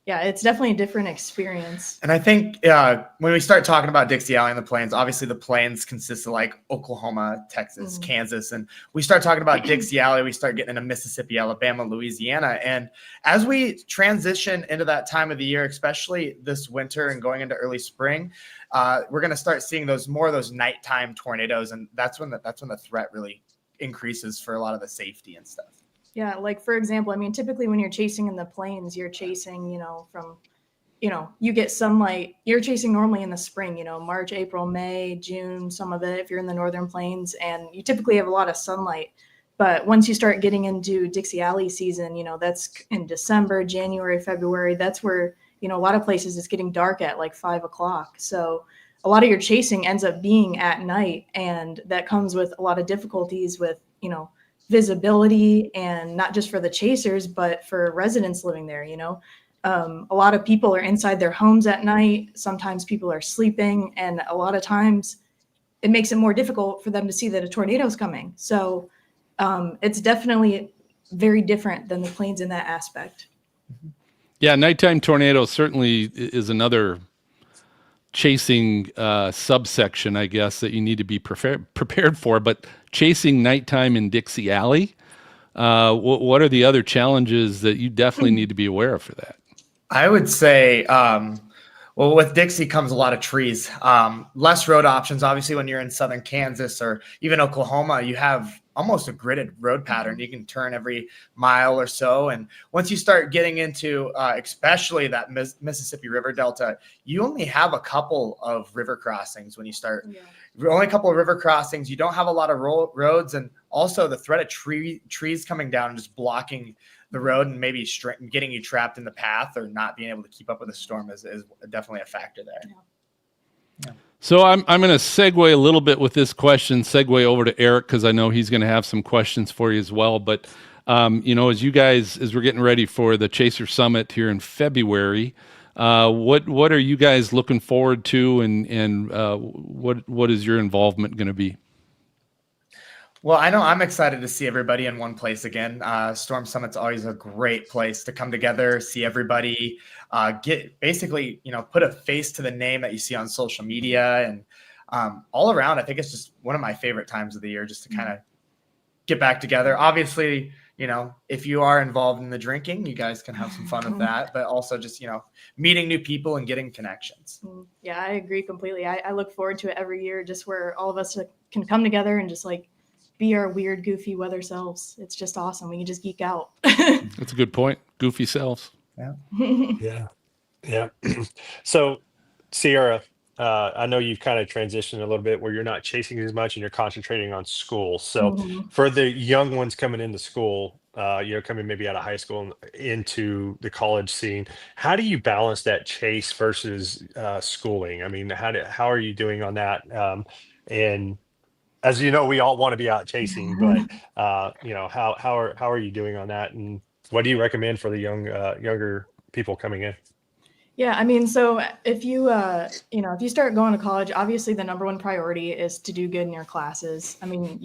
yeah, it's definitely a different experience. And I think when we start talking about Dixie Alley and the Plains, obviously the Plains consists of like Oklahoma, Texas, Kansas. And we start talking about Dixie Alley, we start getting into Mississippi, Alabama, Louisiana. And as we transition into that time of the year, especially this winter and going into early spring, we're going to start seeing more of those nighttime tornadoes. And that's when the threat really increases for a lot of the safety and stuff. Yeah, like for example, I mean, typically when you're chasing in the Plains, you're chasing, you get sunlight. You're chasing normally in the spring, March, April, May, June, some of it if you're in the northern Plains, and you typically have a lot of sunlight. But once you start getting into Dixie Alley season, that's in December, January, February. That's where, a lot of places it's getting dark at like 5 o'clock. So a lot of your chasing ends up being at night, and that comes with a lot of difficulties with, visibility, and not just for the chasers, but for residents living there. A lot of people are inside their homes at night. Sometimes people are sleeping, and a lot of times it makes it more difficult for them to see that a tornado is coming. So it's definitely very different than the Plains in that aspect. Yeah, nighttime tornado certainly is another chasing subsection, I guess, that you need to be prepared for. But chasing nighttime in Dixie Alley, what are the other challenges that you definitely need to be aware of for that? I would say, well, with Dixie comes a lot of trees, less road options. Obviously, when you're in southern Kansas or even Oklahoma, you have almost a gridded road pattern. You can turn every mile or so. And once you start getting into especially that Mississippi River Delta, you only have a couple of river crossings when you start. Yeah. Only a couple of river crossings. You don't have a lot of roads. And also the threat of trees coming down and just blocking the road and maybe getting you trapped in the path or not being able to keep up with the storm is definitely a factor there. Yeah. Yeah. So I'm going to segue a little bit with this question, segue over to Eric, because I know he's going to have some questions for you as well. But, as we're getting ready for the Chaser Summit here in February, what are you guys looking forward to, and what is your involvement going to be? Well, I know I'm excited to see everybody in one place again. Storm Summit's always a great place to come together, see everybody, get basically, put a face to the name that you see on social media, and all around. I think it's just one of my favorite times of the year, just to kind of get back together. Obviously, if you are involved in the drinking, you guys can have some fun with that, but also just, meeting new people and getting connections. Yeah, I agree completely. I look forward to it every year, just where all of us can come together and just be our weird, goofy weather selves. It's just awesome. We can just geek out. That's a good point. Goofy selves. Yeah. Yeah. So, Sierra, I know you've kind of transitioned a little bit where you're not chasing as much and you're concentrating on school. So for the young ones coming into school, coming maybe out of high school and into the college scene, how do you balance that chase versus schooling? I mean, how are you doing on that? And as you know, we all want to be out chasing, but how are you doing on that? And what do you recommend for the younger people coming in? Yeah, I mean, so if you start going to college, obviously the number one priority is to do good in your classes. I mean,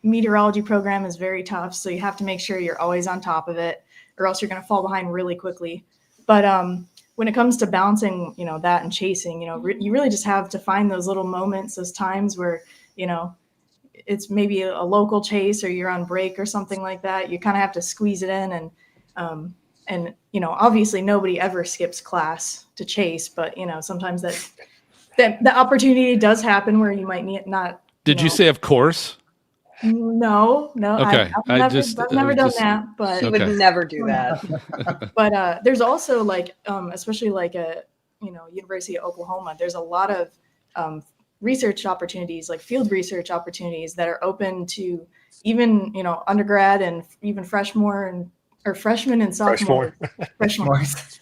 meteorology program is very tough, so you have to make sure you're always on top of it, or else you're going to fall behind really quickly. But when it comes to balancing, that and chasing, you really just have to find those little moments, those times where, it's maybe a local chase or you're on break or something like that. You kind of have to squeeze it in, and obviously nobody ever skips class to chase, but sometimes that the opportunity does happen where you might not. Did you say, of course? No. Okay. I've never done that, but she would never do that. But there's also especially University of Oklahoma, there's a lot of research opportunities, like field research opportunities that are open to even, undergrad and even freshmen and sophomore.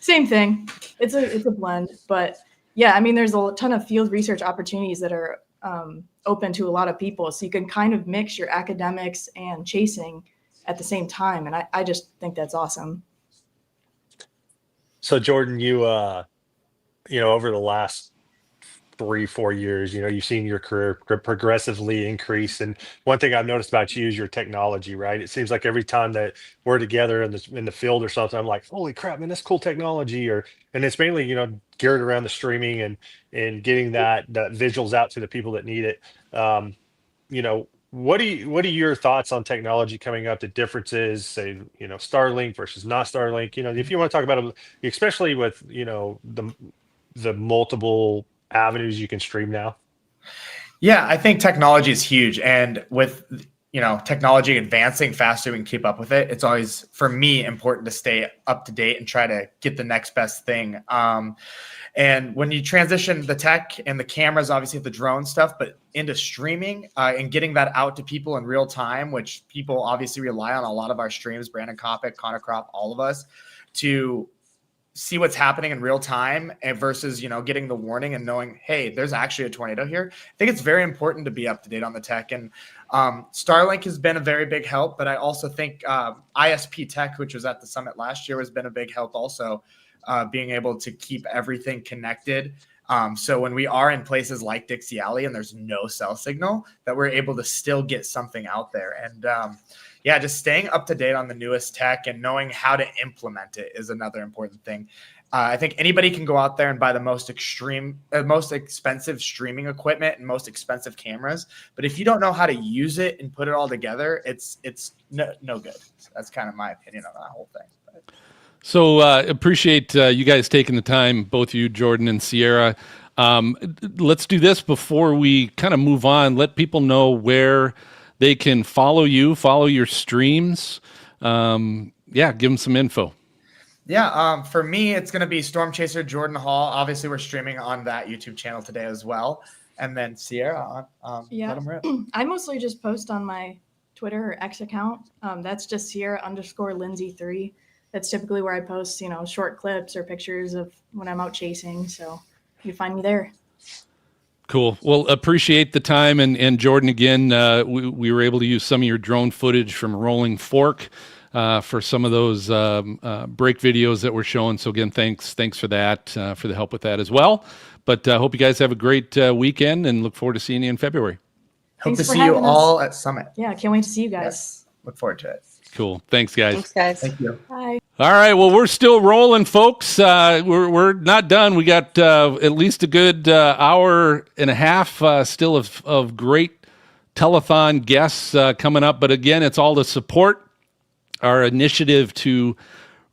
Same thing. It's a blend, but yeah, I mean, there's a ton of field research opportunities that are open to a lot of people. So you can kind of mix your academics and chasing at the same time. And I just think that's awesome. So Jordan, you over the last 3-4 years, you've seen your career progressively increase. And one thing I've noticed about you is your technology, right? It seems like every time that we're together in the field or something, I'm like, holy crap, man, that's cool technology. And it's mainly, geared around the streaming and getting that visuals out to the people that need it. What are your thoughts on technology coming up, the differences, say, Starlink versus not Starlink? If you want to talk about it, especially with, the multiple avenues you can stream now. Yeah, I think technology is huge, and with technology advancing faster, we can keep up with it. It's always, for me, important to stay up to date and try to get the next best thing. And when you transition the tech and the cameras, obviously the drone stuff, but into streaming and getting that out to people in real time, which people obviously rely on a lot of our streams, Brandon Kopic, Connor Crop, all of us, to see what's happening in real time and versus, getting the warning and knowing, hey, there's actually a tornado here. I think it's very important to be up to date on the tech. And Starlink has been a very big help, but I also think ISP Tech, which was at the summit last year, has been a big help also, being able to keep everything connected. So when we are in places like Dixie Alley and there's no cell signal, that we're able to still get something out there. And just staying up to date on the newest tech and knowing how to implement it is another important thing. I think anybody can go out there and buy the most expensive streaming equipment and most expensive cameras. But if you don't know how to use it and put it all together, it's no good. That's kind of my opinion on that whole thing. So appreciate you guys taking the time, both you, Jordan and Sierra. Let's do this before we kind of move on. Let people know where they can follow you, follow your streams. Give them some info. Yeah, for me, it's going to be Storm Chaser Jordan Hall. Obviously, we're streaming on that YouTube channel today as well. And then Sierra, let them rip. I mostly just post on my Twitter or X account. That's just Sierra_Lindsay3. That's typically where I post, short clips or pictures of when I'm out chasing. So you find me there. Cool. Well, appreciate the time. And Jordan, again, we were able to use some of your drone footage from Rolling Fork for some of those break videos that we're showing. So again, thanks for that, for the help with that as well. But I hope you guys have a great weekend and look forward to seeing you in February. Hope to see you all at Summit. Yeah, can't wait to see you guys. Yes. Look forward to it. Cool. Thanks, guys. Thanks, guys. Thank you. Bye. All right. Well, we're still rolling, folks. We're not done. We got at least a good hour and a half still of great telethon guests coming up. But again, it's all to support our initiative to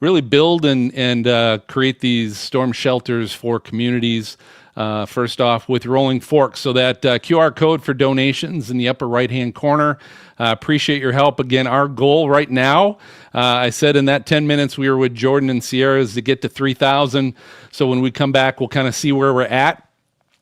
really build and create these storm shelters for communities. First off with Rolling Fork. So that QR code for donations in the upper right-hand corner. Appreciate your help. Again, our goal right now, I said in that 10 minutes we were with Jordan and Sierra, is to get to 3,000. So when we come back, we'll kind of see where we're at.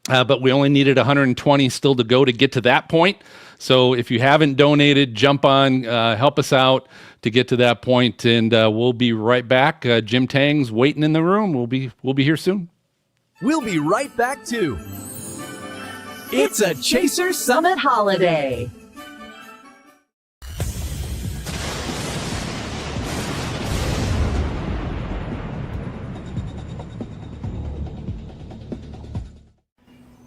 But we only needed 120 still to go to get to that point. So if you haven't donated, jump on, help us out to get to that point. And we'll be right back. Jim Tang's waiting in the room. We'll be here soon. We'll be right back to It's a Chaser Summit Holiday.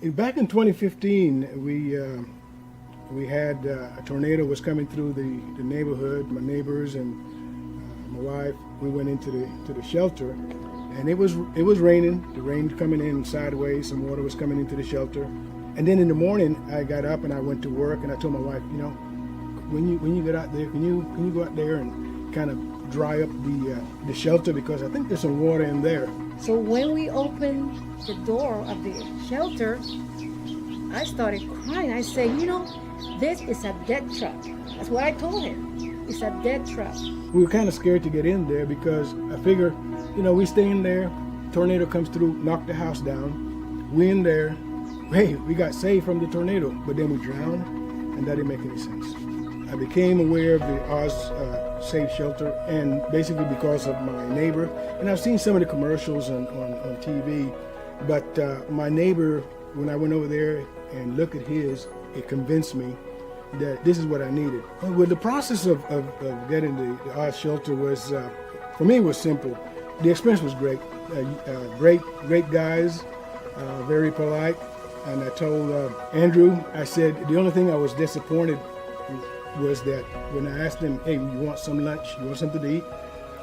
Back in 2015, we had a tornado was coming through the neighborhood. My neighbors and my wife, we went into the shelter. And it was raining. The rain coming in sideways. Some water was coming into the shelter. And then in the morning, I got up and I went to work. And I told my wife, when you get out there, can you go out there and kind of dry up the shelter, because I think there's some water in there. So when we opened the door of the shelter, I started crying. I said, this is a dead truck. That's what I told him. It's a dead truck. We were kind of scared to get in there because I figure, we stay in there, tornado comes through, knock the house down, we in there, hey, we got saved from the tornado, but then we drowned, and that didn't make any sense. I became aware of the Oz Safe Shelter, and basically because of my neighbor, and I've seen some of the commercials on TV, but my neighbor, when I went over there and looked at his, it convinced me that this is what I needed. Well, the process of getting the Oz Shelter was, for me, it was simple. The experience was great. Great guys, very polite. And I told Andrew, I said, the only thing I was disappointed was that when I asked them, hey, you want some lunch? You want something to eat?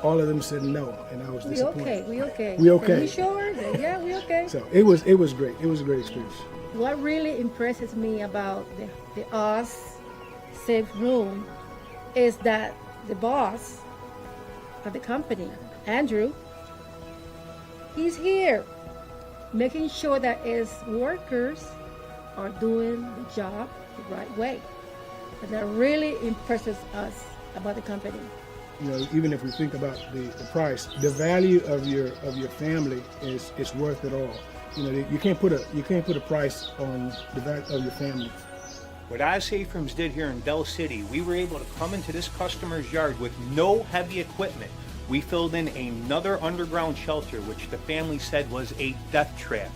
All of them said no, and I was disappointed. We okay. We okay. Are you sure? Yeah, we okay. So it was great. It was a great experience. What really impresses me about the Oz Safe Room is that the boss of the company, Andrew, he's here making sure that his workers are doing the job the right way. And that really impresses us about the company. Even if we think about the price, the value of your family is worth it all. You can't put a price on the value of your family. What Oz Safe Rooms did here in Del City, we were able to come into this customer's yard with no heavy equipment. We filled in another underground shelter, which the family said was a death trap.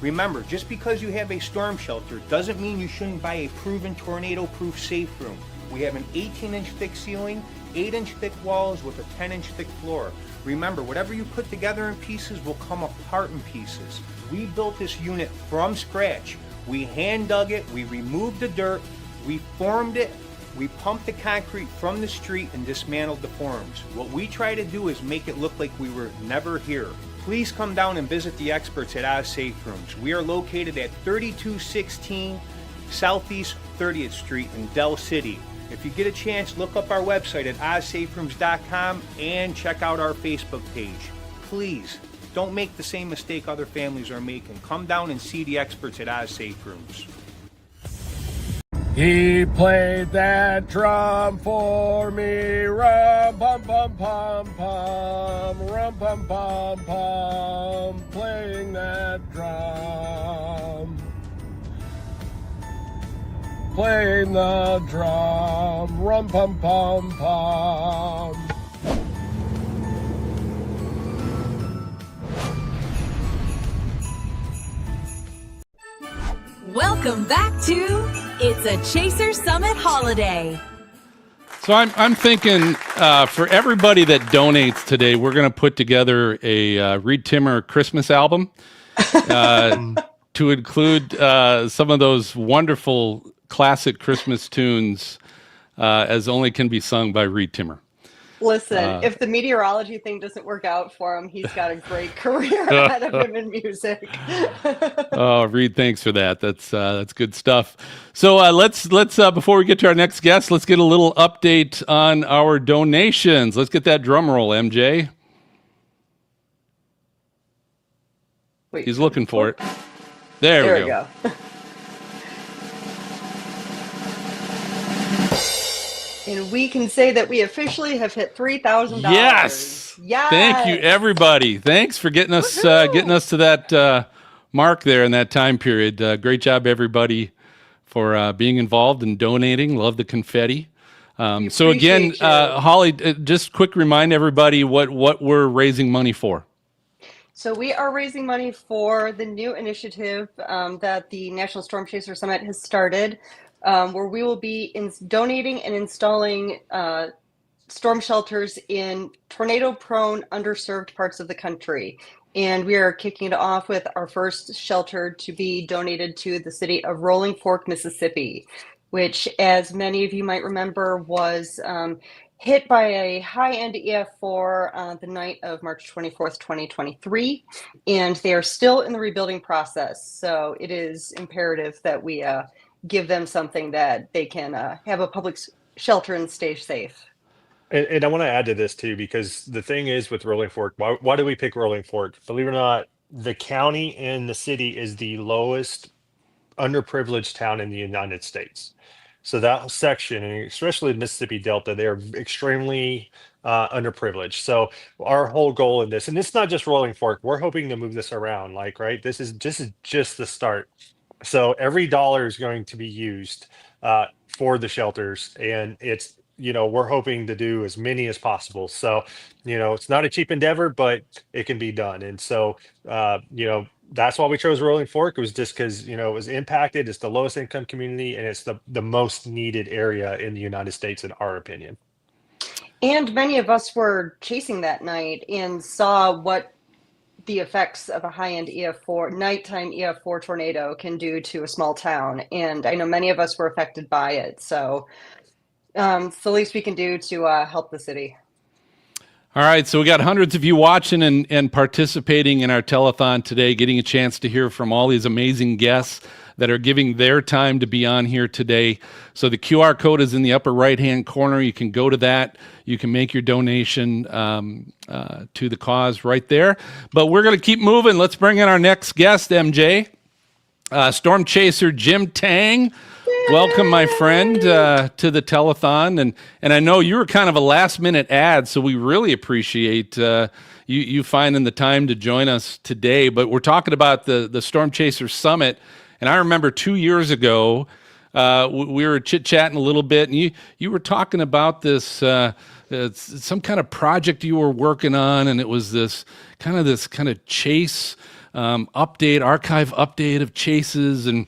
Remember, just because you have a storm shelter doesn't mean you shouldn't buy a proven tornado-proof safe room. We have an 18-inch thick ceiling, 8-inch thick walls with a 10-inch thick floor. Remember, whatever you put together in pieces will come apart in pieces. We built this unit from scratch. We hand dug it, we removed the dirt, we formed it, we pumped the concrete from the street and dismantled the forms. What we try to do is make it look like we were never here. Please come down and visit the experts at Oz Safe Rooms. We are located at 3216 Southeast 30th Street in Del City. If you get a chance, look up our website at ozsaferooms.com and check out our Facebook page. Please, don't make the same mistake other families are making. Come down and see the experts at Oz Safe Rooms. He played that drum for me, rum pum pum pum pum, rum pum pum pum, playing that drum. Playing the drum, rum pum pum pum. Welcome back to It's a Chaser Summit Holiday. So I'm thinking for everybody that donates today, we're going to put together a Reed Timmer Christmas album to include some of those wonderful classic Christmas tunes as only can be sung by Reed Timmer. Listen, if the meteorology thing doesn't work out for him, he's got a great career ahead of him in music. Oh, Reed, thanks for that. That's good stuff. So let's before we get to our next guest, let's get a little update on our donations. Let's get that drum roll, MJ. Wait, he's looking for it. There we go. And we can say that we officially have hit $3,000. Yes. Thank you, everybody. Thanks for getting us to that mark there in that time period. Great job, everybody, for being involved and donating. Love the confetti. So again, Holly, just quick remind everybody what we're raising money for. So we are raising money for the new initiative that the National Storm Chaser Summit has started, where we will be donating and installing storm shelters in tornado-prone, underserved parts of the country. And we are kicking it off with our first shelter to be donated to the city of Rolling Fork, Mississippi, which, as many of you might remember, was hit by a high-end EF4 the night of March 24th, 2023, and they are still in the rebuilding process. So it is imperative that we give them something that they can have a public shelter and stay safe. And I want to add to this too, because the thing is with Rolling Fork, why do we pick Rolling Fork? Believe it or not, the county and the city is the lowest underprivileged town in the United States. So that section, and especially the Mississippi Delta, they are extremely underprivileged. So our whole goal in this, and it's not just Rolling Fork, we're hoping to move this around, right? This is just the start. So every dollar is going to be used for the shelters, and it's, we're hoping to do as many as possible. So, it's not a cheap endeavor, but it can be done. And so, that's why we chose Rolling Fork. It was just because, it was impacted. It's the lowest income community, and it's the most needed area in the United States, in our opinion. And many of us were chasing that night and saw what the effects of a high-end nighttime EF4 tornado can do to a small town. And I know many of us were affected by it. So it's the least we can do to help the city. All right, so we got hundreds of you watching and participating in our telethon today, getting a chance to hear from all these amazing guests that are giving their time to be on here today. So the QR code is in the upper right-hand corner. You can go to that. You can make your donation to the cause right there. But we're going to keep moving. Let's bring in our next guest, MJ. Storm Chaser Jim Tang. Welcome, my friend, to the telethon. And I know you were kind of a last-minute ad, so we really appreciate you finding the time to join us today. But we're talking about the Storm Chaser Summit. And I remember 2 years ago, we were chit-chatting a little bit, and you were talking about this, some kind of project you were working on, and it was this kind of chase update, archive update of chases, and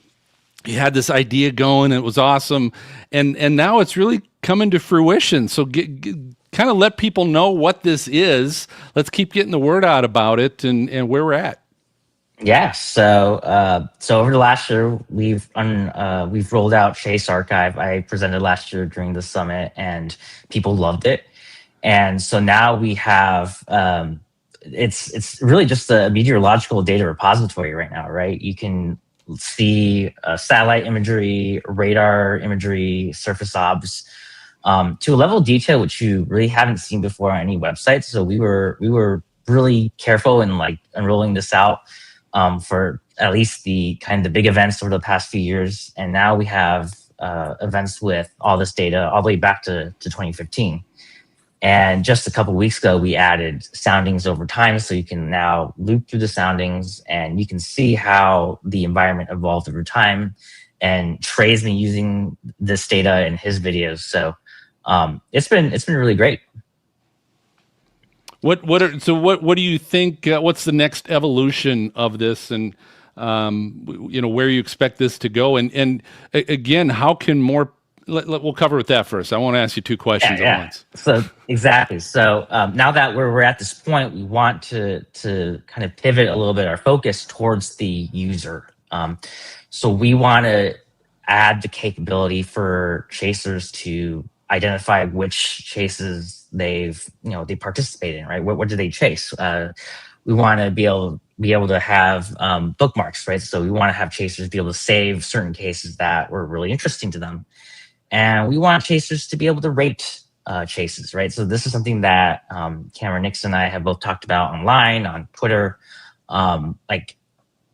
you had this idea going, and it was awesome. And now it's really coming to fruition. So kind of let people know what this is. Let's keep getting the word out about it and where we're at. Yeah, so over the last year, we've rolled out Chase Archive. I presented last year during the summit, and people loved it. And so now we have it's really just a meteorological data repository right now, right? You can see satellite imagery, radar imagery, surface obs to a level of detail which you really haven't seen before on any website. So we were really careful in rolling this out for at least the big events over the past few years. And now we have events with all this data all the way back to 2015. And just a couple of weeks ago, we added soundings over time. So you can now loop through the soundings and you can see how the environment evolved over time. And Trey's been using this data in his videos. So it's been really great. What do you think? What's the next evolution of this, and where you expect this to go? And again, how can more? We'll cover with that first. I want to ask you two questions at once. So exactly. So now that we're at this point, we want to kind of pivot a little bit our focus towards the user. So we want to add the capability for chasers to identify which chases they participate in, right? What do they chase? We want to be able to have bookmarks, right? So we want to have chasers be able to save certain cases that were really interesting to them. And we want chasers to be able to rate chases, right? So this is something that Cameron Nixon and I have both talked about online, on Twitter.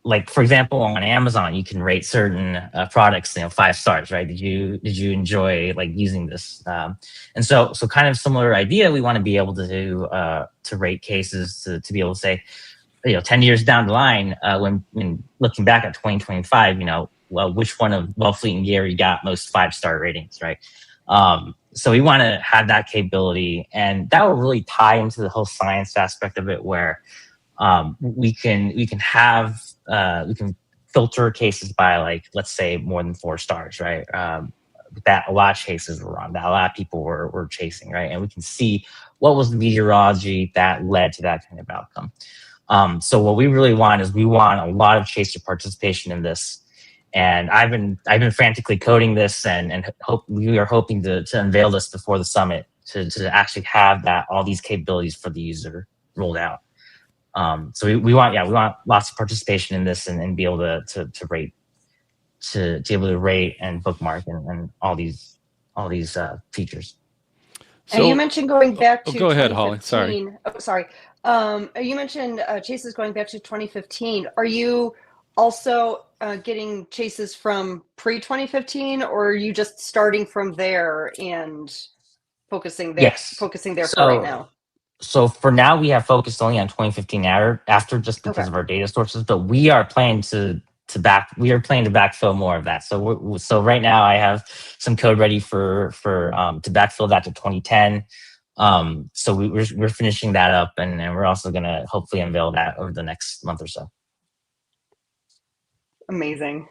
Like for example, on Amazon, you can rate certain products, 5 stars, right? Did you enjoy using this? And so kind of similar idea. We want to be able to rate cases to be able to say, 10 years down the line, when looking back at 2025, well, which one of Wellfleet and Gary got most 5-star ratings, right? So we want to have that capability, and that will really tie into the whole science aspect of it, where we can filter cases by let's say more than 4 stars, right? That a lot of chases were on, that a lot of people were chasing, right? And we can see what was the meteorology that led to that kind of outcome. So what we really want is we want a lot of chaser participation in this. And I've been frantically coding this, and we are hoping to unveil this before the summit to actually have all these capabilities for the user rolled out. So we want lots of participation in this, and be able to rate, to be able to rate and bookmark and all these features. So, and you mentioned going back to go ahead, Holly. Sorry. Oh, sorry. You mentioned chases going back to 2015. Are you also getting chases from pre-2015, or are you just starting from there and focusing there? Yes. Focusing there for right now. So for now, we have focused only on 2015 after just because of our data sources, but we are planning to backfill more of that. So right now I have some code ready for to backfill that to 2010. So we're finishing that up, and we're also going to hopefully unveil that over the next month or so. Amazing.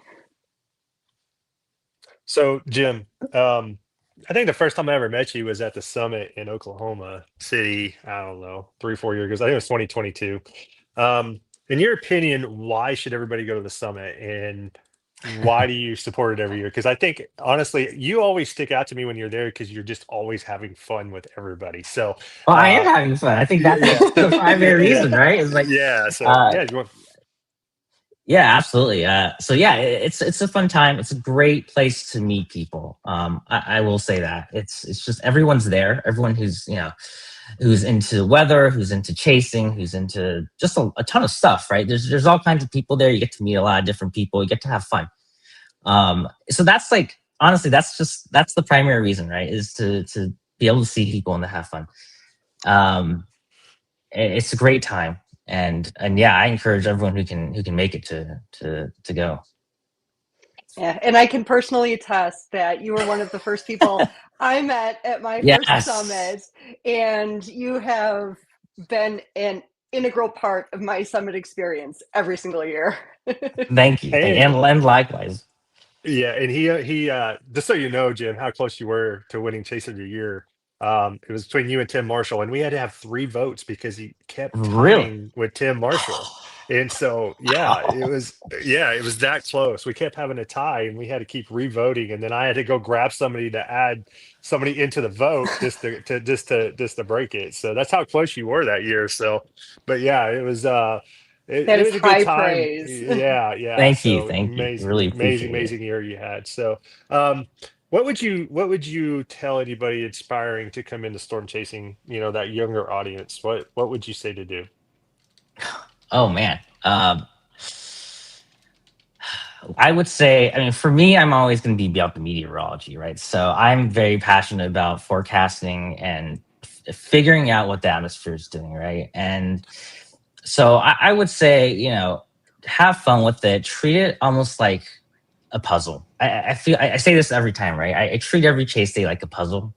So Jim, I think the first time I ever met you was at the summit in Oklahoma City. I don't know, 3-4 years ago. I think it was 2022. In your opinion, why should everybody go to the summit, and why do you support it every year? Because I think, honestly, you always stick out to me when you're there, because you're just always having fun with everybody. So, well, I am having fun. I think that's the primary reason, right? It's yeah, absolutely. So yeah, it's a fun time. It's a great place to meet people. I will say that it's just everyone's there. Everyone who's into weather, who's into chasing, who's into just a ton of stuff, right? There's all kinds of people there. You get to meet a lot of different people. You get to have fun. So that's honestly, that's the primary reason, right? Is to be able to see people and to have fun. It's a great time. And yeah, I encourage everyone who can make it to go. Yeah, and I can personally attest that you were one of the first people I met at my first summit, and you have been an integral part of my summit experience every single year. Thank you, and likewise. Yeah, and he just so you know, Jim, how close you were to winning Chase of the Year. It was between you and Tim Marshall, and we had to have 3 votes because he kept tying with Tim Marshall. And so, it was that close. We kept having a tie, and we had to keep re-voting. And then I had to go grab somebody to add somebody into the vote just to break it. So that's how close you were that year. So, but yeah, it was it was a good time. Praise. Yeah. Thank you. Really amazing year you had. So, what would you tell anybody aspiring to come into storm chasing? That younger audience. What would you say to do? Oh man. I would say, I mean, for me, I'm always going to be about the meteorology, right? So I'm very passionate about forecasting and figuring out what the atmosphere is doing, right? And so I would say, have fun with it. Treat it almost like a puzzle. I feel I say this every time, right? I treat every chase day like a puzzle.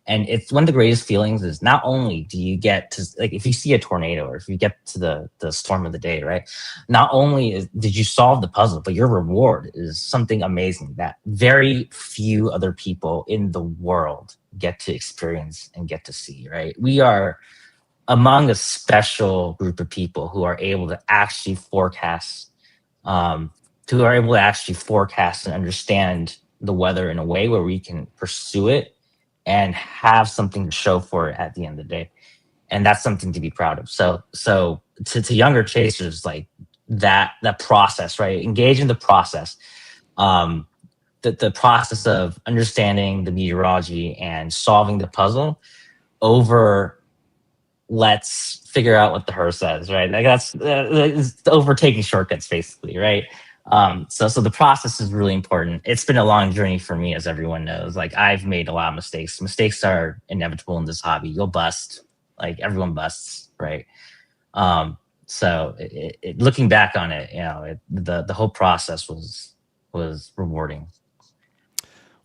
And it's one of the greatest feelings is not only do you get to, like, if you see a tornado or if you get to the storm of the day, right? Not only did you solve the puzzle, but your reward is something amazing that very few other people in the world get to experience and get to see, right? We are among a special group of people who are able to actually forecast, and understand the weather in a way where we can pursue it and have something to show for it at the end of the day. And that's something to be proud of. So to younger chasers, like that process, right? Engage in the process. The process of understanding the meteorology and solving the puzzle over let's figure out what the HER says, right? Like that's overtaking shortcuts basically, right? So the process is really important. It's been a long journey for me, as everyone knows. Like I've made a lot of mistakes. Mistakes are inevitable in this hobby. You'll bust, like everyone busts, right? So looking back on it, the whole process was rewarding.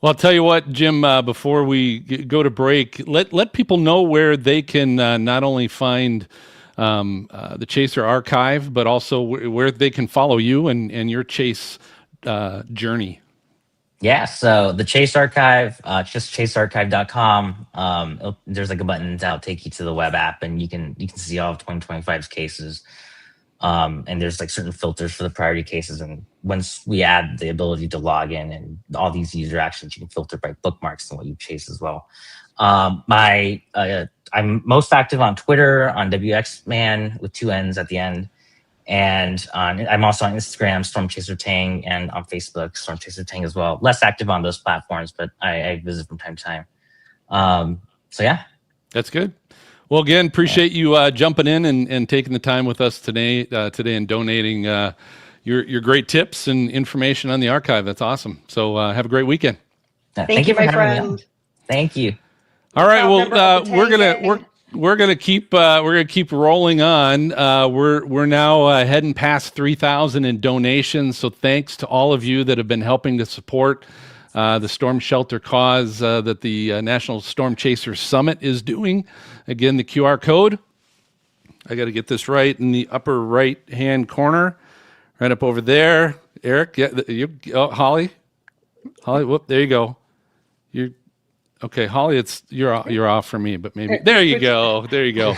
Well, I'll tell you what, Jim, before we go to break, let people know where they can not only find the Chaser archive, but also where they can follow you and your chase journey. Yeah, so the Chase Archive, just chasearchive.com. There's like a button that'll take you to the web app, and you can see all of 2025's cases. And there's like certain filters for the priority cases. And once we add the ability to log in and all these user actions, you can filter by bookmarks and what you chase as well. I'm most active on Twitter, on WXMan with 2 N's at the end. And I'm also on Instagram, Storm Chaser Tang, and on Facebook, Storm Chaser Tang as well. Less active on those platforms, but I visit from time to time. So yeah. That's good. Well, again, appreciate you jumping in and taking the time with us today and donating your great tips and information on the archive. That's awesome. So have a great weekend. Thank you, my friend. Thank you. All right. Well, we're gonna keep rolling on. We're now heading past 3,000 in donations. So thanks to all of you that have been helping to support the storm shelter cause that the National Storm Chaser Summit is doing. Again, the QR code, I got to get this right, in the upper right-hand corner, right up over there. Eric, Holly, whoop, there you go. Okay, Holly, you're off for me, but maybe there you go. All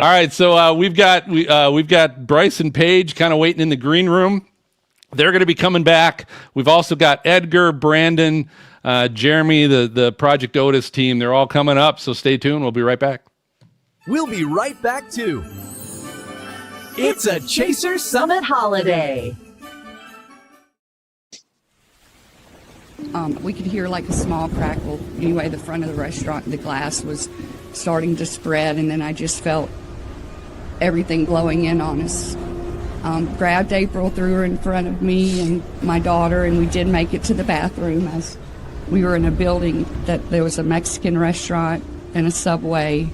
right, so we've got Bryce and Paige kind of waiting in the green room. They're going to be coming back. We've also got Edgar, Brandon, Jeremy, the Project Otis team. They're all coming up, so stay tuned. We'll be right back. We'll be right back too. It's a Chaser Summit holiday. We could hear like a small crackle. Anyway, the front of the restaurant, the glass was starting to spread, and then I just felt everything blowing in on us. Grabbed April, threw her in front of me and my daughter, and we did make it to the bathroom. As we were in a building that there was a Mexican restaurant and a Subway,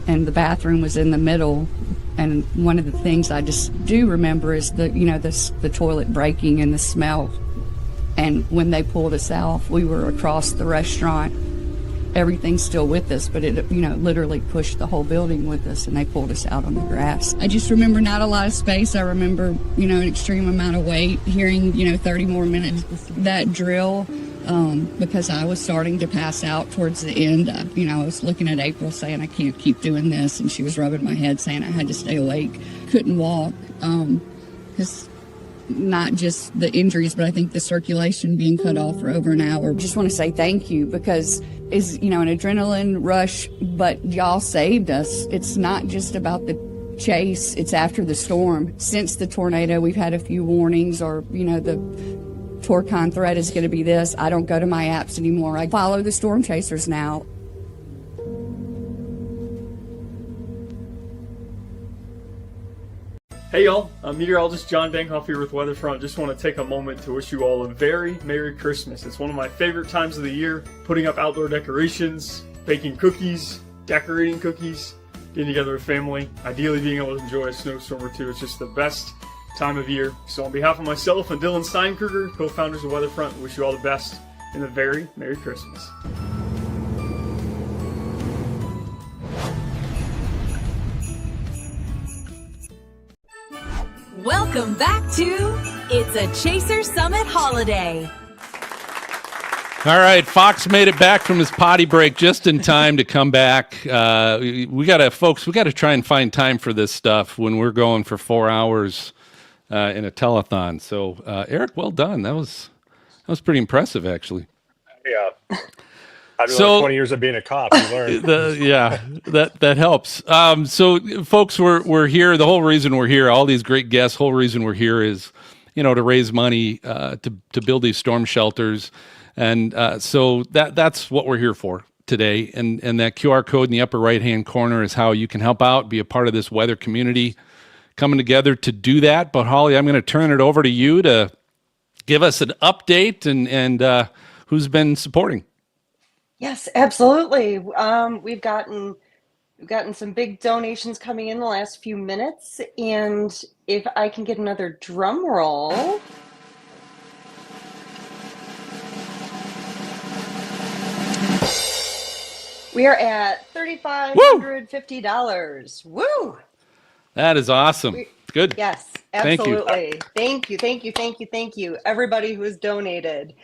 and the bathroom was in the middle. And one of the things I just do remember is the toilet breaking and the smell. And when they pulled us out, we were across the restaurant. Everything's still with us, but it, literally pushed the whole building with us, and they pulled us out on the grass. I just remember not a lot of space. I remember, an extreme amount of weight, hearing, 30 more minutes. That drill, because I was starting to pass out towards the end. I was looking at April saying, I can't keep doing this, and she was rubbing my head saying I had to stay awake. Couldn't walk, because not just the injuries, but I think the circulation being cut off for over an hour. Just want to say thank you, because it's, an adrenaline rush, but y'all saved us. It's not just about the chase, it's after the storm. Since the tornado, we've had a few warnings, or, the Torcon threat is going to be this. I don't go to my apps anymore. I follow the storm chasers now. Hey y'all, I'm meteorologist John Bankhoff here with Weatherfront. Just want to take a moment to wish you all a very Merry Christmas. It's one of my favorite times of the year, putting up outdoor decorations, baking cookies, decorating cookies, getting together with family, ideally being able to enjoy a snowstorm or two. It's just the best time of year. So on behalf of myself and Dylan Steinkruger, co-founders of Weatherfront, we wish you all the best and a very Merry Christmas. Welcome back to It's a Chaser Summit Holiday. All right, Fox made it back from his potty break just in time to come back. We gotta try and find time for this stuff when we're going for 4 hours in a telethon. So, Eric, well done. That was pretty impressive, actually. Yeah. I've been 20 years of being a cop. You learn. That helps. So, folks, we're here. The whole reason we're here, all these great guests, whole reason we're here is, to raise money to build these storm shelters, and so that's what we're here for today. And that QR code in the upper right hand corner is how you can help out, be a part of this weather community coming together to do that. But Holly, I'm going to turn it over to you to give us an update and who's been supporting. Yes, absolutely. We've gotten some big donations coming in the last few minutes, and if I can get another drum roll. We are at $3,550. Woo! That is awesome. Good. Yes, absolutely. Thank you. Everybody who has donated.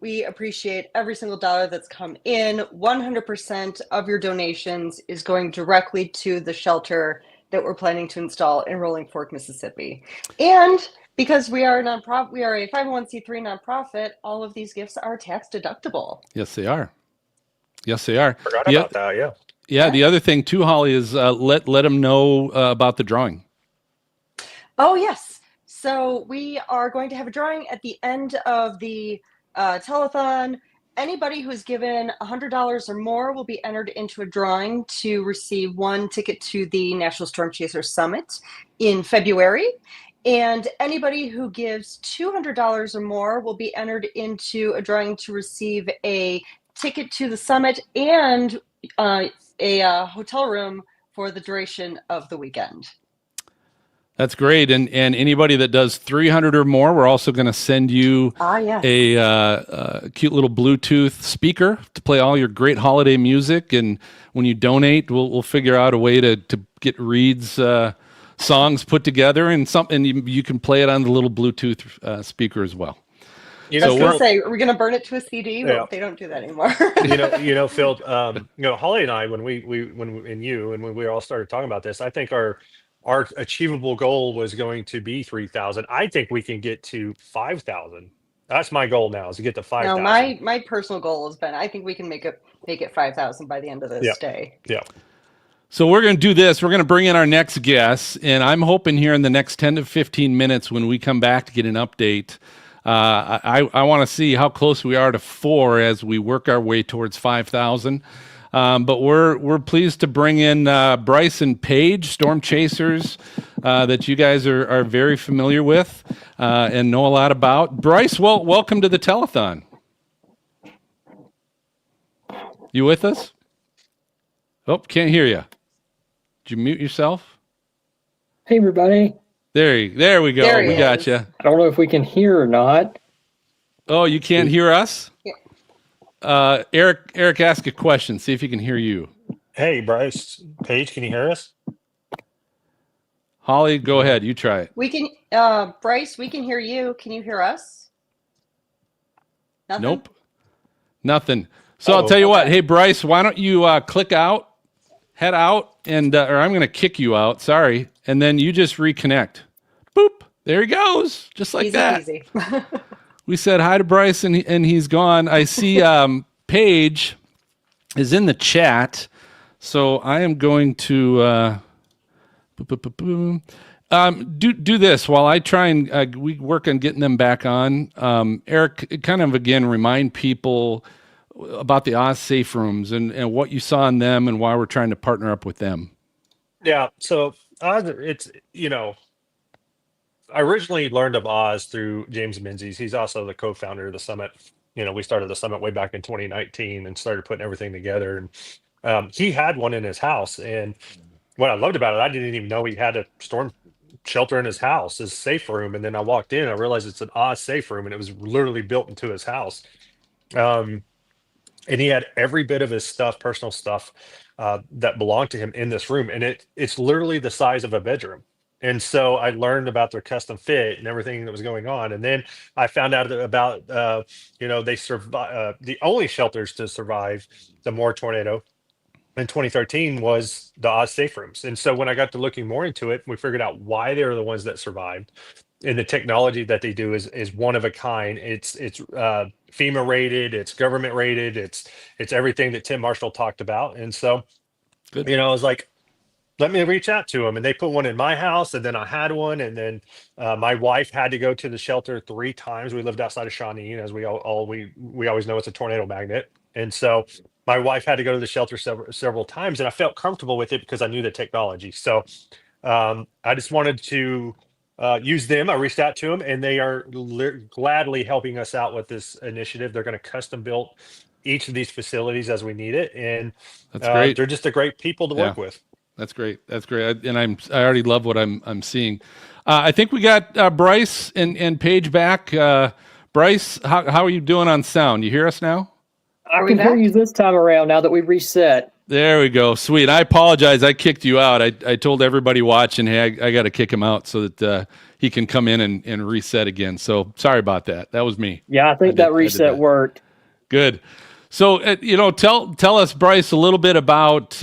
We appreciate every single dollar that's come in. 100% of your donations is going directly to the shelter that we're planning to install in Rolling Fork, Mississippi. And because we are a nonprofit, we are a 501c3 nonprofit, all of these gifts are tax deductible. Yes, they are. Forgot about that, yeah. Yeah, the other thing too, Holly, is let them know about the drawing. Oh, yes. So we are going to have a drawing at the end of the telethon. Anybody who's given $100 or more will be entered into a drawing to receive one ticket to the National Storm Chaser Summit in February. And anybody who gives $200 or more will be entered into a drawing to receive a ticket to the summit and a hotel room for the duration of the weekend. That's great. And anybody that does 300 or more, we're also going to send you a cute little Bluetooth speaker to play all your great holiday music. And when you donate, we'll figure out a way to get Reed's songs put together, and you can play it on the little Bluetooth speaker as well. I was going to say, are we going to burn it to a CD? Well, they don't do that anymore. Phil, Holly and I, when we all started talking about this, I think our achievable goal was going to be 3,000. I think we can get to 5,000. That's my goal now, is to get to 5,000. No, my personal goal has been, I think we can make it 5,000 by the end of this day. Yeah. So we're going to do this. We're going to bring in our next guest, and I'm hoping here in the next 10 to 15 minutes when we come back to get an update, I want to see how close we are to 4 as we work our way towards 5,000. But we're pleased to bring in Bryce and Paige, storm chasers, that you guys are very familiar with and know a lot about. Bryce, welcome to the telethon. You with us? Oh, can't hear you. Did you mute yourself? Hey, everybody. There we go. We got you. I don't know if we can hear or not. Oh, you can't hear us? Eric, ask a question. See if he can hear you. Hey, Bryce, Paige, can you hear us? Holly, go ahead. You try it. We can, Bryce, we can hear you. Can you hear us? Nothing? Nope. Nothing. So I'll tell you what. Hey, Bryce, why don't you click out, head out, and or I'm going to kick you out. Sorry. And then you just reconnect. Boop. There he goes. Just like that. Easy. We said hi to Bryce, and he's gone. I see Paige is in the chat, so I am going to do this while I try and we work on getting them back on. Eric, kind of again remind people about the Oz Safe Rooms and what you saw in them and why we're trying to partner up with them. Yeah, so it's I originally learned of Oz through James Menzies. He's also the co-founder of the summit. We started the summit way back in 2019 and started putting everything together. And he had one in his house. And what I loved about it, I didn't even know he had a storm shelter in his house, his safe room. And then I walked in, I realized it's an Oz safe room, and it was literally built into his house. Um, and he had every bit of his stuff, personal stuff, that belonged to him in this room, and it's literally the size of a bedroom. And so I learned about their custom fit and everything that was going on, and then I found out about they survive the only shelters to survive the Moore tornado in 2013 was the Oz safe rooms. And so when I got to looking more into it, we figured out why they were the ones that survived, and the technology that they do is one of a kind. It's FEMA rated, it's government rated, it's everything that Tim Marshall talked about. And so, Good. I was like, let me reach out to them, and they put one in my house, and then I had one, and then my wife had to go to the shelter 3 times. We lived outside of Shawnee, and as we we always know, it's a tornado magnet. And so my wife had to go to the shelter several times, and I felt comfortable with it because I knew the technology. So I just wanted to use them. I reached out to them, and they are gladly helping us out with this initiative. They're going to custom build each of these facilities as we need it, and That's great. they're just a great people to work with. That's great. That's great. And I already love what I'm seeing. I think we got Bryce and Paige back. Bryce, how are you doing on sound? You hear us now? I can hear you this time around now that we've reset. There we go. Sweet. I apologize. I kicked you out. I told everybody watching, hey, I got to kick him out so that he can come in and reset again. So sorry about that. That was me. Yeah, I think that reset worked. Good. So, tell us, Bryce, a little bit about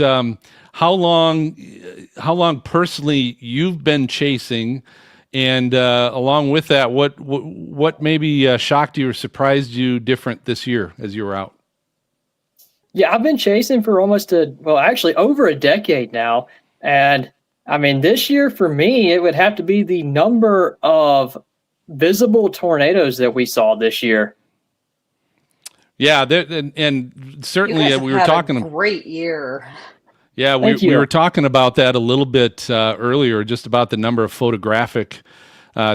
how long personally you've been chasing, and along with that, what maybe shocked you or surprised you different this year as you were out? Yeah, I've been chasing for almost over a decade now. And I mean, this year for me, it would have to be the number of visible tornadoes that we saw this year. Yeah, and certainly we were talking a great year. Yeah, we were talking about that a little bit earlier, just about the number of photographic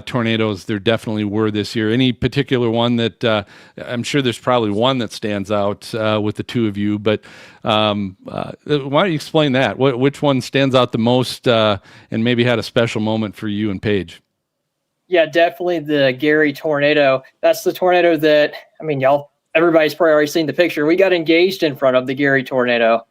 tornadoes there definitely were this year. Any particular one that I'm sure there's probably one that stands out with the two of you, but why don't you explain that? Which one stands out the most and maybe had a special moment for you and Paige? Yeah, definitely the Gary tornado. That's the tornado that, I mean, everybody's probably already seen the picture. We got engaged in front of the Gary tornado.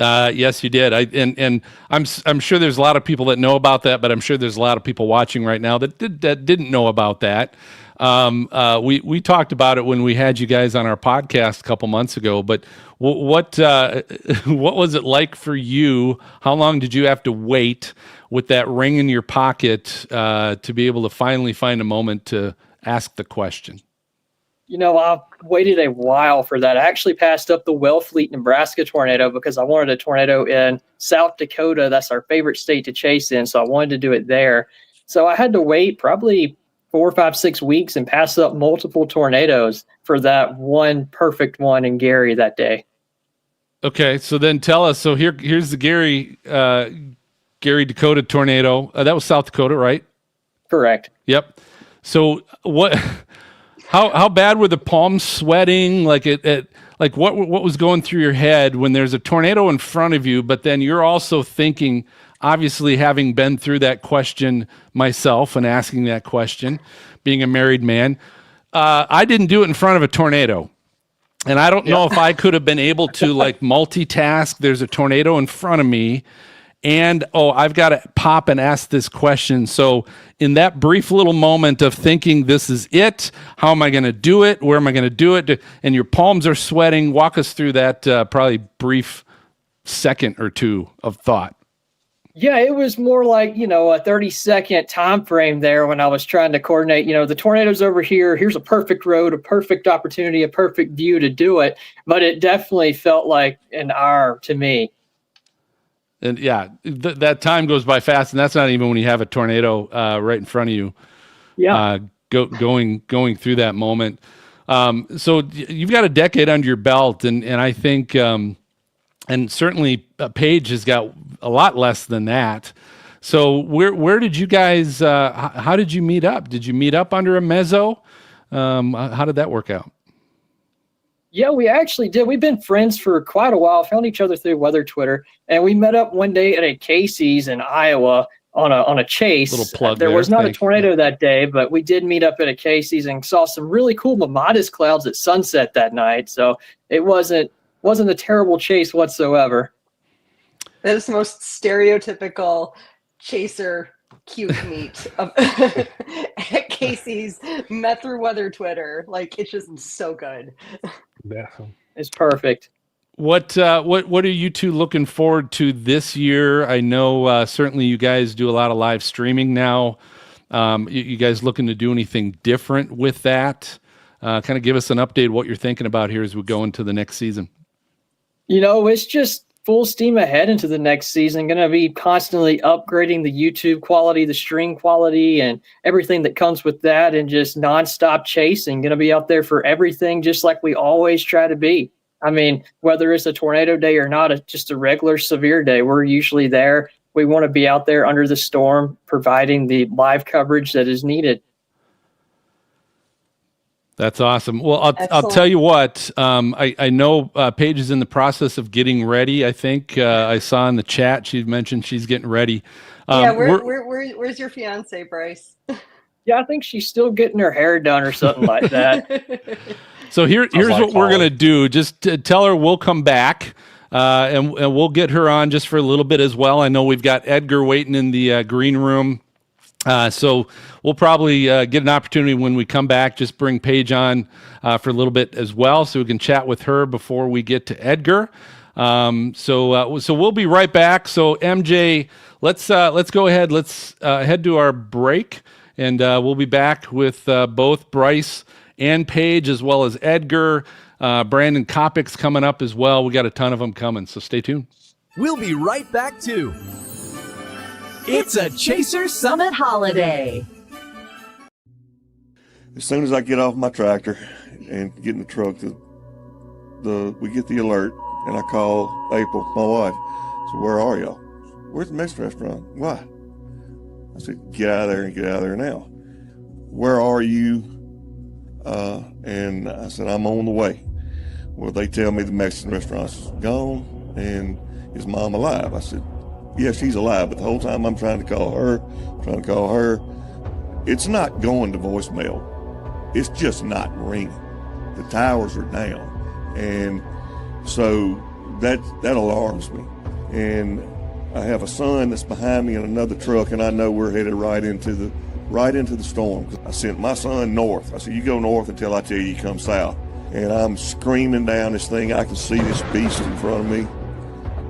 Yes, you did. And I'm sure there's a lot of people that know about that, but I'm sure there's a lot of people watching right now that didn't know about that. We talked about it when we had you guys on our podcast a couple months ago. But what was it like for you? How long did you have to wait with that ring in your pocket to be able to finally find a moment to ask the question? I waited a while for that. I actually passed up the Wellfleet, Nebraska tornado because I wanted a tornado in South Dakota. That's our favorite state to chase in, so I wanted to do it there. So I had to wait probably 4, 5, 6 weeks and pass up multiple tornadoes for that one perfect one in Gary that day. Okay, so then tell us. So here's the Gary Dakota tornado. That was South Dakota, right? Correct. Yep. So what? How bad were the palms sweating? Like what was going through your head when there's a tornado in front of you, but then you're also thinking, obviously having been through that question myself and asking that question, being a married man, I didn't do it in front of a tornado. And I don't know if I could have been able to multitask. There's a tornado in front of me, and I've got to pop and ask this question. So in that brief little moment of thinking, this is it, how am I going to do it? Where am I going to do it? And your palms are sweating. Walk us through that probably brief second or two of thought. Yeah, it was more like, a 30-second time frame there when I was trying to coordinate, the tornado's over here. Here's a perfect road, a perfect opportunity, a perfect view to do it. But it definitely felt like an hour to me. And that time goes by fast, and that's not even when you have a tornado right in front of you. Yeah, going through that moment. So you've got a decade under your belt, and I think, and certainly Paige has got a lot less than that. So where did you guys? How did you meet up? Did you meet up under a mezzo? How did that work out? Yeah, we actually did. We've been friends for quite a while. Found each other through weather Twitter, and we met up one day at a Casey's in Iowa on a chase. Little plug There there. was not a Thank you. tornado that day, but we did meet up at a Casey's and saw some really cool mimosas clouds at sunset that night. So it wasn't a terrible chase whatsoever. That is the most stereotypical chaser cute meet of at Casey's, met through weather Twitter. Like, it's just so good. It's perfect. What are you two looking forward to this year? I know certainly you guys do a lot of live streaming now. You guys looking to do anything different with that? Kind of give us an update what you're thinking about here as we go into the next season. You know, it's just full steam ahead into the next season. Going to be constantly upgrading the YouTube quality, the stream quality, and everything that comes with that, and just nonstop chasing. Going to be out there for everything, just like we always try to be. I mean, whether it's a tornado day or not, just a regular severe day, we're usually there. We want to be out there under the storm, providing the live coverage that is needed. That's awesome. Well, I'll tell you what, I know Paige is in the process of getting ready. I think I saw in the chat, she mentioned she's getting ready. Yeah, where's your fiance, Bryce? Yeah, I think she's still getting her hair done or something like that. So here's what we're going to do. Just tell her we'll come back and we'll get her on just for a little bit as well. I know we've got Edgar waiting in the green room. So we'll probably get an opportunity when we come back, just bring Paige on for a little bit as well, so we can chat with her before we get to Edgar. So we'll be right back. So MJ, let's go ahead. Let's head to our break, and we'll be back with both Bryce and Paige, as well as Edgar. Brandon Kopic's coming up as well. We got a ton of them coming, so stay tuned. We'll be right back too. It's a Chaser Summit holiday. As soon as I get off my tractor and get in the truck, we get the alert, and I call April, my wife. So where are y'all? Where's the Mexican restaurant? Why? I said, get out of there and get out of there now. Where are you? And I said, I'm on the way. Well, they tell me the Mexican restaurant's gone, and is Mom alive? I said, yeah, she's alive, but the whole time I'm trying to call her, it's not going to voicemail. It's just not ringing. The towers are down. And so that alarms me. And I have a son that's behind me in another truck, and I know we're headed right into the storm. I sent my son north. I said, you go north until I tell you come south. And I'm screaming down this thing. I can see this beast in front of me.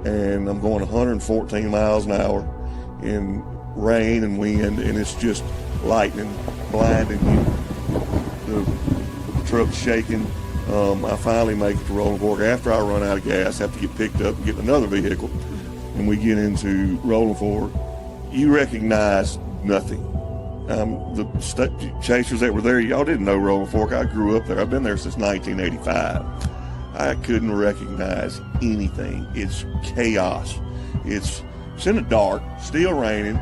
And I'm going 114 miles an hour in rain and wind, and it's just lightning, blinding you. The truck's shaking. I finally make it to Rolling Fork. After I run out of gas, I have to get picked up and get in another vehicle. And we get into Rolling Fork. You recognize nothing. The chasers that were there, y'all didn't know Rolling Fork. I grew up there. I've been there since 1985. I couldn't recognize anything. It's chaos. It's in the dark, still raining,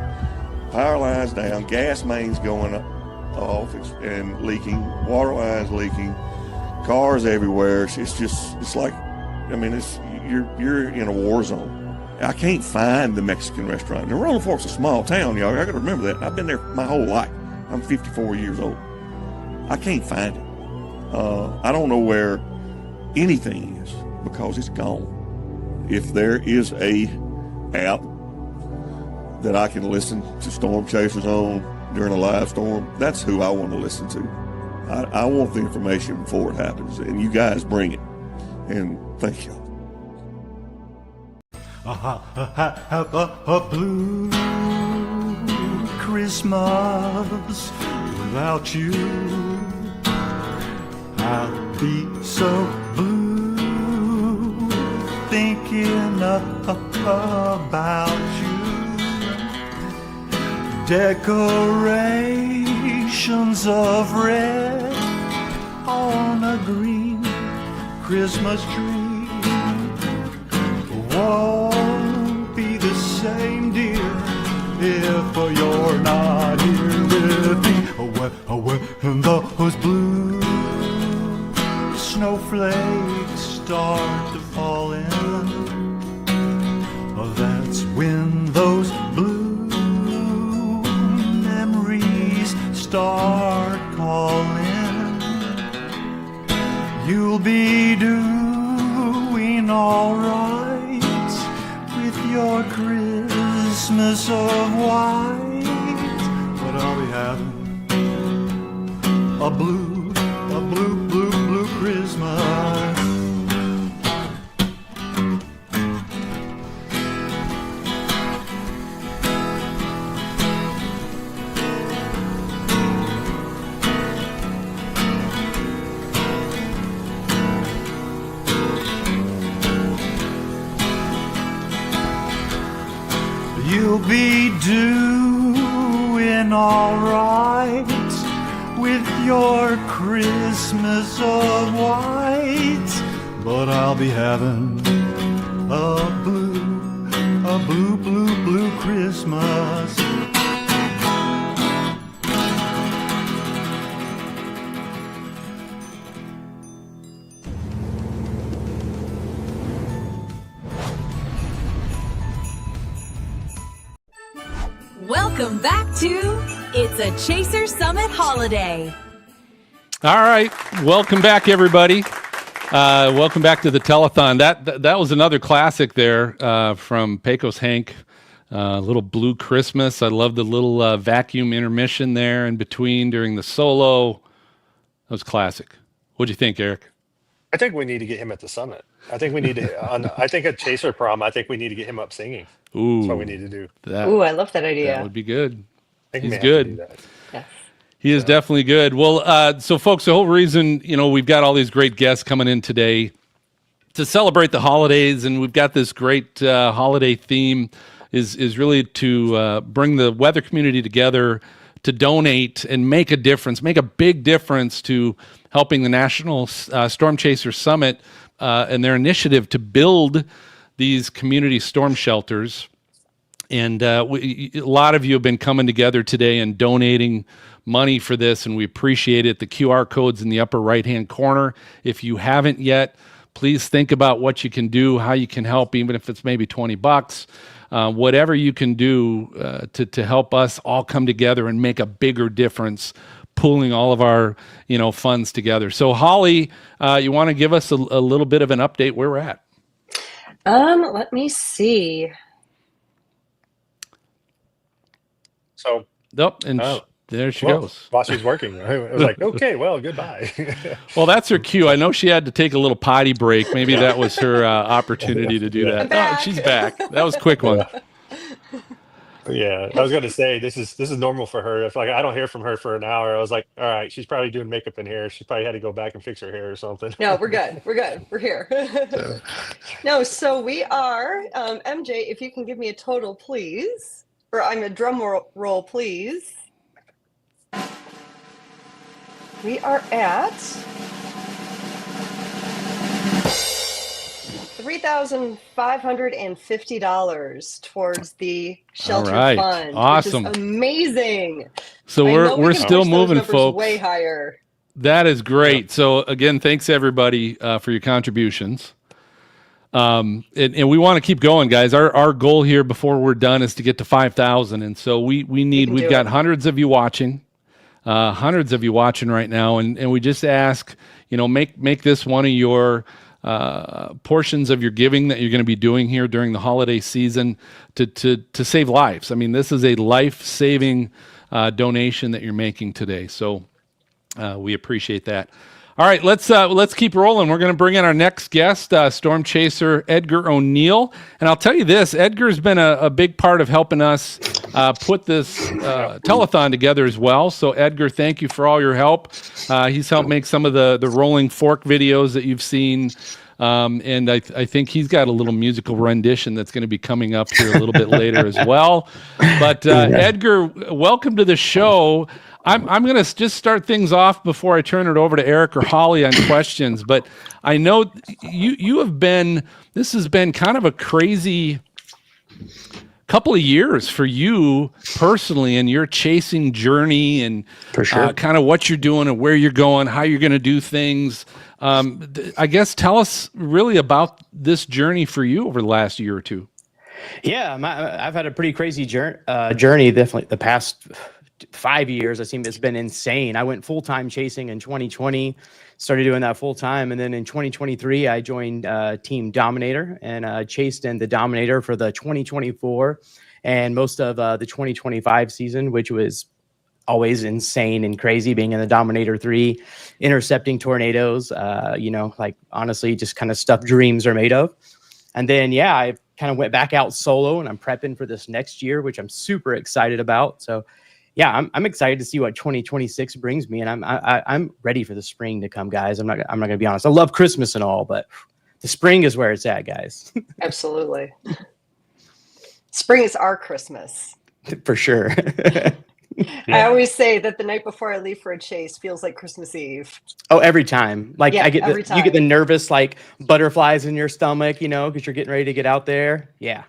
power lines down, gas mains going off and leaking, water lines leaking, cars everywhere. It's like, I mean, you're in a war zone. I can't find the Mexican restaurant. Now, Rolling Fork's a small town, y'all. I got to remember that. I've been there my whole life. I'm 54 years old. I can't find it. I don't know where anything is because it's gone. If there is a app that I can listen to storm chasers on during a live storm, that's who I want to listen to. I want the information before it happens, and you guys bring it. And thank you. Have a blue Christmas without you. I'll be so blue thinking about you. Decorations of red on a green Christmas tree won't be the same, dear, when those blue snowflakes start to fall in, that's when those blue memories start calling. You'll be doing all right with your Christmas of white, but I'll be having a blue Christmas. You'll be doing all right with your Christmas of white, but I'll be having a blue Christmas. Welcome back to It's a Chaser Summit Holiday. All right, welcome back, everybody. Welcome back to the telethon. That was another classic there from Pecos Hank. Little Blue Christmas. I love the little vacuum intermission there in between during the solo. That was classic. What'd you think, Eric? I think we need to get him at the summit. I think we need to. I think at Chaser Prom, I think we need to get him up singing. Ooh, that's what we need to do. Ooh, I love that idea. That would be good. I think we He's may have to do good. that. Yes. He is definitely good. Well, so folks, the whole reason, we've got all these great guests coming in today to celebrate the holidays, and we've got this great holiday theme is really to bring the weather community together to donate and make a difference, make a big difference to helping the National Storm Chaser Summit and their initiative to build these community storm shelters. And a lot of you have been coming together today and donating money for this, and we appreciate it. The QR code's in the upper right-hand corner. If you haven't yet, please think about what you can do, how you can help, even if it's maybe $20. Whatever you can do to help us all come together and make a bigger difference, pooling all of our funds together. So Holly, you want to give us a little bit of an update where we're at? Let me see. So there she goes. While she's working, I was like, okay, well, goodbye. Well, that's her cue. I know she had to take a little potty break. Maybe that was her opportunity to do that. Oh, she's back. That was a quick one. Yeah, I was going to say this is normal for her. If I don't hear from her for an hour, I was like, all right, she's probably doing makeup and hair. She probably had to go back and fix her hair or something. No, we're good. We're good. We're here. No, so we are MJ. If you can give me a total, please, or I'm a drum roll, please. We are at $3,550 towards the shelter fund. Awesome. Which is amazing. So we're still moving, folks. Way higher. That is great. So again, thanks everybody for your contributions. And we want to keep going, guys. Our goal here before we're done is to get to 5,000. And so we've got hundreds of you watching. Hundreds of you watching right now, and we just ask, make this one of your portions of your giving that you're going to be doing here during the holiday season to save lives. I mean, this is a life-saving donation that you're making today, so we appreciate that. All right, let's keep rolling. We're going to bring in our next guest, Storm Chaser Edgar O'Neill. And I'll tell you this, Edgar's been a big part of helping us put this telethon together as well. So Edgar, thank you for all your help. He's helped make some of the rolling fork videos that you've seen. And I think he's got a little musical rendition that's going to be coming up here a little bit later as well. But Edgar, welcome to the show. I'm going to just start things off before I turn it over to Eric or Holly on questions. But I know this has been kind of a crazy couple of years for you personally in your chasing journey, and For sure. kind of what you're doing and where you're going, how you're going to do things. I guess tell us really about this journey for you over the last year or two. Yeah, I've had a pretty crazy journey. Definitely the past 5 years, it's been insane. I went full-time chasing in 2020, started doing that full-time. And then in 2023, I joined Team Dominator and chased in the Dominator for the 2024 and most of the 2025 season, which was always insane and crazy being in the Dominator 3, intercepting tornadoes, honestly, just kind of stuff dreams are made of. And then, I kind of went back out solo and I'm prepping for this next year, which I'm super excited about. So I'm excited to see what 2026 brings me. And I'm ready for the spring to come, guys. I'm not going to be honest. I love Christmas and all, but the spring is where it's at, guys. Absolutely. Spring is our Christmas. For sure. I always say that the night before I leave for a chase feels like Christmas Eve. Oh, every time. Like Yeah, I get every you get the time. nervous like butterflies in your stomach, because you're getting ready to get out there. Yeah.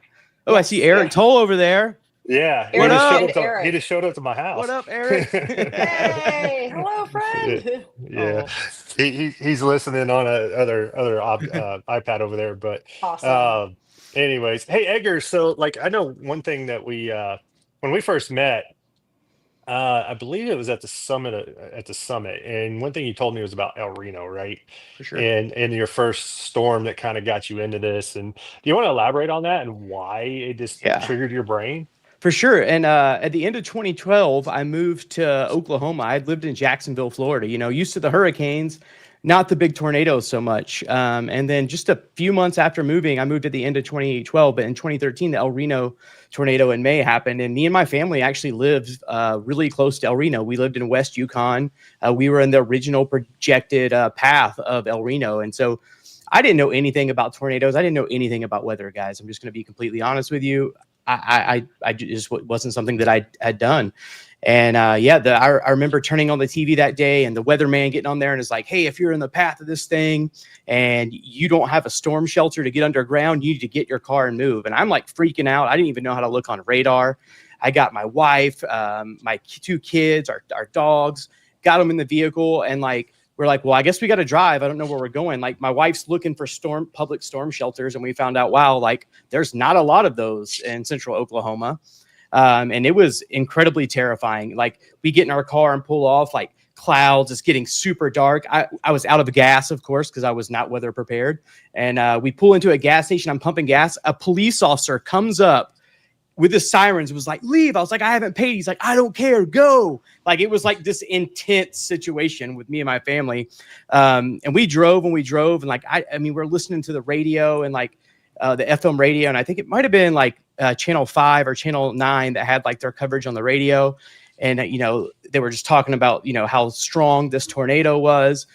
Oh, I see Eric Toll over there. Yeah, What up, he Eric? just showed up to my house. What up, Eric? Hey, hello, friend. Yeah, Oh, he's listening on other iPad over there. But awesome. anyways, hey Edgar. So I know one thing that we when we first met, I believe it was at the summit. And one thing you told me was about El Reno, right? For sure. And your first storm that kind of got you into this. And do you want to elaborate on that and why it just triggered your brain? For sure. And at the end of 2012, I moved to Oklahoma. I'd lived in Jacksonville, Florida, used to the hurricanes, not the big tornadoes so much. And then just a few months after moving, I moved at the end of 2012, but in 2013, the El Reno tornado in May happened. And me and my family actually lived really close to El Reno. We lived in West Yukon. We were in the original projected path of El Reno. And so I didn't know anything about tornadoes. I didn't know anything about weather, guys. I'm just going to be completely honest with you. I just wasn't something that I had done. And I remember turning on the TV that day and the weatherman getting on there and is like, hey, if you're in the path of this thing and you don't have a storm shelter to get underground, you need to get your car and move. And I'm like freaking out. I didn't even know how to look on radar. I got my wife, my 2 kids, our dogs, got them in the vehicle. And we're like, well, I guess we got to drive. I don't know where we're going. My wife's looking for public storm shelters. And we found out, wow, there's not a lot of those in central Oklahoma. And it was incredibly terrifying. We get in our car and pull off, clouds. It's getting super dark. I was out of gas, of course, because I was not weather prepared. And we pull into a gas station. I'm pumping gas. A police officer comes up with the sirens, was like, leave. I was like, I haven't paid. He's like, I don't care. Go. It was this intense situation with me and my family. And we drove and we're listening to the radio and the FM radio. And I think it might've been Channel 5 or Channel 9 that had their coverage on the radio. And, they were just talking about, how strong this tornado was.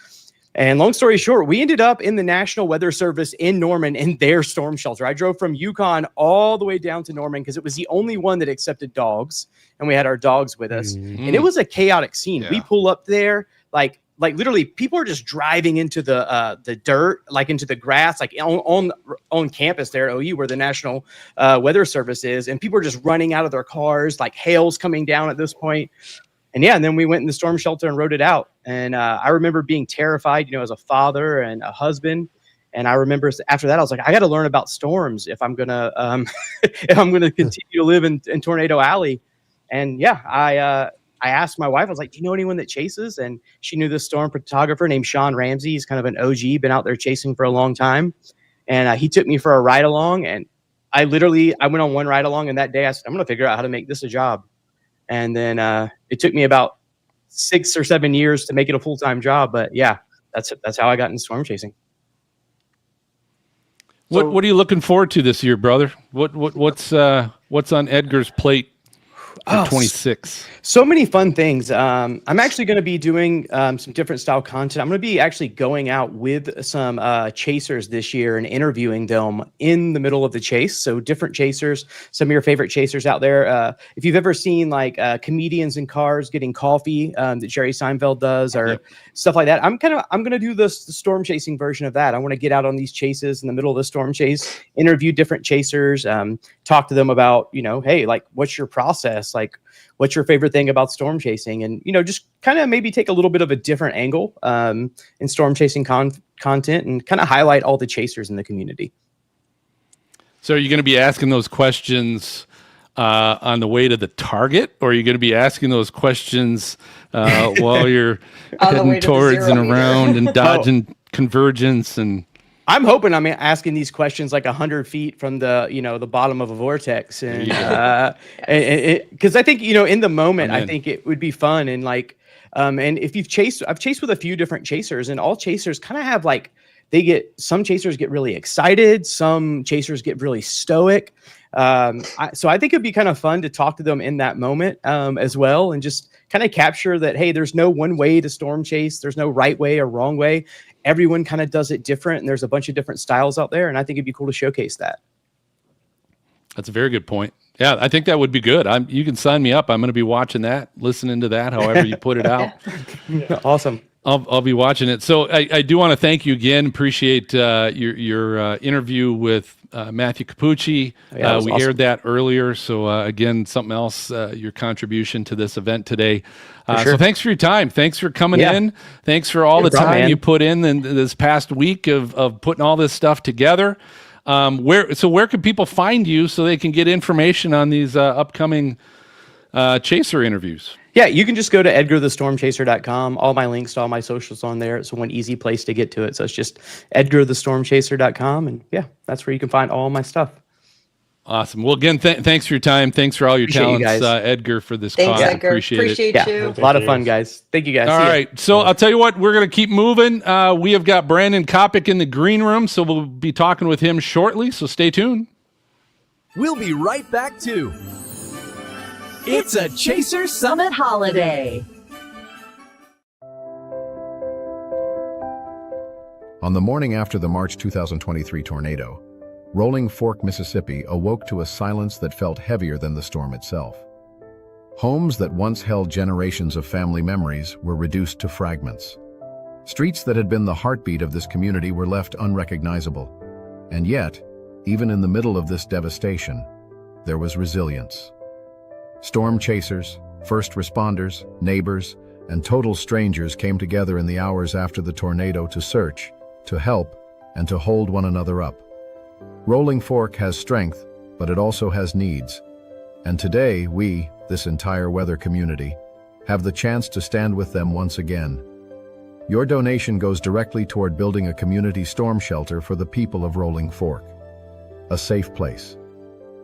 And long story short, we ended up in the National Weather Service in Norman in their storm shelter. I drove from Yukon all the way down to Norman because it was the only one that accepted dogs. And we had our dogs with us. Mm-hmm. And it was a chaotic scene. Yeah. We pull up there, literally people are just driving into the dirt, into the grass, on campus there at OU where the National Weather Service is. And people are just running out of their cars, hail's coming down at this point. And and then we went in the storm shelter and rode it out. And I remember being terrified, as a father and a husband. And I remember after that, I was like, I got to learn about storms if I'm gonna continue to live in Tornado Alley. And I asked my wife, I was like, do you know anyone that chases? And she knew this storm photographer named Sean Ramsey. He's kind of an OG, been out there chasing for a long time. And he took me for a ride along. And I went on one ride along. And that day I said, I'm going to figure out how to make this a job. And then it took me about 6 or 7 years to make it a full-time job. But that's how I got into storm chasing. What are you looking forward to this year, brother? What's on Edgar's plate? for 26? So many fun things. I'm actually going to be doing some different style content. I'm going to be actually going out with some chasers this year and interviewing them in the middle of the chase. So different chasers, some of your favorite chasers out there. If you've ever seen like comedians in cars getting coffee that Jerry Seinfeld does, or stuff like that, I'm going to do the storm chasing version of that. I want to get out on these chases in the middle of the storm chase, interview different chasers, talk to them about, hey, like, what's your process? Like, what's your favorite thing about storm chasing? And, just kind of maybe take a little bit of a different angle in storm chasing content and kind of highlight all the chasers in the community. So are you going to be asking those questions on the way to the target, or are you going to be asking those questions while you're heading towards and around and dodging convergence? And I'm hoping I'm asking these questions like 100 feet from the, the bottom of a vortex. And because I think, in the moment, I think it would be fun. And like, and if I've chased with a few different chasers, and all chasers kind of have like, some chasers get really excited. Some chasers get really stoic. So I think it'd be kind of fun to talk to them in that moment as well, and just kind of capture that, hey, there's no one way to storm chase. There's no right way or wrong way. Everyone kind of does it different, and there's a bunch of different styles out there, and I think it'd be cool to showcase that. That's a very good point. Yeah, I think that would be good. You can sign me up. I'm going to be watching that, listening to that, however you put it out. Awesome. I'll be watching it. So I do want to thank you again. Appreciate your interview with Matthew Capucci. We awesome. aired that earlier. So again, something else, your contribution to this event today. Sure. So thanks for your time. Thanks for coming in. Thanks for all the time you put in this past week of putting all this stuff together. Where can people find you so they can get information on these upcoming chaser interviews? Yeah, you can just go to edgarthestormchaser.com. All my links to all my socials on there. It's one easy place to get to it. So it's just edgarthestormchaser.com. And yeah, that's where you can find all my stuff. Awesome. Well, again, thanks for your time. Thanks for all your talents, Edgar, for this cause. Edgar. Appreciate it. Yeah, a lot of fun, guys. Thank you, guys. All right. So I'll tell you what, we're going to keep moving. We have got Brandon Kopic in the green room, so we'll be talking with him shortly. So stay tuned. We'll be right back to It's a Chaser Summit Holiday. On the morning after the March 2023 tornado, Rolling Fork, Mississippi awoke to a silence that felt heavier than the storm itself. Homes that once held generations of family memories were reduced to fragments. Streets that had been the heartbeat of this community were left unrecognizable. And yet, even in the middle of this devastation, there was resilience. Storm chasers, first responders, neighbors, and total strangers came together in the hours after the tornado to search, to help, and to hold one another up. Rolling Fork has strength, but it also has needs. And today, we, this entire weather community, have the chance to stand with them once again. Your donation goes directly toward building a community storm shelter for the people of Rolling Fork. A safe place.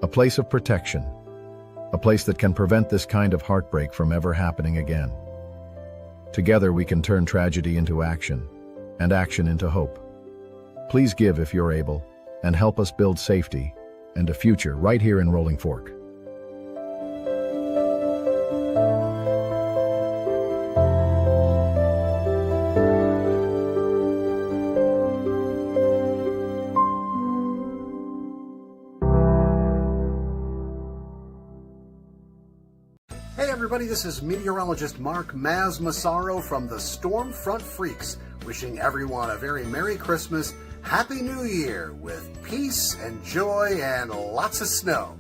A place of protection. A place that can prevent this kind of heartbreak from ever happening again. Together we can turn tragedy into action, and action into hope. Please give if you're able, and help us build safety and a future right here in Rolling Fork. Hey everybody, this is meteorologist Mark Maz Massaro from the Stormfront Freaks, wishing everyone a very Merry Christmas, Happy New Year, with peace and joy and lots of snow.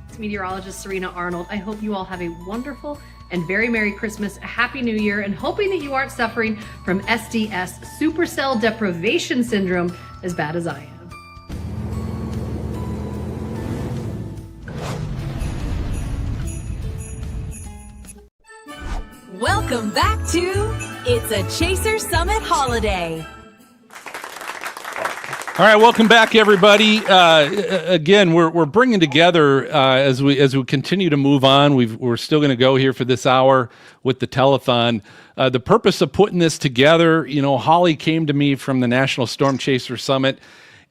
It's meteorologist Serena Arnold. I hope you all have a wonderful and very Merry Christmas, a Happy New Year, and hoping that you aren't suffering from SDS, supercell deprivation syndrome, as bad as I am. Welcome back to It's a Chaser Summit Holiday. All right, welcome back, everybody. Again, we're bringing together as we continue to move on. We're still going to go here for this hour with the telethon. The purpose of putting this together, Holly came to me from the National Storm Chaser Summit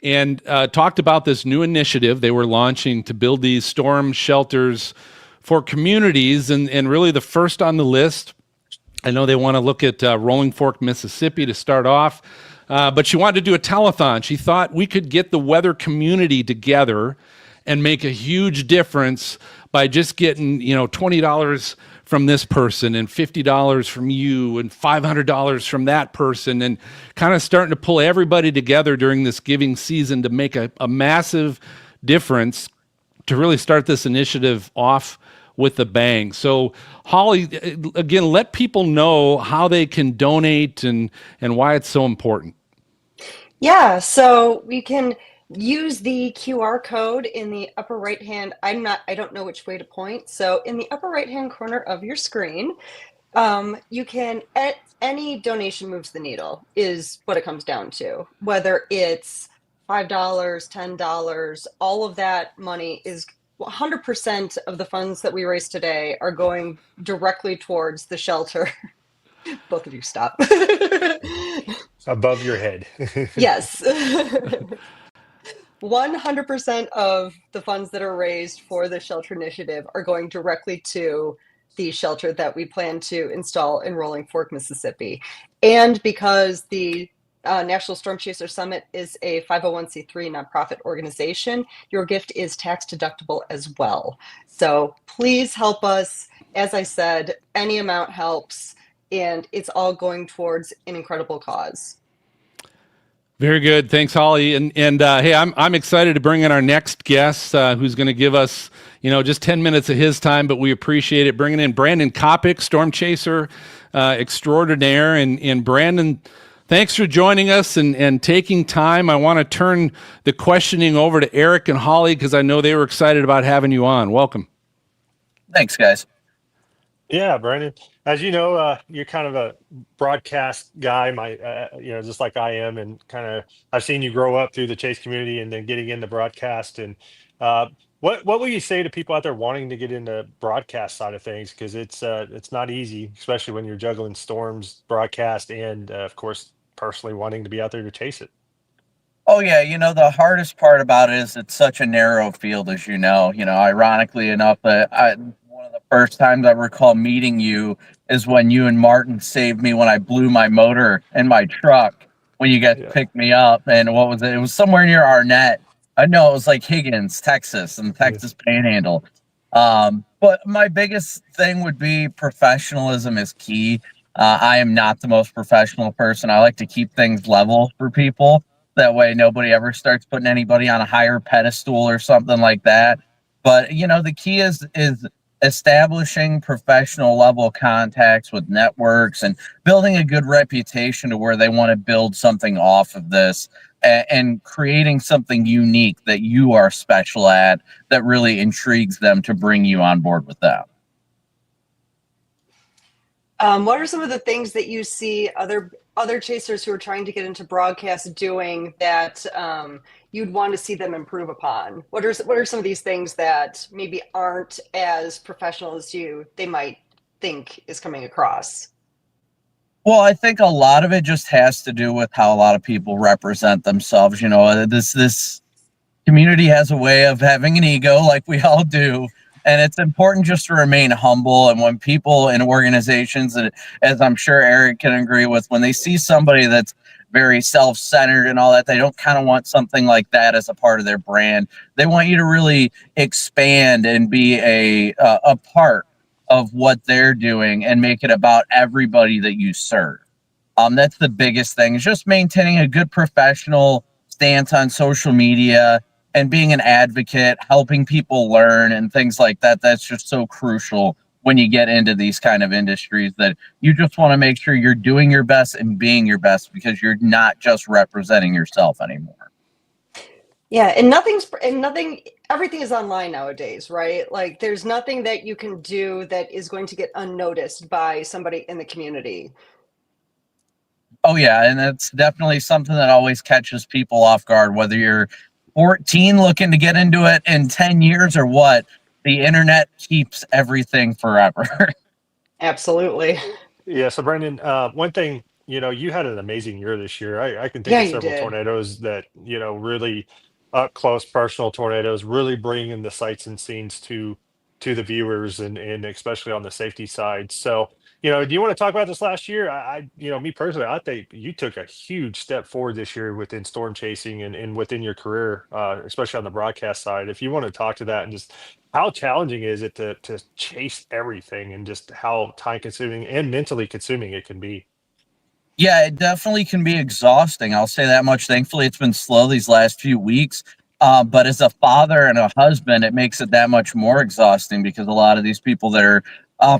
and talked about this new initiative they were launching to build these storm shelters for communities, and really the first on the list. I know they want to look at Rolling Fork, Mississippi to start off, but she wanted to do a telethon. She thought we could get the weather community together and make a huge difference by just getting, $20 from this person and $50 from you and $500 from that person, and kind of starting to pull everybody together during this giving season to make a massive difference to really start this initiative off with a bang. So Holly, again, let people know how they can donate and why it's so important. Yeah, so we can use the QR code in the upper right hand. I don't know which way to point. So in the upper right hand corner of your screen, you can, any donation moves the needle is what it comes down to. Whether it's $5, $10, all of that money is 100% of the funds that we raise today are going directly towards the shelter. Both of you stop. Above your head. Yes. 100% of the funds that are raised for the shelter initiative are going directly to the shelter that we plan to install in Rolling Fork, Mississippi. And because the National Storm Chaser Summit is a 501c3 nonprofit organization, your gift is tax deductible as well. So please help us. As I said, any amount helps, and it's all going towards an incredible cause. Very good. Thanks, Holly. And hey, I'm excited to bring in our next guest, who's going to give us, just 10 minutes of his time, but we appreciate it. Bringing in Brandon Kopic, Storm Chaser extraordinaire. And Brandon, thanks for joining us and taking time. I want to turn the questioning over to Eric and Holly because I know they were excited about having you on. Welcome. Thanks, guys. Yeah, Brandon. As you know, you're kind of a broadcast guy, just like I am, and kind of I've seen you grow up through the Chase community and then getting into broadcast. And what will you say to people out there wanting to get into broadcast side of things? Because it's not easy, especially when you're juggling storms, broadcast, and of course, personally wanting to be out there to chase it. Oh yeah, the hardest part about it is it's such a narrow field, as you know. Ironically enough, one of the first times I recall meeting you is when you and Martin saved me when I blew my motor in my truck when you guys picked me up. And what was it? It was somewhere near Arnett. I know it was like Higgins, Texas, and the Texas Panhandle. But my biggest thing would be professionalism is key. I am not the most professional person. I like to keep things level for people. That way nobody ever starts putting anybody on a higher pedestal or something like that. But the key is establishing professional level contacts with networks and building a good reputation to where they want to build something off of this and creating something unique that you are special at that really intrigues them to bring you on board with them. What are some of the things that you see other chasers who are trying to get into broadcast doing that you'd want to see them improve upon? What are some of these things that maybe aren't as professional as they might think is coming across? Well, I think a lot of it just has to do with how a lot of people represent themselves. This community has a way of having an ego, like we all do. And it's important just to remain humble. And when people in organizations, and as I'm sure Eric can agree with, when they see somebody that's very self-centered and all that, they don't kind of want something like that as a part of their brand. They want you to really expand and be a part of what they're doing and make it about everybody that you serve. That's the biggest thing, is just maintaining a good professional stance on social media and being an advocate, helping people learn and things like that. That's just so crucial when you get into these kind of industries, that you just want to make sure you're doing your best and being your best, because you're not just representing yourself anymore. Yeah, and everything is online nowadays, right? Like there's nothing that you can do that is going to get unnoticed by somebody in the community. Oh yeah, and that's definitely something that always catches people off guard, whether you're 14 looking to get into it in 10 years or what. The internet keeps everything forever. Absolutely. Yeah. So Brandon, one thing, you had an amazing year this year. I can think Yeah, of you several did. tornadoes that, really up close personal tornadoes, really bringing the sights and scenes to to the viewers, and especially on the safety side. So, do you want to talk about this last year? Me personally, I think you took a huge step forward this year within storm chasing and within your career, especially on the broadcast side. If you want to talk to that and just how challenging is it to chase everything and just how time consuming and mentally consuming it can be. Yeah, it definitely can be exhausting. I'll say that much. Thankfully, it's been slow these last few weeks. But as a father and a husband, it makes it that much more exhausting because a lot of these people that are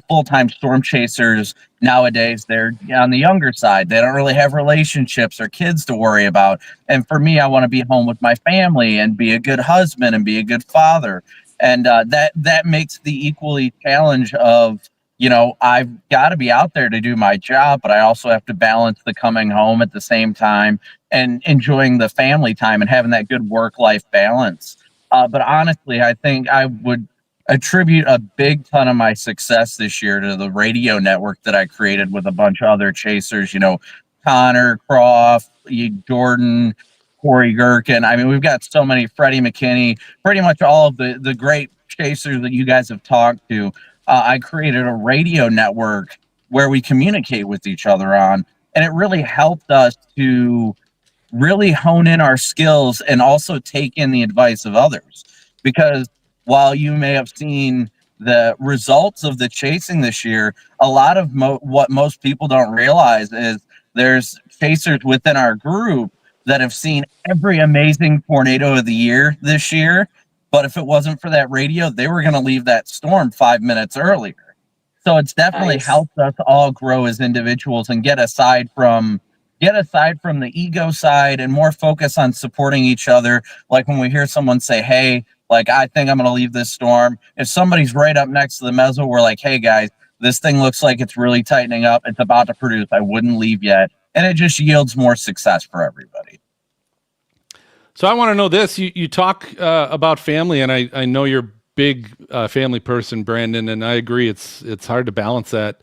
full-time storm chasers nowadays, they're on the younger side. They don't really have relationships or kids to worry about. And for me, I want to be home with my family and be a good husband and be a good father. And that makes the equally challenge of, I've got to be out there to do my job, but I also have to balance the coming home at the same time and enjoying the family time and having that good work-life balance. But honestly, I think I would attribute a big ton of my success this year to the radio network that I created with a bunch of other chasers, Connor Croft, Jordan, Corey Gherkin. I mean, we've got so many, Freddie McKinney, pretty much all of the great chasers that you guys have talked to. I created a radio network where we communicate with each other on, and it really helped us to really hone in our skills and also take in the advice of others. Because while you may have seen the results of the chasing this year, a lot of what most people don't realize is there's chasers within our group that have seen every amazing tornado of the year this year. But if it wasn't for that radio, they were going to leave that storm 5 minutes earlier. So it's definitely helped us all grow as individuals and get aside from the ego side and more focus on supporting each other. Like when we hear someone say, hey, like, I think I'm going to leave this storm. If somebody's right up next to the mezzo, we're like, hey guys, this thing looks like it's really tightening up. It's about to produce. I wouldn't leave yet. And it just yields more success for everybody. So I want to know this. You talk about family, and I know you're a big family person, Brandon, and I agree. It's hard to balance that,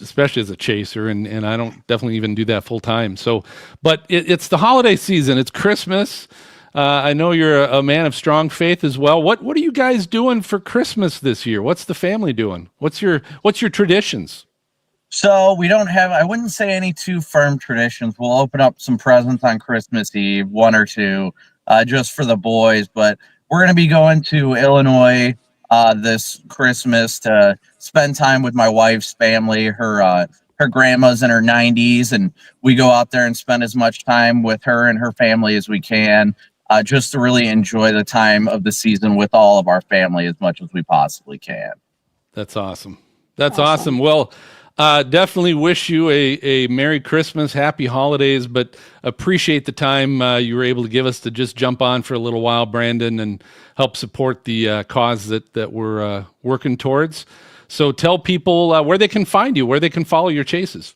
especially as a chaser, and I don't definitely even do that full time. So, but it's the holiday season. It's Christmas. I know you're a man of strong faith as well. What are you guys doing for Christmas this year? What's the family doing? What's your traditions? So we don't have, I wouldn't say any too firm traditions. We'll open up some presents on Christmas Eve, one or two, just for the boys. But we're going to be going to Illinois this Christmas to spend time with my wife's family. Her grandma's in her 90s, and we go out there and spend as much time with her and her family as we can, just to really enjoy the time of the season with all of our family as much as we possibly can. That's awesome. That's awesome. Well, definitely wish you a Merry Christmas, Happy Holidays, but appreciate the time you were able to give us to just jump on for a little while, Brandon, and help support the cause that we're working towards. So tell people where they can find you, where they can follow your chases.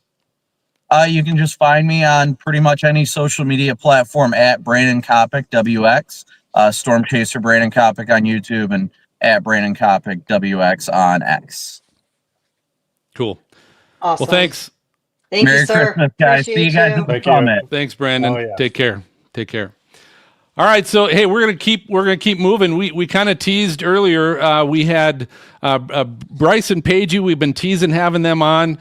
You can just find me on pretty much any social media platform at Brandon Kopic WX, Storm Chaser Brandon Kopic on YouTube, and at Brandon Kopic WX on X. Cool. Awesome. Well, thanks. Thank Merry you, sir. Christmas, guys. Appreciate See you guys you. at the summit. Thanks, Brandon. Oh, yeah. Take care. Take care. All right, so hey, we're gonna keep moving. We kind of teased earlier. We had Bryce and Paigey. We've been teasing having them on.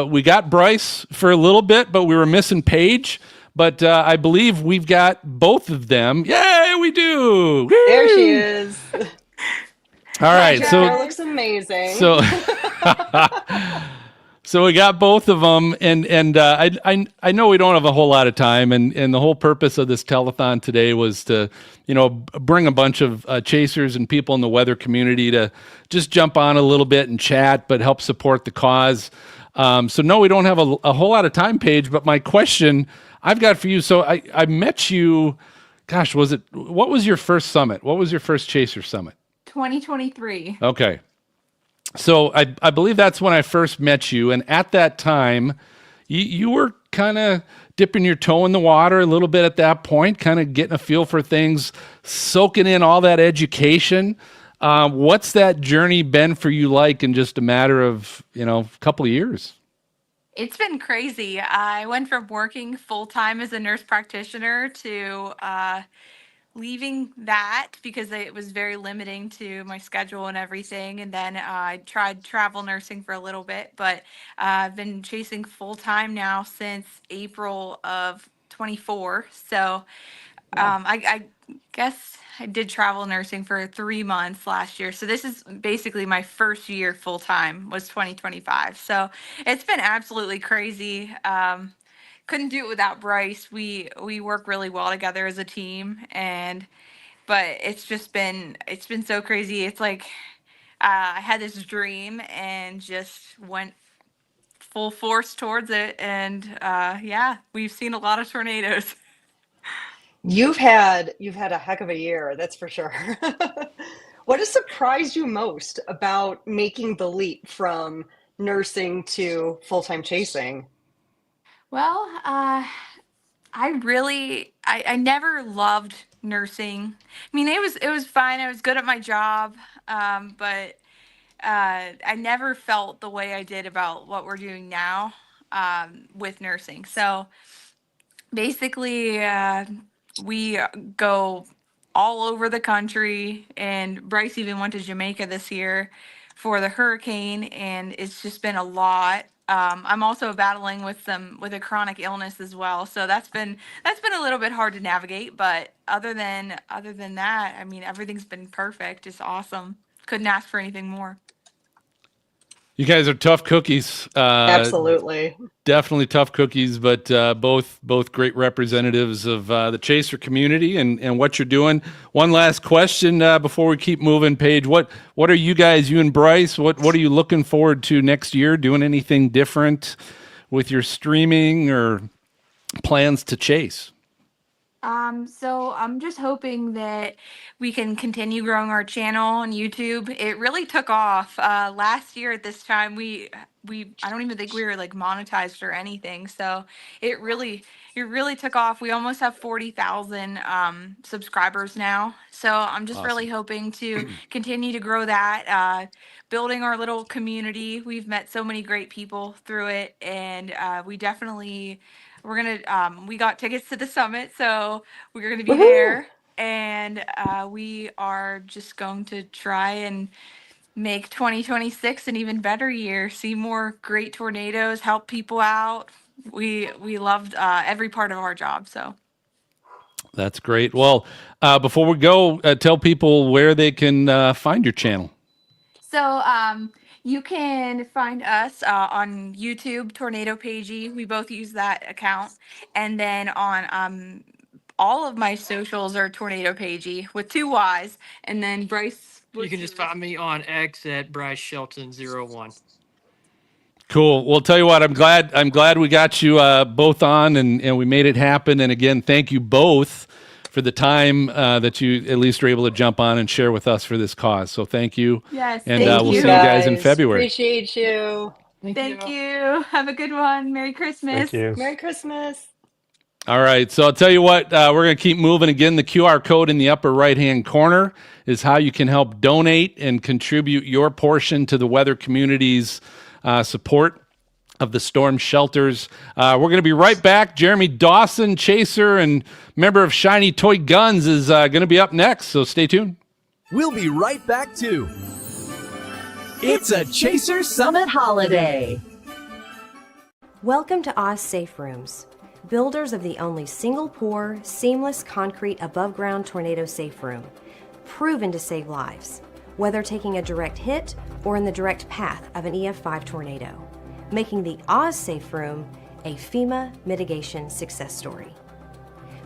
We got Bryce for a little bit, but we were missing Paige. But I believe we've got both of them. Yay, we do! Woo! There she is. All right, Her so hair looks amazing. So we got both of them, and I know we don't have a whole lot of time, and the whole purpose of this telethon today was to, bring a bunch of chasers and people in the weather community to just jump on a little bit and chat, but help support the cause. So no, we don't have a whole lot of time, Paige, but my question I've got for you, so I met you, gosh, what was your first summit? What was your first chaser summit? 2023. Okay. So I believe that's when I first met you. And at that time, you were kind of dipping your toe in the water a little bit at that point, kind of getting a feel for things, soaking in all that education. What's that journey been for you like in just a matter of, a couple of years? It's been crazy. I went from working full-time as a nurse practitioner to leaving that because it was very limiting to my schedule and everything. And then I tried travel nursing for a little bit, but I've been chasing full time now since April of 24. So I guess I did travel nursing for 3 months last year. So this is basically my first year full time was 2025. So it's been absolutely crazy. Couldn't do it without Bryce. We work really well together as a team, but it's been so crazy. It's like I had this dream and just went full force towards it, and yeah, we've seen a lot of tornadoes. You've had a heck of a year, that's for sure. What has surprised you most about making the leap from nursing to full-time chasing? Well, I never loved nursing. I mean, it was fine. I was good at my job, but I never felt the way I did about what we're doing now with nursing. So basically, we go all over the country, and Bryce even went to Jamaica this year for the hurricane, and it's just been a lot. I'm also battling with a chronic illness as well, so that's been a little bit hard to navigate. But other than that, I mean, everything's been perfect. It's awesome. Couldn't ask for anything more. You guys are tough cookies. Absolutely. Definitely tough cookies, but both great representatives of the chaser community and what you're doing. One last question before we keep moving, Paige. What are you guys, you and Bryce, what are you looking forward to next year? Doing anything different with your streaming or plans to chase? So I'm just hoping that we can continue growing our channel on YouTube. It really took off. Last year at this time, I don't even think we were like monetized or anything. So it really took off. We almost have 40,000 subscribers now. So I'm just really hoping to continue to grow that, building our little community. We've met so many great people through it, and we got tickets to the summit, so we're gonna be Woohoo! there, and we are just going to try and make 2026 an even better year. See more great tornadoes, help people out. We loved every part of our job. So That's great. Well, before we go, tell people where they can find your channel. So you can find us on YouTube, Tornado Pagey. We both use that account. And then on all of my socials are Tornado Pagey with 2 Y's. And then Bryce. You can just find me on X at Bryce Shelton01. Cool. Well, tell you what, I'm glad we got you both on and we made it happen. And again, thank you both for the time that you at least were able to jump on and share with us for this cause. So thank you. Yes. And thank we'll you see you guys in February. Appreciate you. Thank you. Have a good one. Merry Christmas. Thank you. Merry Christmas. All right. So I'll tell you what, we're going to keep moving. Again, the QR code in the upper right-hand corner is how you can help donate and contribute your portion to the weather community's support of the storm shelters. We're going to be right back. Jeremy Dawson, chaser and member of Shiny Toy Guns, is going to be up next, so stay tuned. We'll be right back too. It's a Chaser Summit holiday. Welcome to Oz Safe Rooms, builders of the only single-pour, seamless concrete above-ground tornado safe room, proven to save lives, whether taking a direct hit or in the direct path of an EF5 tornado, making the Oz Safe Room a FEMA mitigation success story.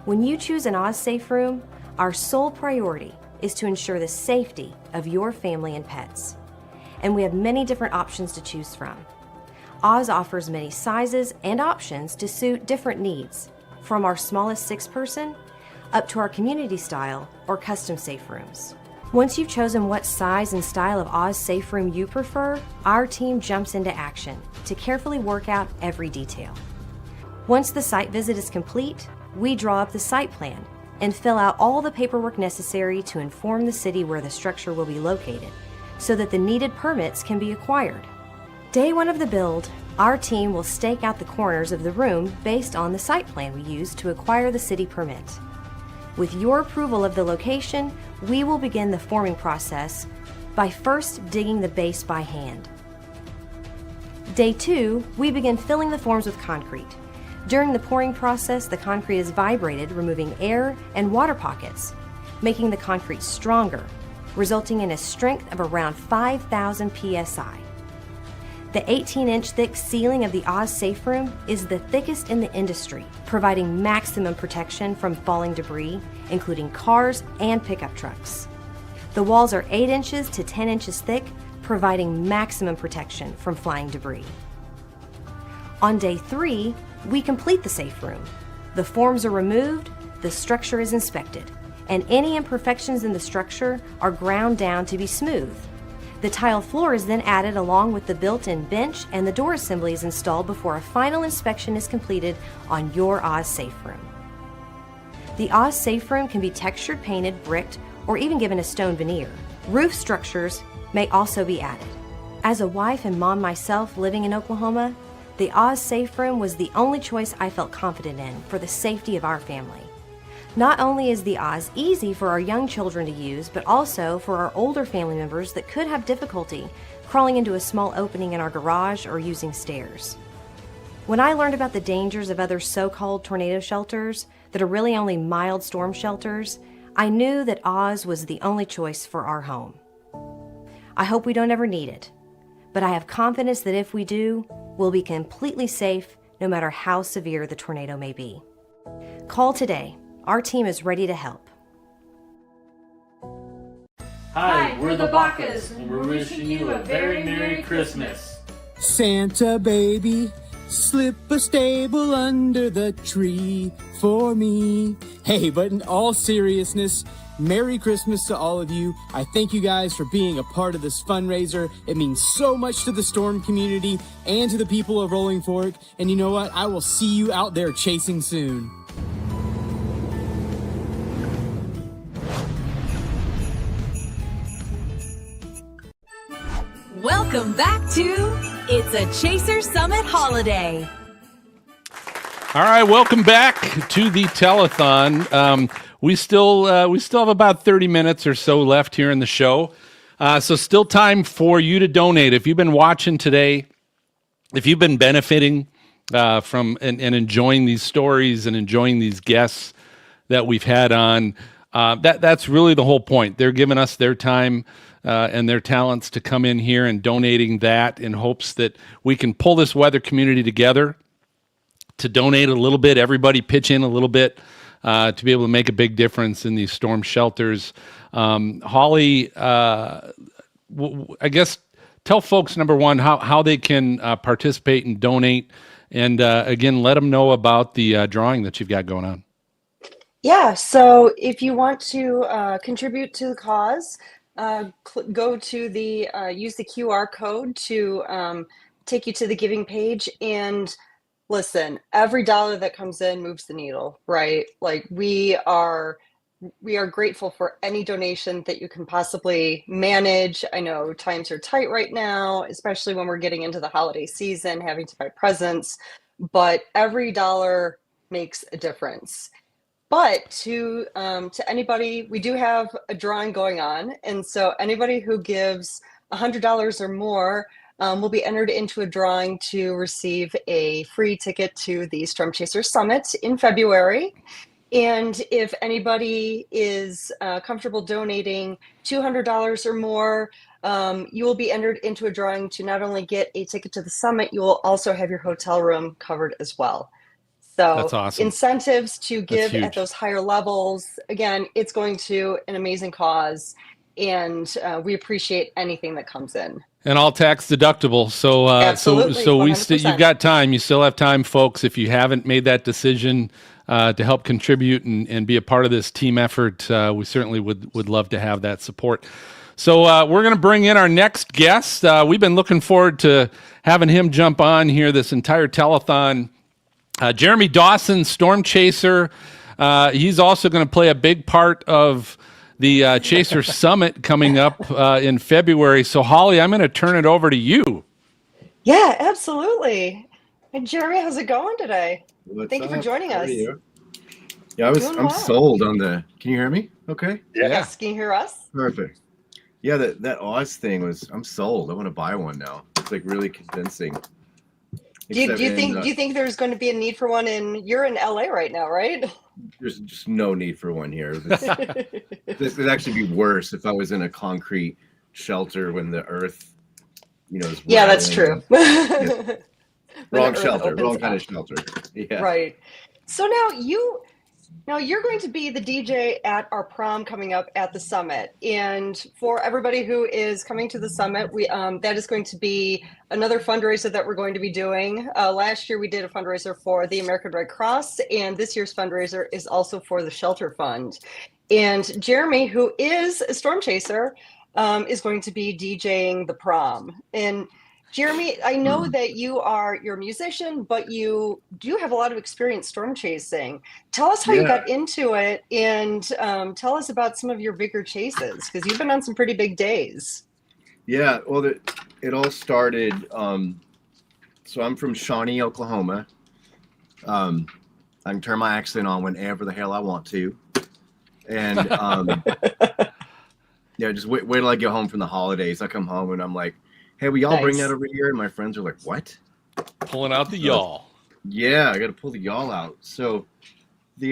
When you choose an Oz Safe Room, our sole priority is to ensure the safety of your family and pets. And we have many different options to choose from. Oz offers many sizes and options to suit different needs, from our smallest 6-person up to our community style or custom safe rooms. Once you've chosen what size and style of Oz Safe Room you prefer, our team jumps into action to carefully work out every detail. Once the site visit is complete, we draw up the site plan and fill out all the paperwork necessary to inform the city where the structure will be located, so that the needed permits can be acquired. Day one of the build, our team will stake out the corners of the room based on the site plan we used to acquire the city permit. With your approval of the location, we will begin the forming process by first digging the base by hand. Day 2, we begin filling the forms with concrete. During the pouring process, the concrete is vibrated, removing air and water pockets, making the concrete stronger, resulting in a strength of around 5,000 psi. The 18-inch thick ceiling of the Oz Safe Room is the thickest in the industry, providing maximum protection from falling debris, including cars and pickup trucks. The walls are 8 inches to 10 inches thick, providing maximum protection from flying debris. On day 3, we complete the safe room. The forms are removed, the structure is inspected, and any imperfections in the structure are ground down to be smooth. The tile floor is then added along with the built-in bench, and the door assembly is installed before a final inspection is completed on your Oz Safe Room. The Oz Safe Room can be textured, painted, bricked, or even given a stone veneer. Roof structures may also be added. As a wife and mom myself living in Oklahoma, the Oz Safe Room was the only choice I felt confident in for the safety of our family. Not only is the Oz easy for our young children to use, but also for our older family members that could have difficulty crawling into a small opening in our garage or using stairs. When I learned about the dangers of other so-called tornado shelters that are really only mild storm shelters, I knew that Oz was the only choice for our home. I hope we don't ever need it, but I have confidence that if we do, we'll be completely safe no matter how severe the tornado may be. Call today. Our team is ready to help. Hi, we're the Bacas, and we're wishing you a very Merry Christmas. Santa baby, slip a stable under the tree for me. Hey, but in all seriousness, Merry Christmas to all of you. I thank you guys for being a part of this fundraiser. It means so much to the Storm community and to the people of Rolling Fork. And you know what? I will see you out there chasing soon. Welcome back to It's a Chaser Summit Holiday. All right, welcome back to the telethon. We still have about 30 minutes or so left here in the show. So still time for you to donate. If you've been watching today, if you've been benefiting from and enjoying these stories and enjoying these guests that we've had on, that's really the whole point. They're giving us their time and their talents to come in here and donating that in hopes that we can pull this weather community together to donate a little bit, everybody pitch in a little bit to be able to make a big difference in these storm shelters. Holly, I guess tell folks, number one, how they can participate and donate, and again, let them know about the drawing that you've got going on. Yeah, so if you want to contribute to the cause, go to the use the QR code to take you to the giving page. And listen, every dollar that comes in moves the needle, right? Like we are grateful for any donation that you can possibly manage. I know times are tight right now, especially when we're getting into the holiday season, having to buy presents, but every dollar makes a difference. But to anybody, we do have a drawing going on. And so anybody who gives $100 or more will be entered into a drawing to receive a free ticket to the Storm Chaser Summit in February. And if anybody is comfortable donating $200 or more, you will be entered into a drawing to not only get a ticket to the summit, you will also have your hotel room covered as well. So that's awesome. Incentives to give at those higher levels. Again, it's going to an amazing cause, and we appreciate anything that comes in. And all tax deductible. So you've got time. You still have time, folks. If you haven't made that decision to help contribute and be a part of this team effort, we certainly would love to have that support. So we're going to bring in our next guest. We've been looking forward to having him jump on here this entire telethon. Jeremy Dawson, Storm Chaser. He's also going to play a big part of the Chaser Summit coming up in February. So, Holly, I'm going to turn it over to you. Yeah, absolutely. And Jeremy, how's it going today? Thank you for joining us. Yeah, Doing I'm well. sold on the. Can you hear me? Okay. Yes, can you hear us? Perfect. Yeah, that Oz thing was. I'm sold. I want to buy one now. It's like really convincing. Do you, Except do you think do you think there's going to be a need for one you're in LA right now, right? there's just no need for one here. This would actually be worse if I was in a concrete shelter when the earth, is Yeah, that's rattling. true. Yeah. When the Wrong earth shelter, opens wrong kind up. of shelter. Yeah. Right. So now you're going to be the DJ at our prom coming up at the summit. And for everybody who is coming to the summit, we that is going to be another fundraiser that we're going to be doing. Last year we did a fundraiser for the American Red Cross, and this year's fundraiser is also for the Shelter Fund. And Jeremy, who is a storm chaser, is going to be DJing the prom. And Jeremy, I know that you're a musician, but you do have a lot of experience storm chasing. Tell us how you Yeah. got into it, and tell us about some of your bigger chases, because you've been on some pretty big days. Yeah. Well, it all started. So I'm from Shawnee, Oklahoma. I can turn my accent on whenever the hell I want to, and yeah, just wait till I get home from the holidays. I come home and I'm like, hey, will y'all bring Nice. that over here? And my friends are like, what? Pulling out the y'all. Yeah, I got to pull the y'all out. So the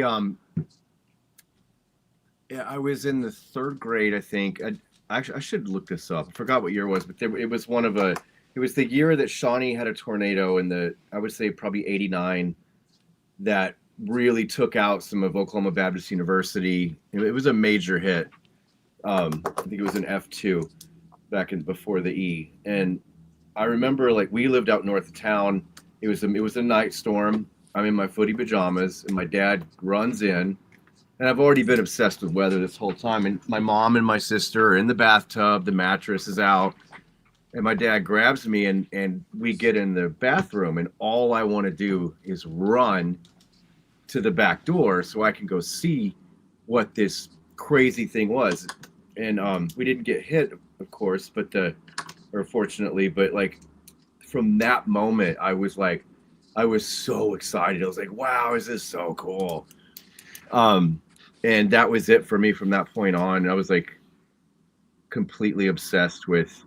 yeah, I was in the third grade, I think. I should look this up. I forgot what year it was, but it was it was the year that Shawnee had a tornado in I would say probably 89, that really took out some of Oklahoma Baptist University. It was a major hit. I think it was an F2 before the E. And I remember, like, we lived out north of town. It was a night storm. I'm in my footy pajamas, and my dad runs in. And I've already been obsessed with weather this whole time. And my mom and my sister are in the bathtub. The mattress is out. And my dad grabs me, and we get in the bathroom. And all I want to do is run to the back door so I can go see what this crazy thing was. And we didn't get hit, of course, or fortunately, but like from that moment, I was so excited. I was like, wow, is this so cool? And that was it for me from that point on. I was like completely obsessed with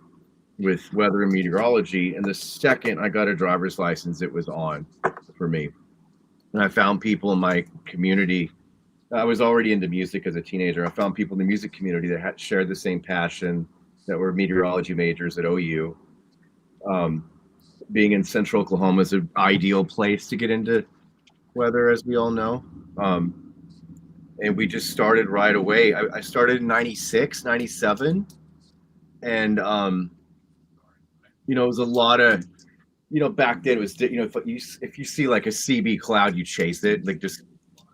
weather and meteorology. And the second I got a driver's license, it was on for me. And I found people in my community. I was already into music as a teenager. I found people in the music community that had shared the same passion, that were meteorology majors at OU. Being in central Oklahoma is an ideal place to get into weather, as we all know. And we just started right away. I started in 96, 97. And, it was a lot of, back then it was, if you see like a CB cloud, you chase it, like just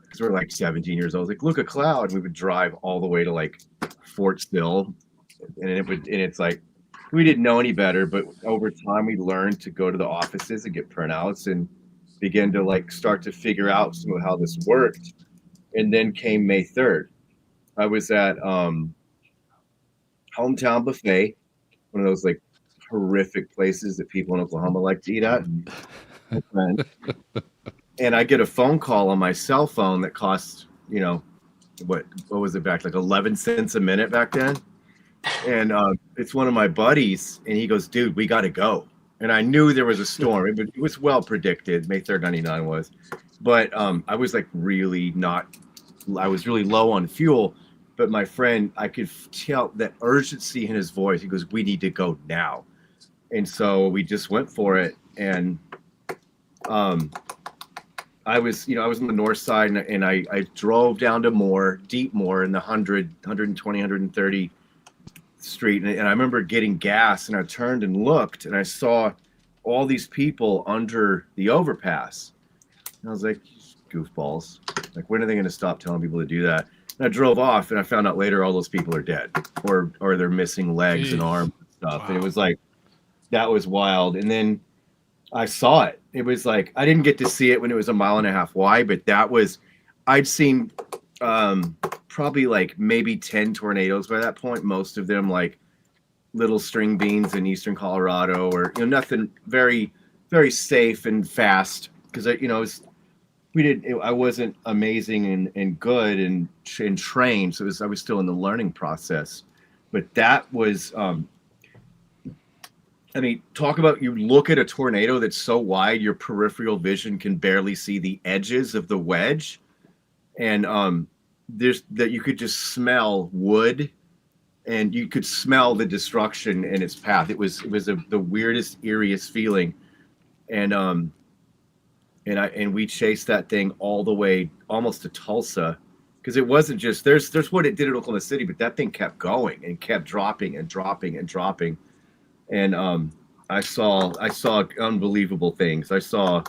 because we're like 17 years old, like, look, a cloud. We would drive all the way to like Fort Sill, and it's like, we didn't know any better, but over time we learned to go to the offices and get printouts and begin to like start to figure out some of how this worked. And then came May 3rd. I was at Hometown Buffet, one of those like horrific places that people in Oklahoma like to eat at. And I get a phone call on my cell phone that costs, what was it back, like 11 cents a minute back then? And it's one of my buddies, and he goes, dude, we got to go. And I knew there was a storm. It was well predicted. May 3rd, 99 was. But I was like I was really low on fuel. But my friend, I could tell that urgency in his voice. He goes, we need to go now. And so we just went for it. And I was on the north side, and I drove down to Deep Moore in the 120, 130 street. And I remember getting gas, and I turned and looked, and I saw all these people under the overpass. And I was like, goofballs. Like, when are they going to stop telling people to do that? And I drove off, and I found out later all those people are dead, or they're missing legs and arms and stuff. Wow. And it was like, that was wild. And then I saw it. It was like, I didn't get to see it when it was 1.5 miles wide, but I'd seen probably like maybe 10 tornadoes by that point. Most of them like little string beans in eastern Colorado, or nothing very, very safe and fast, because it I wasn't amazing and good and trained, so I was still in the learning process. But that was, I mean, talk about, you look at a tornado that's so wide, your peripheral vision can barely see the edges of the wedge, and there's that you could just smell wood, and you could smell the destruction in its path. It was the weirdest, eeriest feeling, and we chased that thing all the way almost to Tulsa, because it wasn't just there's what it did at Oklahoma City, but that thing kept going and kept dropping and dropping and dropping, and I saw unbelievable things. I saw,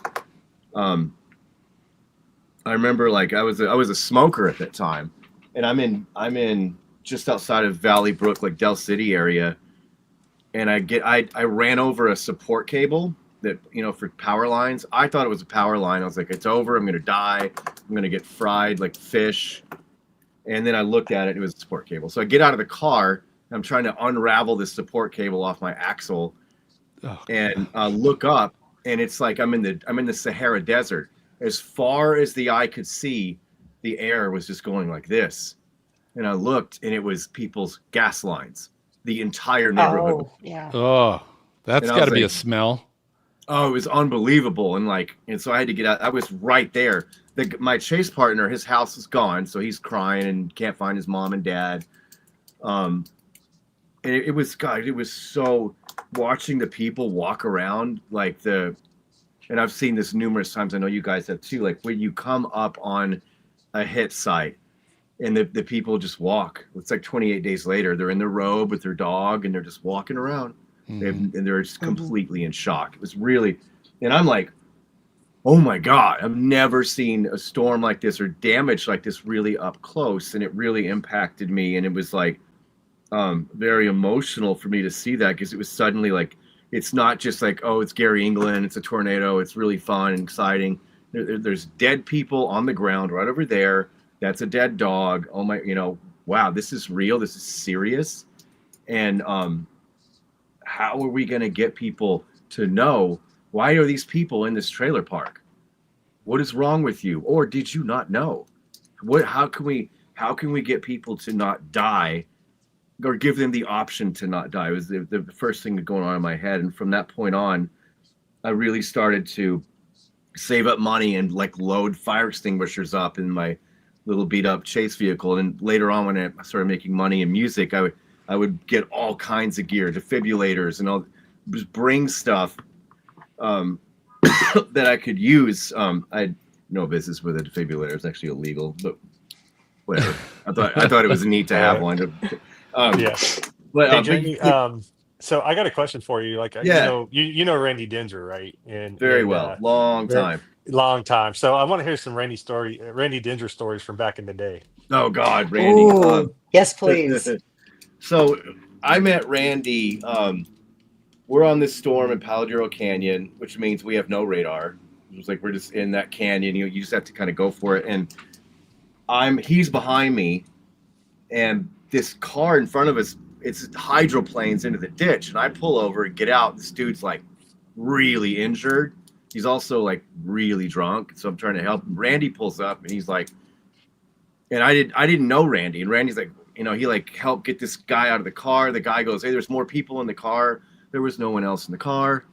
I remember, like, I was a smoker at that time, and I'm in just outside of Valley Brook, like Del City area, and I ran over a support cable that, for power lines. I thought it was a power line. I was like, it's over. I'm gonna die. I'm gonna get fried like fish. And then I looked at it. It was a support cable. So I get out of the car. And I'm trying to unravel this support cable off my axle, and look up, and it's like I'm in the Sahara Desert. As far as the eye could see, the air was just going like this. And I looked, and it was people's gas lines. The entire neighborhood. Oh, yeah. Oh, that's got to be a like, smell. Oh, it was unbelievable. And so I had to get out. I was right there. My chase partner, his house is gone, so he's crying and can't find his mom and dad. And it was so, watching the people walk around, and I've seen this numerous times. I know you guys have too. Like, when you come up on a hit site, and the people just walk. It's like 28 days later, they're in their robe with their dog, and they're just walking around. And they're just completely in shock. It was really, and I'm like, oh my God, I've never seen a storm like this or damage like this really up close. And it really impacted me. And it was like, very emotional for me to see that, because it was suddenly like, it's not just like, oh, it's Gary England, it's a tornado, it's really fun and exciting. There's dead people on the ground right over there. That's a dead dog. Oh my, wow, this is real. This is serious. And, how are we going to get people to know, why are these people in this trailer park? What is wrong with you? Or did you not know? How can we get people to not die, or give them the option to not die? It was the first thing going on in my head. And from that point on, I really started to save up money and like load fire extinguishers up in my little beat up chase vehicle. And later on, when I started making money in music, I would get all kinds of gear, defibrillators, and all, just bring stuff that I could use. I had no business with a defibrillator. It's actually illegal, but whatever. I thought it was neat to have one. Yeah. But Hey, Jamie, so I got a question for you. Like, Yeah. you know Randy Dinger, right? And Very well. Long time. Long time. So I want to hear some Randy Dinger stories from back in the day. Oh God, Randy. Ooh, yes, please. So I met Randy. We're on this storm in Paladero Canyon, which means we have no radar. It was like we're just in that canyon. You just have to kind of go for it. And he's behind me, and this car in front of us, it's hydroplanes into the ditch. And I pull over and get out. This dude's like really injured. He's also like really drunk. So I'm trying to help him. Randy pulls up, and he's like, and I didn't know Randy. And Randy's like, he like helped get this guy out of the car. The guy goes, hey, there's more people in the car. There was no one else in the car.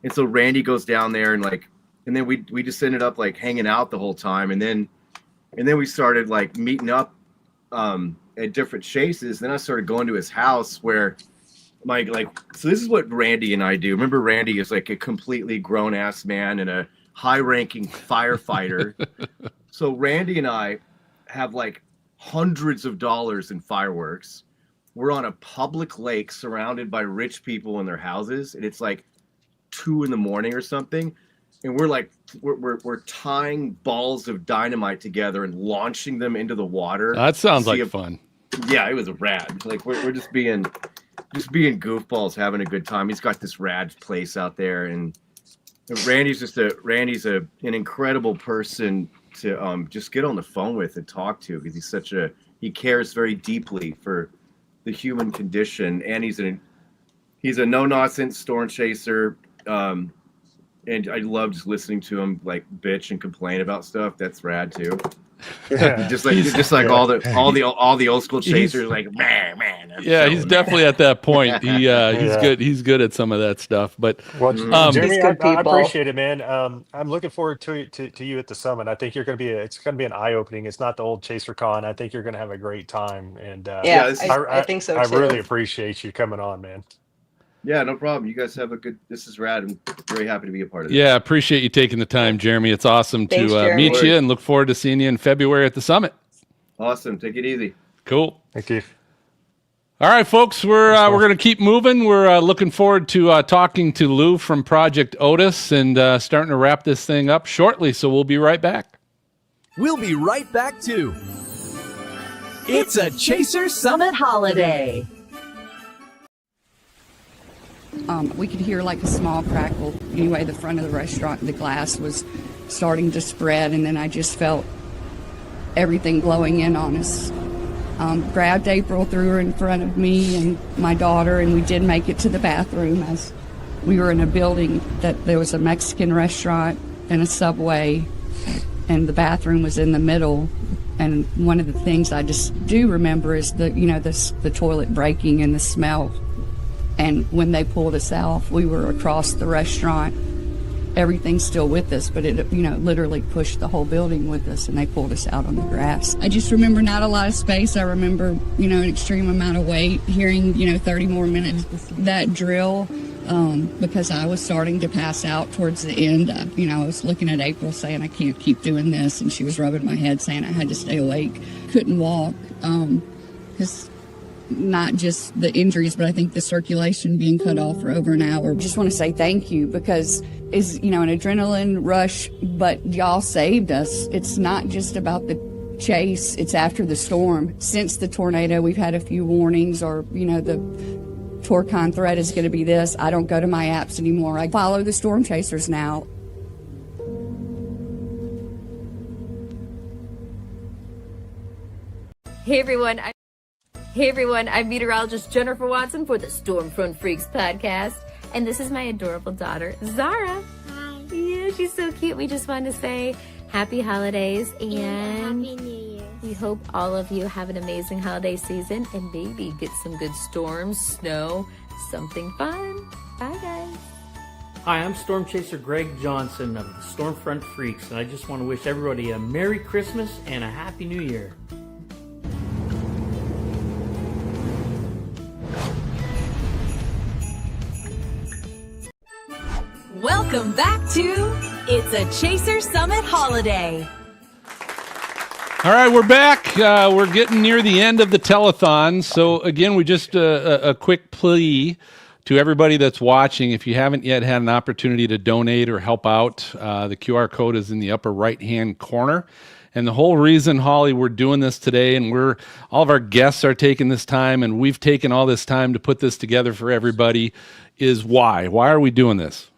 And so Randy goes down there, and then we just ended up like hanging out the whole time. And then we started like meeting up at different chases. Then I started going to his house where so this is what Randy and I do. Remember, Randy is like a completely grown ass man and a high ranking firefighter. So Randy and I have like hundreds of dollars in fireworks. We're on a public lake surrounded by rich people in their houses, and it's like 2 a.m. or something. And we're tying balls of dynamite together and launching them into the water. That sounds like fun. Yeah, it was rad. Like we're just being goofballs, having a good time. He's got this rad place out there, and Randy's an incredible person to just get on the phone with and talk to, because he cares very deeply for the human condition, and he's a no nonsense storm chaser. and I love just listening to him like bitch and complain about stuff. That's rad too. Yeah. just like all the old school chasers, like man. Yeah, he's definitely at that point. He's Yeah. good. He's good at some of that stuff. But Well, Jeremy, These good I people. appreciate it, man. I'm looking forward to you at the summit. I think it's going to be an eye opening. It's not the old Chaser Con. I think you're going to have a great time, and Yeah, I think so I too. really appreciate you coming on, man. Yeah, no problem. You guys have a good. This is rad. I'm very happy to be a part of it. yeah, appreciate you taking the time, Jeremy. It's awesome Thanks, to Jeremy. meet you, and look forward to seeing you in February at the summit. Awesome. Take it easy. Cool. Thank you. All right, folks, we're going to keep moving. We're looking forward to talking to Lou from Project Otis and starting to wrap this thing up shortly. So we'll be right back. We'll be right back too. It's a Chaser Summit holiday. We could hear like a small crackle. Anyway, the front of the restaurant, the glass was starting to spread, and then I just felt everything blowing in on us. Grabbed April, threw her in front of me and my daughter, and we did make it to the bathroom. As we were in a building that there was a Mexican restaurant and a Subway, and the bathroom was in the middle. And one of the things I just do remember is the toilet breaking and the smell. And when they pulled us out, we were across the restaurant. Everything's still with us, but it, literally pushed the whole building with us, and they pulled us out on the grass. I just remember not a lot of space. I remember, an extreme amount of weight, hearing, 30 more minutes. That drill, because I was starting to pass out towards the end. I was looking at April saying, I can't keep doing this, and she was rubbing my head saying I had to stay awake. Couldn't walk, because not just the injuries, but I think the circulation being cut off for over an hour. Just want to say thank you, because it's, an adrenaline rush, but y'all saved us. It's not just about the chase, it's after the storm. Since the tornado, we've had a few warnings, or, the Torcon threat is going to be this. I don't go to my apps anymore. I follow the storm chasers now. Hey everyone, I'm meteorologist Jennifer Watson for the Stormfront Freaks podcast, and this is my adorable daughter, Zara. Hi. Yeah, she's so cute. We just wanted to say happy holidays, and Happy New Year. we hope all of you have an amazing holiday season and maybe get some good storms, snow, something fun. Bye, guys. Hi, I'm Storm Chaser Greg Johnson of the Stormfront Freaks, and I just want to wish everybody a Merry Christmas and a Happy New Year. Welcome back to It's a Chaser Summit holiday. All right, we're back. We're getting near the end of the telethon. So again, we just a quick plea to everybody that's watching. If you haven't yet had an opportunity to donate or help out, the QR code is in the upper right-hand corner. And the whole reason, Holly, we're doing this today, and all of our guests are taking this time, and we've taken all this time to put this together for everybody, is why? Why are we doing this?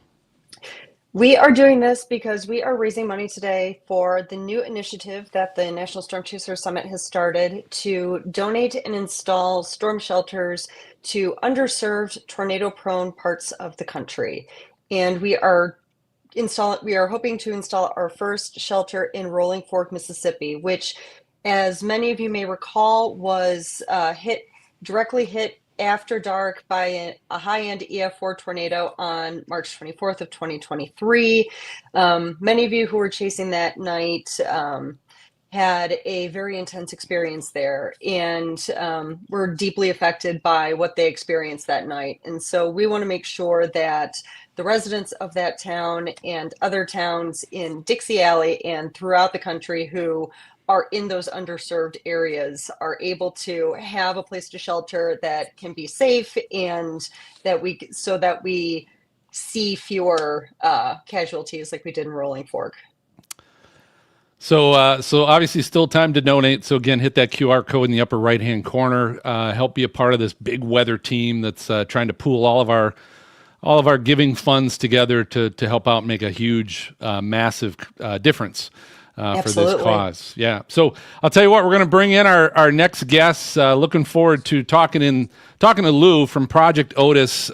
We are doing this because we are raising money today for the new initiative that the National Storm Chaser Summit has started to donate and install storm shelters to underserved tornado-prone parts of the country. And we are hoping to install our first shelter in Rolling Fork, Mississippi, which, as many of you may recall, was directly hit after dark by a high-end EF4 tornado on March 24th of 2023. Many of you who were chasing that night had a very intense experience there, and were deeply affected by what they experienced that night. And so we want to make sure that the residents of that town and other towns in Dixie Alley and throughout the country who are in those underserved areas are able to have a place to shelter that can be safe, and that we see fewer casualties like we did in Rolling Fork. So obviously still time to donate. So again, hit that QR code in the upper right-hand corner. Help be a part of this big weather team that's trying to pool all of our giving funds together to help out and make a huge, massive difference. for this Absolutely. cause. Yeah. So I'll tell you what, we're going to bring in our next guests. Looking forward to talking to Lou from Project Otis.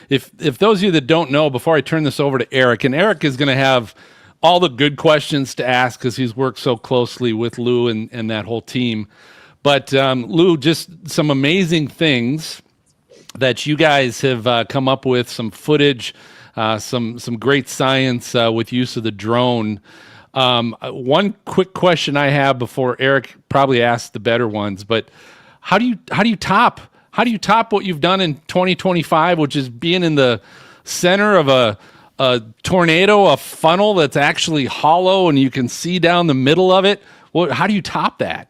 If those of you that don't know, before I turn this over to Eric, and Eric is going to have all the good questions to ask because he's worked so closely with Lou and that whole team. But Lou, just some amazing things that you guys have come up with, some footage, some great science with use of the drone. One quick question I have before Eric probably asks the better ones, but how do you top what you've done in 2025, which is being in the center of a tornado, a funnel that's actually hollow and you can see down the middle of it? How do you top that?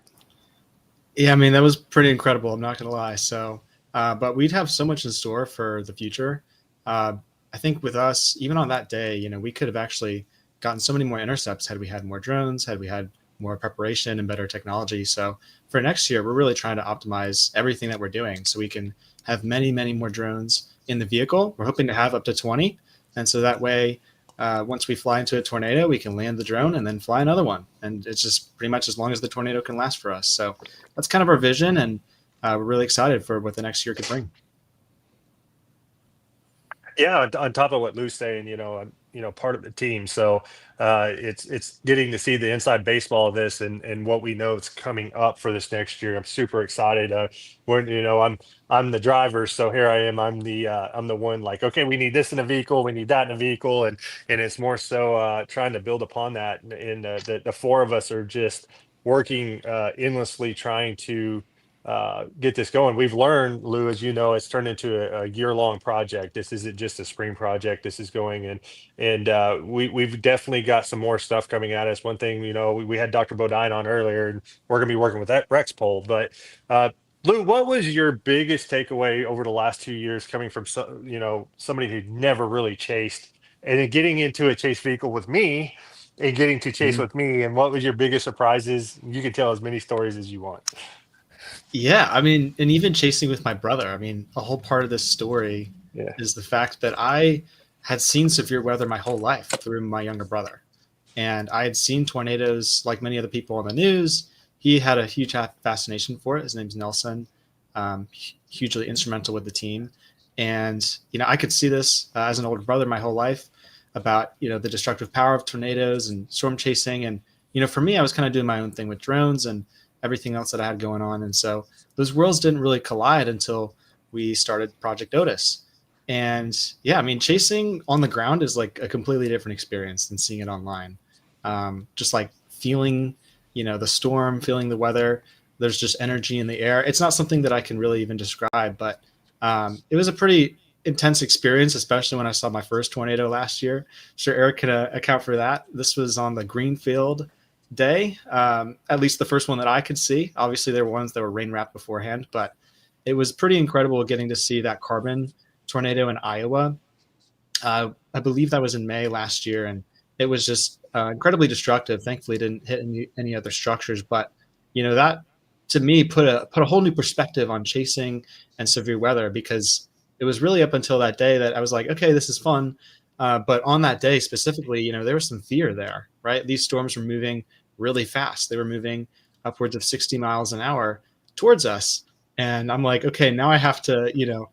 Yeah, I mean, that was pretty incredible. I'm not going to lie. So, but we'd have so much in store for the future. I think with us, even on that day, you know, we could have actually gotten so many more intercepts had we had more drones, had we had more preparation and better technology. So for next year, we're really trying to optimize everything that we're doing so we can have many, many more drones in the vehicle. We're hoping to have up to 20. And so that way, once we fly into a tornado, we can land the drone and then fly another one. And it's just pretty much as long as the tornado can last for us. So that's kind of our vision. And we're really excited for what the next year could bring. Yeah, on top of what Lou's saying, I'm part of the team, so it's getting to see the inside baseball of this and what we know is coming up for this next year. I'm super excited. When I'm the driver, so here I am. I'm the one like, okay, we need this in a vehicle, we need that in a vehicle, and it's more so trying to build upon that. And the four of us are just working endlessly trying to get this going. We've learned, Lou, as you know, it's turned into a year-long project. This isn't just a spring project. This is going in, and we've definitely got some more stuff coming at us. One thing, we had Dr. Bodine on earlier, and we're going to be working with that Rex poll. But Lou, what was your biggest takeaway over the last 2 years coming from somebody who never really chased, and then getting into a chase vehicle with me? And getting to chase with me, and what was your biggest surprises? You can tell as many stories as you want. Yeah, I mean, and even chasing with my brother. I mean, a whole part of this story is the fact that I had seen severe weather my whole life through my younger brother. And I had seen tornadoes like many other people on the news. He had a huge fascination for it. His name's Nelson, hugely instrumental with the team. And, I could see this as an older brother my whole life about, the destructive power of tornadoes and storm chasing. And, for me, I was kind of doing my own thing with drones and everything else that I had going on. And so those worlds didn't really collide until we started Project Otis. And yeah, I mean, chasing on the ground is like a completely different experience than seeing it online. Just like feeling, the storm, feeling the weather, there's just energy in the air. It's not something that I can really even describe, but it was a pretty intense experience, especially when I saw my first tornado last year. Sure, Eric can account for that. This was on the Greenfield day, at least the first one that I could see. Obviously there were ones that were rain wrapped beforehand, but it was pretty incredible getting to see that carbon tornado in Iowa. I believe that was in May last year, and it was just incredibly destructive. Thankfully it didn't hit any other structures, but that to me put a whole new perspective on chasing and severe weather, because it was really up until that day that I was like, okay, this is fun. But on that day specifically, there was some fear there, right? These storms were moving really fast. They were moving upwards of 60 miles an hour towards us. And I'm like, okay, now I have to,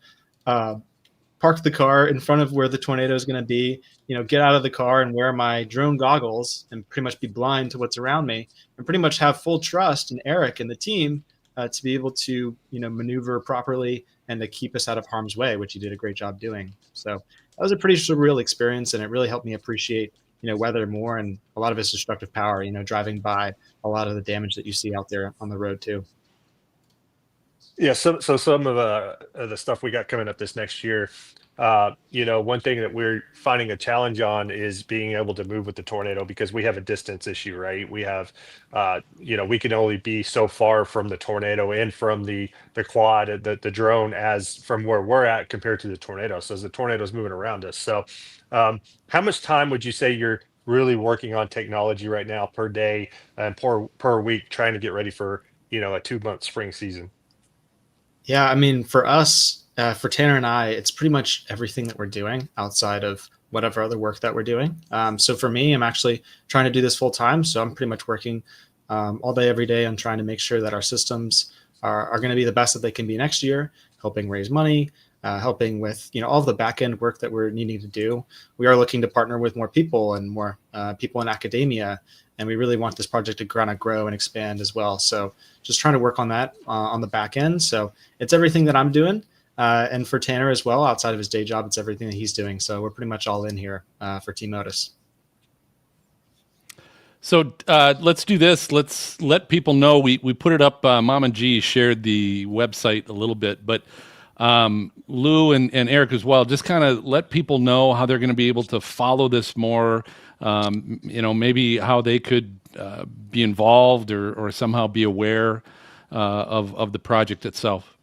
park the car in front of where the tornado is going to be, get out of the car and wear my drone goggles and pretty much be blind to what's around me and pretty much have full trust in Eric and the team to be able to, maneuver properly and to keep us out of harm's way, which he did a great job doing. So that was a pretty surreal experience, and it really helped me appreciate weather more and a lot of its destructive power, driving by a lot of the damage that you see out there on the road too. Yeah, so some of the stuff we got coming up this next year, one thing that we're finding a challenge on is being able to move with the tornado, because we have a distance issue, right? We have, we can only be so far from the tornado and from the quad, the drone, as from where we're at compared to the tornado. So as the tornado is moving around us. So how much time would you say you're really working on technology right now per day and per week, trying to get ready for, a 2-month spring season? Yeah, I mean, for us, for Tanner and I, it's pretty much everything that we're doing outside of whatever other work that we're doing. So for me, I'm actually trying to do this full time. So I'm pretty much working all day, every day on trying to make sure that our systems are going to be the best that they can be next year, helping raise money, helping with all of the back end work that we're needing to do. We are looking to partner with more people and more people in academia, and we really want this project to kind of grow and expand as well. So just trying to work on that on the back end. So it's everything that I'm doing. And for Tanner as well, outside of his day job, it's everything that he's doing. So we're pretty much all in here for Team Otis. So let's do this. Let's let people know. We put it up. Mom and G shared the website a little bit, but Lou and Eric as well, just kind of let people know how they're going to be able to follow this more, maybe how they could be involved or somehow be aware of the project itself.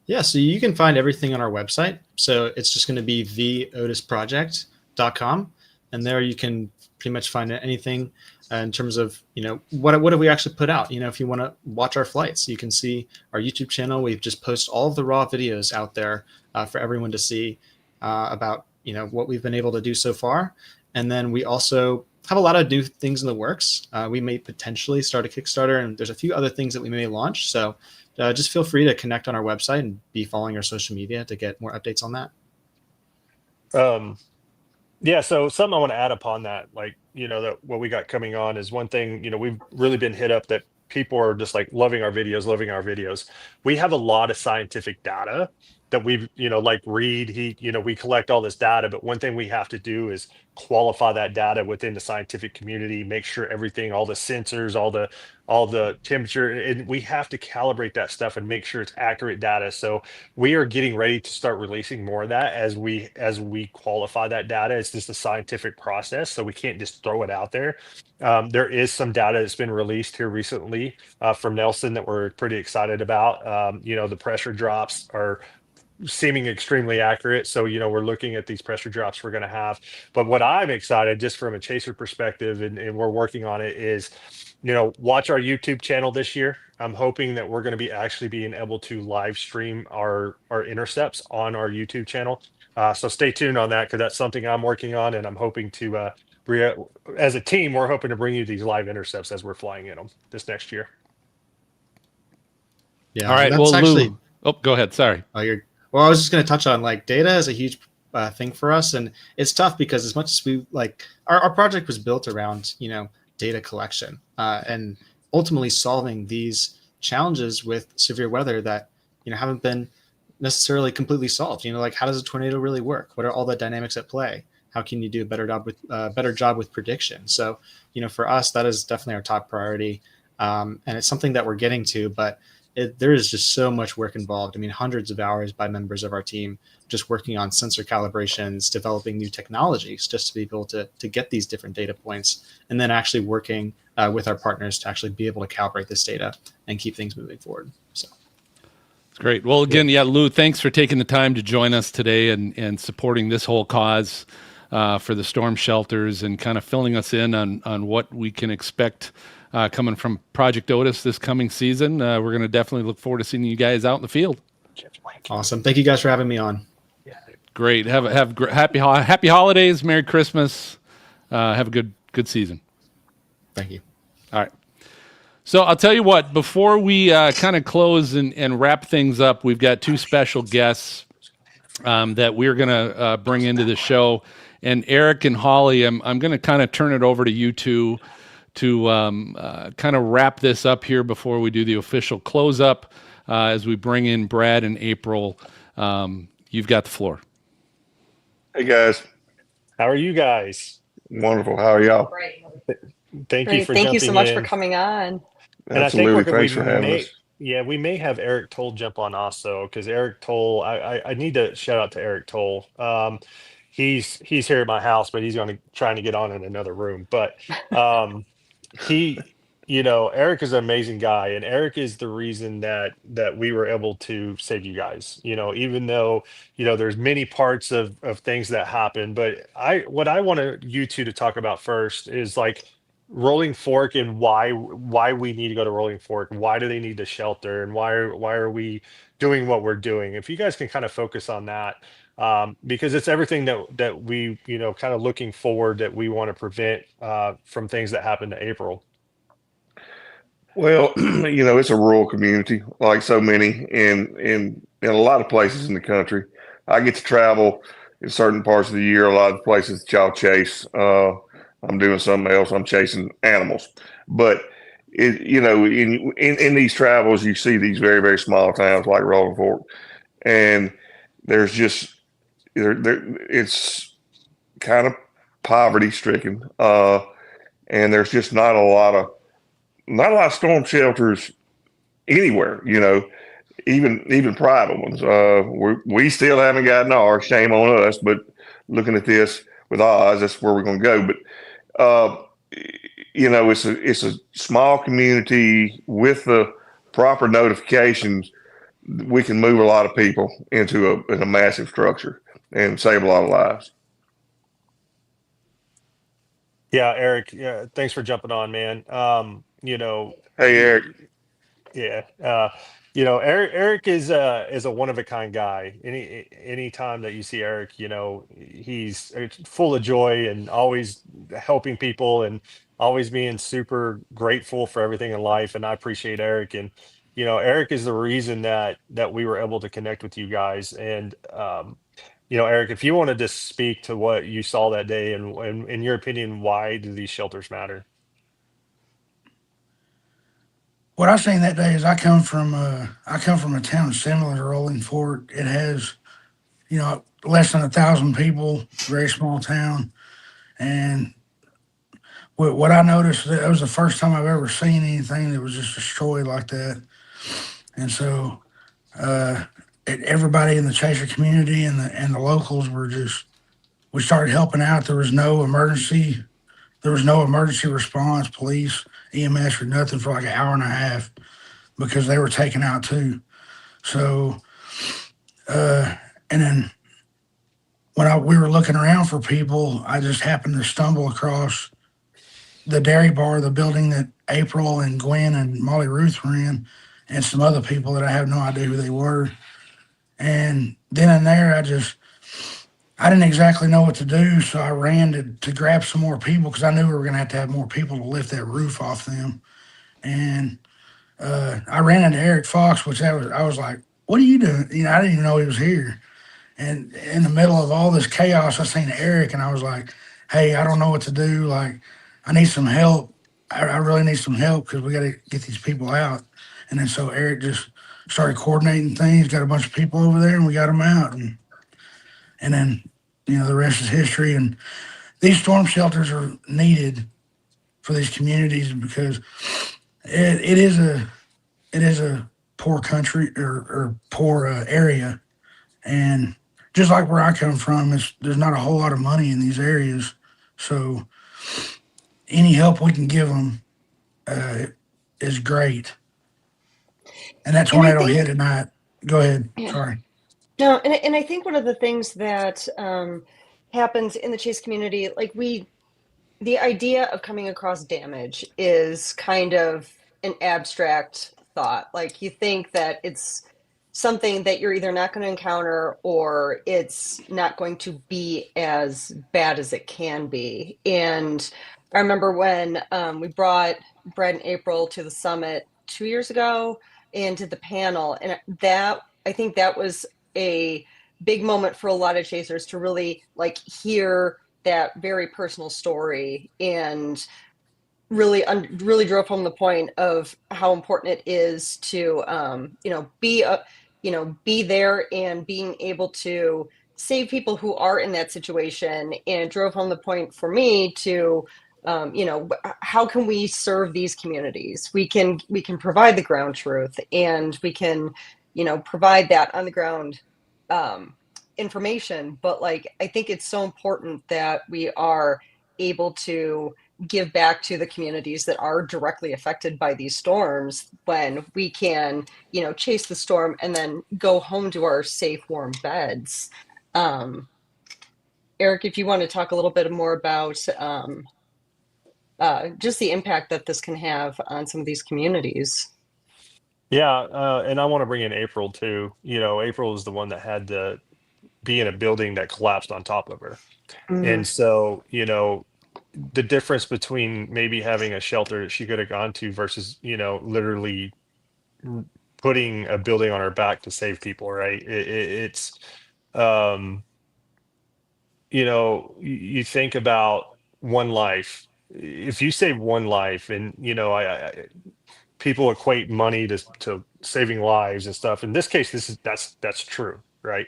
Yeah, so you can find everything on our website. So it's just going to be theotisproject.com. And there you can pretty much find anything in terms of, what have we actually put out? If you want to watch our flights, you can see our YouTube channel. We've just posted all of the raw videos out there for everyone to see about, what we've been able to do so far. And then we also have a lot of new things in the works. We may potentially start a Kickstarter, and there's a few other things that we may launch. So just feel free to connect on our website and be following our social media to get more updates on that. Yeah, so something I want to add upon that, that what we got coming on is one thing, we've really been hit up that people are just like loving our videos. We have a lot of scientific data that we've, like Reed, we collect all this data, but one thing we have to do is qualify that data within the scientific community, make sure everything, all the sensors, all the temperature, and we have to calibrate that stuff and make sure it's accurate data. So we are getting ready to start releasing more of that as we qualify that data. It's just a scientific process, so we can't just throw it out there. There is some data that's been released here recently from Nelson that we're pretty excited about. The pressure drops are seeming extremely accurate. So, we're looking at these pressure drops we're going to have. But what I'm excited, just from a chaser perspective, and we're working on it, is, watch our YouTube channel this year. I'm hoping that we're going to be actually being able to live stream our intercepts on our YouTube channel. So stay tuned on that, because that's something I'm working on, and I'm hoping to, as a team, we're hoping to bring you these live intercepts as we're flying in them this next year. Yeah. All right. That's Well, actually. Lou. Oh, go ahead. Sorry. Well, I was just going to touch on data is a huge thing for us, and it's tough because as much as we our project was built around data collection and ultimately solving these challenges with severe weather that haven't been necessarily completely solved. How does a tornado really work? What are all the dynamics at play? How can you do a better job with prediction? So for us, that is definitely our top priority, and it's something that we're getting to, but there is just so much work involved. I mean, hundreds of hours by members of our team just working on sensor calibrations, developing new technologies just to be able to get these different data points, and then actually working with our partners to actually be able to calibrate this data and keep things moving forward. So it's great. Well, again, Lou, thanks for taking the time to join us today and supporting this whole cause for the storm shelters, and kind of filling us in on what we can expect coming from Project Otis this coming season. We're going to definitely look forward to seeing you guys out in the field. Awesome. Thank you guys for having me on. Great. Have happy holidays. Merry Christmas. Have a good season. Thank you. All right. So I'll tell you what, before we kind of close and wrap things up, we've got two special guests that we're going to bring into the show. And Eric and Holly, I'm going to kind of turn it over to you two to kind of wrap this up here before we do the official close up as we bring in Brad and April. You've got the floor. Hey guys. How are you guys? Wonderful. How are y'all? Thank you Great. for Thank jumping you so much in. for coming on. And Absolutely. I think Thanks for having us. Yeah, we may have Eric Toll jump on also, because Eric Toll, I need to shout out to Eric Toll. He's here at my house, but he's trying to get on in another room. But he, Eric is an amazing guy, and Eric is the reason that we were able to save you guys. Even though there's many parts of things that happen, but what I want you two to talk about first is Rolling Fork, and why we need to go to Rolling Fork. Why do they need the shelter, and why are we doing what we're doing? If you guys can kind of focus on that, because it's everything that we, kind of looking forward that we want to prevent from things that happen to April. Well, it's a rural community, like so many in a lot of places in the country. I get to travel in certain parts of the year. A lot of the places that y'all chase, I'm doing something else. I'm chasing animals, but in these travels, you see these very very small towns like Rolling Fork, and there's just it's kind of poverty stricken, and there's just not a lot of storm shelters anywhere, even private ones. We still haven't gotten ours. Shame on us. But looking at this with Oz, that's where we're going to go. But it's a small community with the proper notifications. We can move a lot of people into a massive structure and save a lot of lives. Yeah, Eric. Yeah, thanks for jumping on, man. Hey, Eric. Yeah. Eric is a one of a kind guy. Any time that you see Eric, he's full of joy and always helping people and always being super grateful for everything in life. And I appreciate Eric. And Eric is the reason that we were able to connect with you guys. And Eric, if you want to just speak to what you saw that day and in your opinion, why do these shelters matter? What I seen that day is I come from a town similar to Rolling Fork. It has, less than 1,000 people, very small town. And what I noticed, that was the first time I've ever seen anything that was just destroyed like that. And so uh, everybody in the Chaser community and the locals we started helping out. There was no emergency response, police, EMS, or nothing for like an hour and a half because they were taken out too. So, uh, and then when we were looking around for people, I just happened to stumble across the dairy bar, the building that April and Gwen and Molly Ruth were in, and some other people that I have no idea who they were. And then and there, I didn't exactly know what to do, so I ran to grab some more people because I knew we were going to have more people to lift that roof off them. And I ran into Eric Fox, I was like, "What are you doing?" I didn't even know he was here. And in the middle of all this chaos, I seen Eric, and I was like, "Hey, I don't know what to do. Like, I need some help. I really need some help because we got to get these people out." And then so Eric just started coordinating things, got a bunch of people over there, and we got them out. And then, the rest is history. And these storm shelters are needed for these communities because it is a poor country or poor area. And just like where I come from, there's not a whole lot of money in these areas. So any help we can give them is great. And that And I tornado hit think, at night. Go ahead. yeah. Sorry. No, and I think one of the things that happens in the Chase community, the idea of coming across damage is kind of an abstract thought. Like you think that it's something that you're either not going to encounter or it's not going to be as bad as it can be. And I remember when we brought Brad and April to the summit 2 years ago and did the panel, and I think that was a big moment for a lot of chasers to really hear that very personal story and really drove home the point of how important it is to be there and being able to save people who are in that situation, and it drove home the point for me to how can we serve these communities. We can provide the ground truth, and we can provide that on the ground information, but I think it's so important that we are able to give back to the communities that are directly affected by these storms when we can chase the storm and then go home to our safe warm beds. Eric, if you want to talk a little bit more about just the impact that this can have on some of these communities. Yeah, and I want to bring in April too. April is the one that had be in a building that collapsed on top of her. Mm. And so, the difference between maybe having a shelter that she could have gone to versus, literally putting a building on her back to save people, right? It's, um, you think about one life. If you save one life, and people equate money to saving lives and stuff. In this case, that's true, right?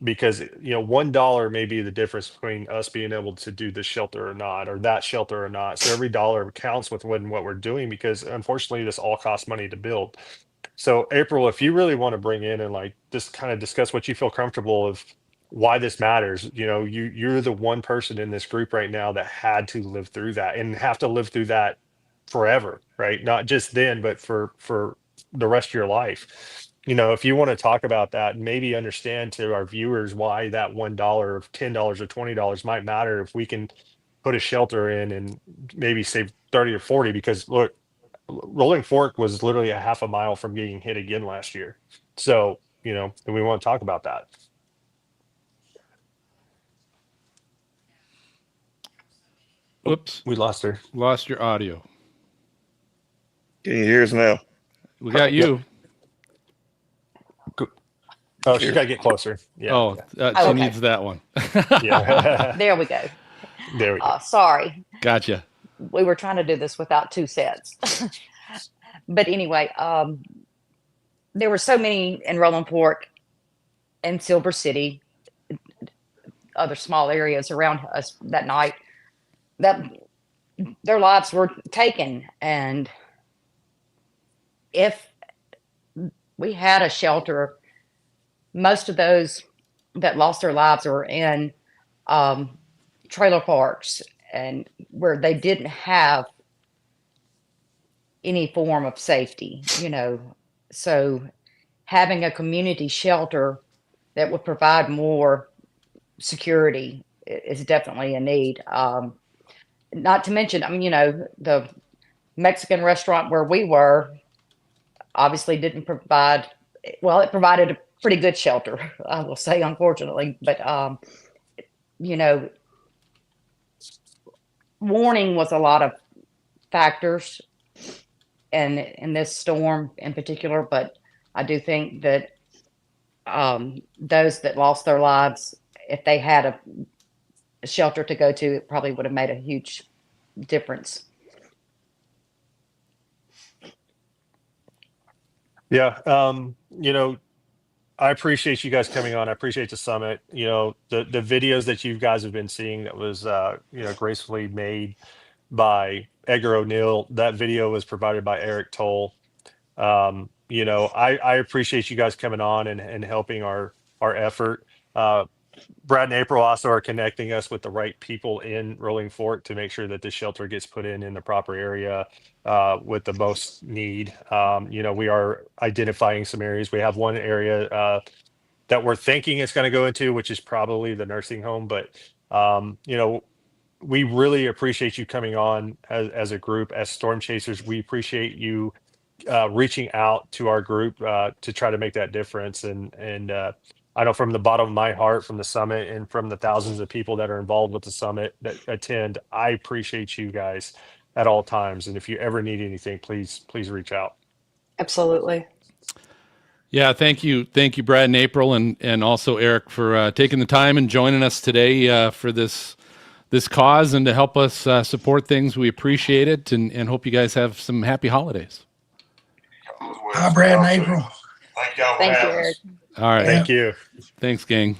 Because $1 may be the difference between us being able to do this shelter or not, or that shelter or not. So every dollar counts with what we're doing, because unfortunately, this all costs money to build. So April, if you really want to bring in and like just kind of discuss what you feel comfortable of why this matters, you're the one person in this group right now that had to live through that and have to live through that forever, right? Not just then, but for the rest of your life. If you want to talk about that, and maybe understand to our viewers why that $1 or $10 or $20 might matter if we can put a shelter in and maybe save 30 or 40, because look, Rolling Fork was literally a half a mile from getting hit again last year. So, and we want to talk about that. Whoops. We lost her. Lost your audio. Can you hear us now? We got you. Oh, she's got to get closer. Yeah. Oh, she Okay. needs that one. Yeah. There we go. There we go. Sorry. Gotcha. We were trying to do this without two sets. But anyway, there were so many in Rolling Fork and Silver City, other small areas around us that night, that their lives were taken. And if we had a shelter, most of those that lost their lives were in trailer parks, and where they didn't have any form of safety, So having a community shelter that would provide more security is definitely a need. Not to mention, the Mexican restaurant where we were obviously didn't provide, well, it provided a pretty good shelter, I will say, unfortunately. But, warning was a lot of factors in this storm in particular, but I do think that those that lost their lives, if they had a shelter to go to, it probably would have made a huge difference. Yeah. I appreciate you guys coming on. I appreciate the summit. The videos that you guys have been seeing that was, gracefully made by Edgar O'Neill. That video was provided by Eric Toll. I appreciate you guys coming on and helping our effort. Brad and April also are connecting us with the right people in Rolling Fork to make sure that this shelter gets put in the proper area with the most need. We are identifying some areas. We have one area that we're thinking it's going to go into, which is probably the nursing home. But, we really appreciate you coming on as a group, as Storm Chasers. We appreciate you reaching out to our group to try to make that difference. And I know from the bottom of my heart, from the summit and from the thousands of people that are involved with the summit that attend, I appreciate you guys at all times. And if you ever need anything, please reach out. Absolutely. Yeah, thank you, Brad and April, and also Eric for taking the time and joining us today for this cause and to help us support things. We appreciate it, and hope you guys have some happy holidays. Hi, Brad and April. Thank you, Eric. All right. Thank you. Thanks, gang.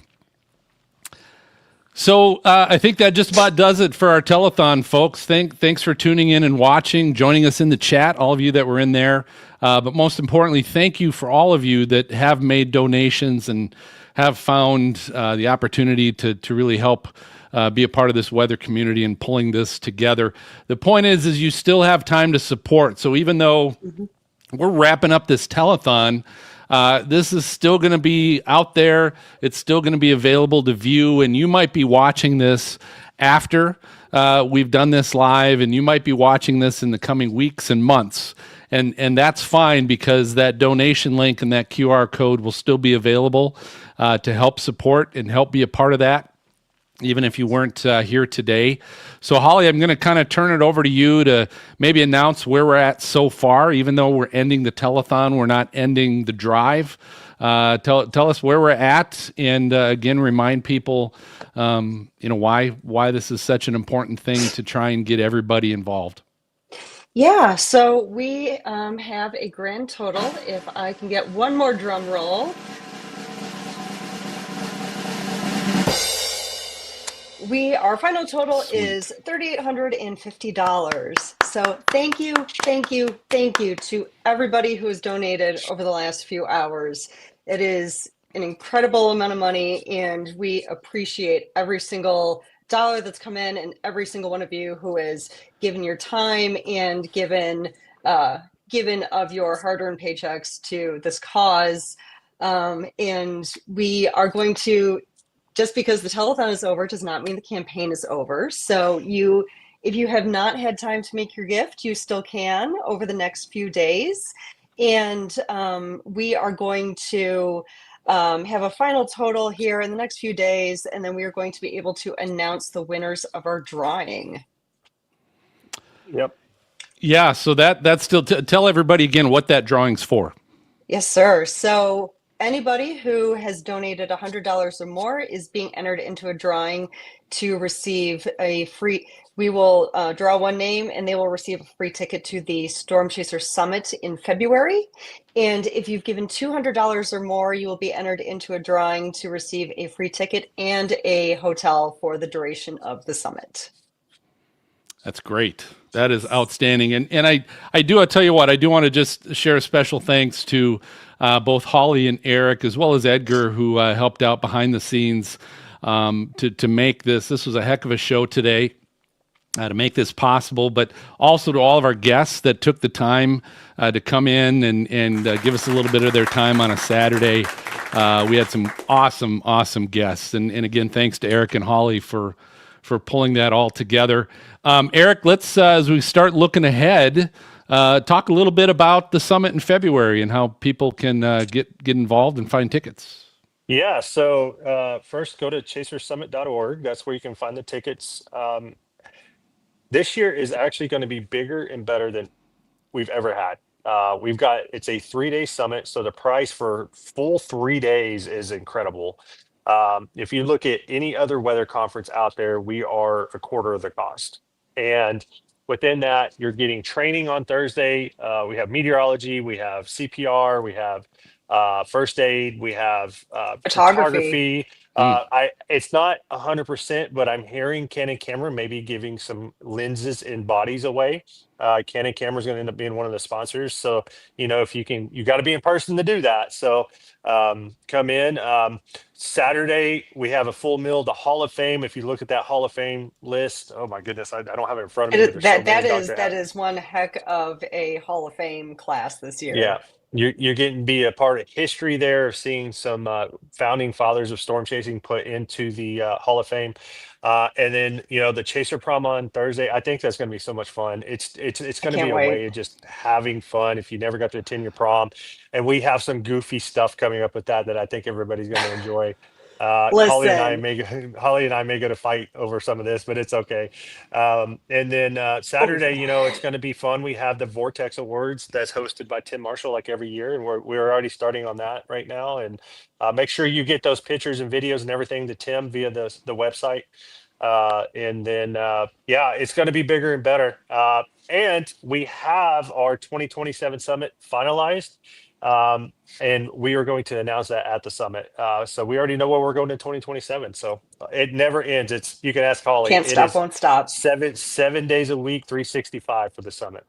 So I think that just about does it for our telethon, folks. Thanks for tuning in and watching, joining us in the chat, all of you that were in there. But most importantly, thank you for all of you that have made donations and have found the opportunity to really help be a part of this weather community and pulling this together. The point is you still have time to support. So even though we're wrapping up this telethon, this is still going to be out there. It's still going to be available to view, and you might be watching this after we've done this live, and you might be watching this in the coming weeks and months. and that's fine, because that donation link and that QR code will still be available to help support and help be a part of that, even if you weren't here today. So Holly, I'm going to kind of turn it over to you to maybe announce where we're at so far. Even though we're ending the telethon, we're not ending the drive. Tell us where we're at, and again, remind people, why this is such an important thing to try and get everybody involved. Yeah, so we have a grand total, if I can get one more drum roll. Our final total is $3,850. So thank you to everybody who has donated over the last few hours. It is an incredible amount of money, and we appreciate every single dollar that's come in, and every single one of you who has given your time and given of your hard-earned paychecks to this cause. And we are going to, just because the telethon is over does not mean the campaign is over. So if you have not had time to make your gift, you still can over the next few days. And we are going to have a final total here in the next few days, and then we are going to be able to announce the winners of our drawing. Yep. Yeah, so that's still, tell everybody again what that drawing's for. Yes, sir. So anybody who has donated $100 or more is being entered into a drawing to receive a free, we will draw one name, and they will receive a free ticket to the Storm Chaser Summit in February. And if you've given $200 or more, you will be entered into a drawing to receive a free ticket and a hotel for the duration of the summit. That's great. That is outstanding. And I tell you what, I do want to just share a special thanks to both Holly and Eric, as well as Edgar, who helped out behind the scenes to make this. This was a heck of a show today to make this possible, but also to all of our guests that took the time to come in and give us a little bit of their time on a Saturday. We had some awesome guests. And again, thanks to Eric and Holly for pulling that all together. Eric, let's, as we start looking ahead, talk a little bit about the summit in February and how people can get involved and find tickets. Yeah, so first go to chasersummit.org. That's where you can find the tickets. This year is actually going to be bigger and better than we've ever had. It's a 3-day summit, so the price for full 3 days is incredible. If you look at any other weather conference out there, we are a quarter of the cost. And within that, you're getting training on Thursday. We have meteorology, we have CPR, we have first aid, we have photography. It's not 100%, but I'm hearing Canon Camera maybe giving some lenses and bodies away. Canon Camera is going to end up being one of the sponsors. So, if you got to be in person to do that. So come in. Saturday, we have a full meal, the Hall of Fame. If you look at that Hall of Fame list, oh my goodness, I don't have it in front of me. But that is one heck of a Hall of Fame class this year. Yeah. You're getting to be a part of history there, seeing some founding fathers of storm chasing put into the Hall of Fame. And then, the Chaser Prom on Thursday, I think that's going to be so much fun. It's going to be a way of just having fun if you never got to attend your prom. And we have some goofy stuff coming up with that I think everybody's going to enjoy. Holly and I may go to fight over some of this, but it's okay. And then Saturday, it's going to be fun. We have the Vortex Awards that's hosted by Tim Marshall like every year, and we're already starting on that right now. And make sure you get those pictures and videos and everything to Tim via the website. And then it's going to be bigger and better. And we have our 2027 summit finalized. And we are going to announce that at the summit. So we already know where we're going in 2027. So it never ends. You can ask Holly. Can't stop, won't stop. 7 days a week, 365 for the summit.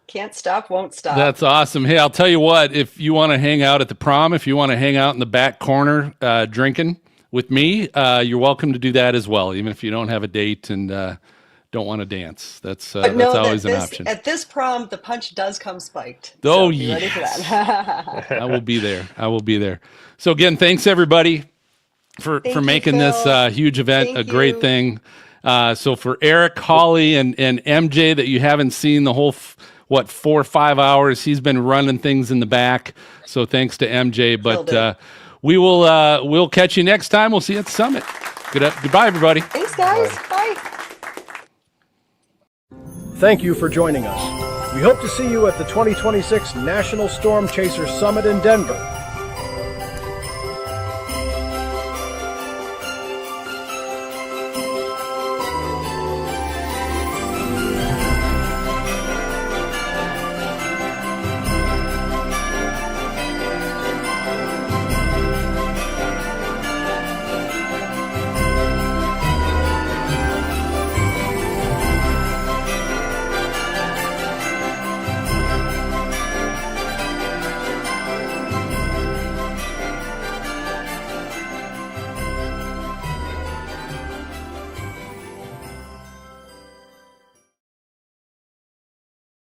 Can't stop, won't stop. That's awesome. Hey, I'll tell you what, if you want to hang out at the prom, if you want to hang out in the back corner drinking with me, you're welcome to do that as well, even if you don't have a date and don't want to dance. That's always an option. At this prom, the punch does come spiked. Oh, so be ready for that. I will be there. So again, thanks everybody for making this huge event a great thing. So for Eric, Holly, and MJ that you haven't seen the whole 4 or 5 hours. He's been running things in the back. So thanks to MJ. But we'll catch you next time. We'll see you at the summit. Goodbye, everybody. Thanks, guys. Bye. Thank you for joining us. We hope to see you at the 2026 National Storm Chaser Summit in Denver,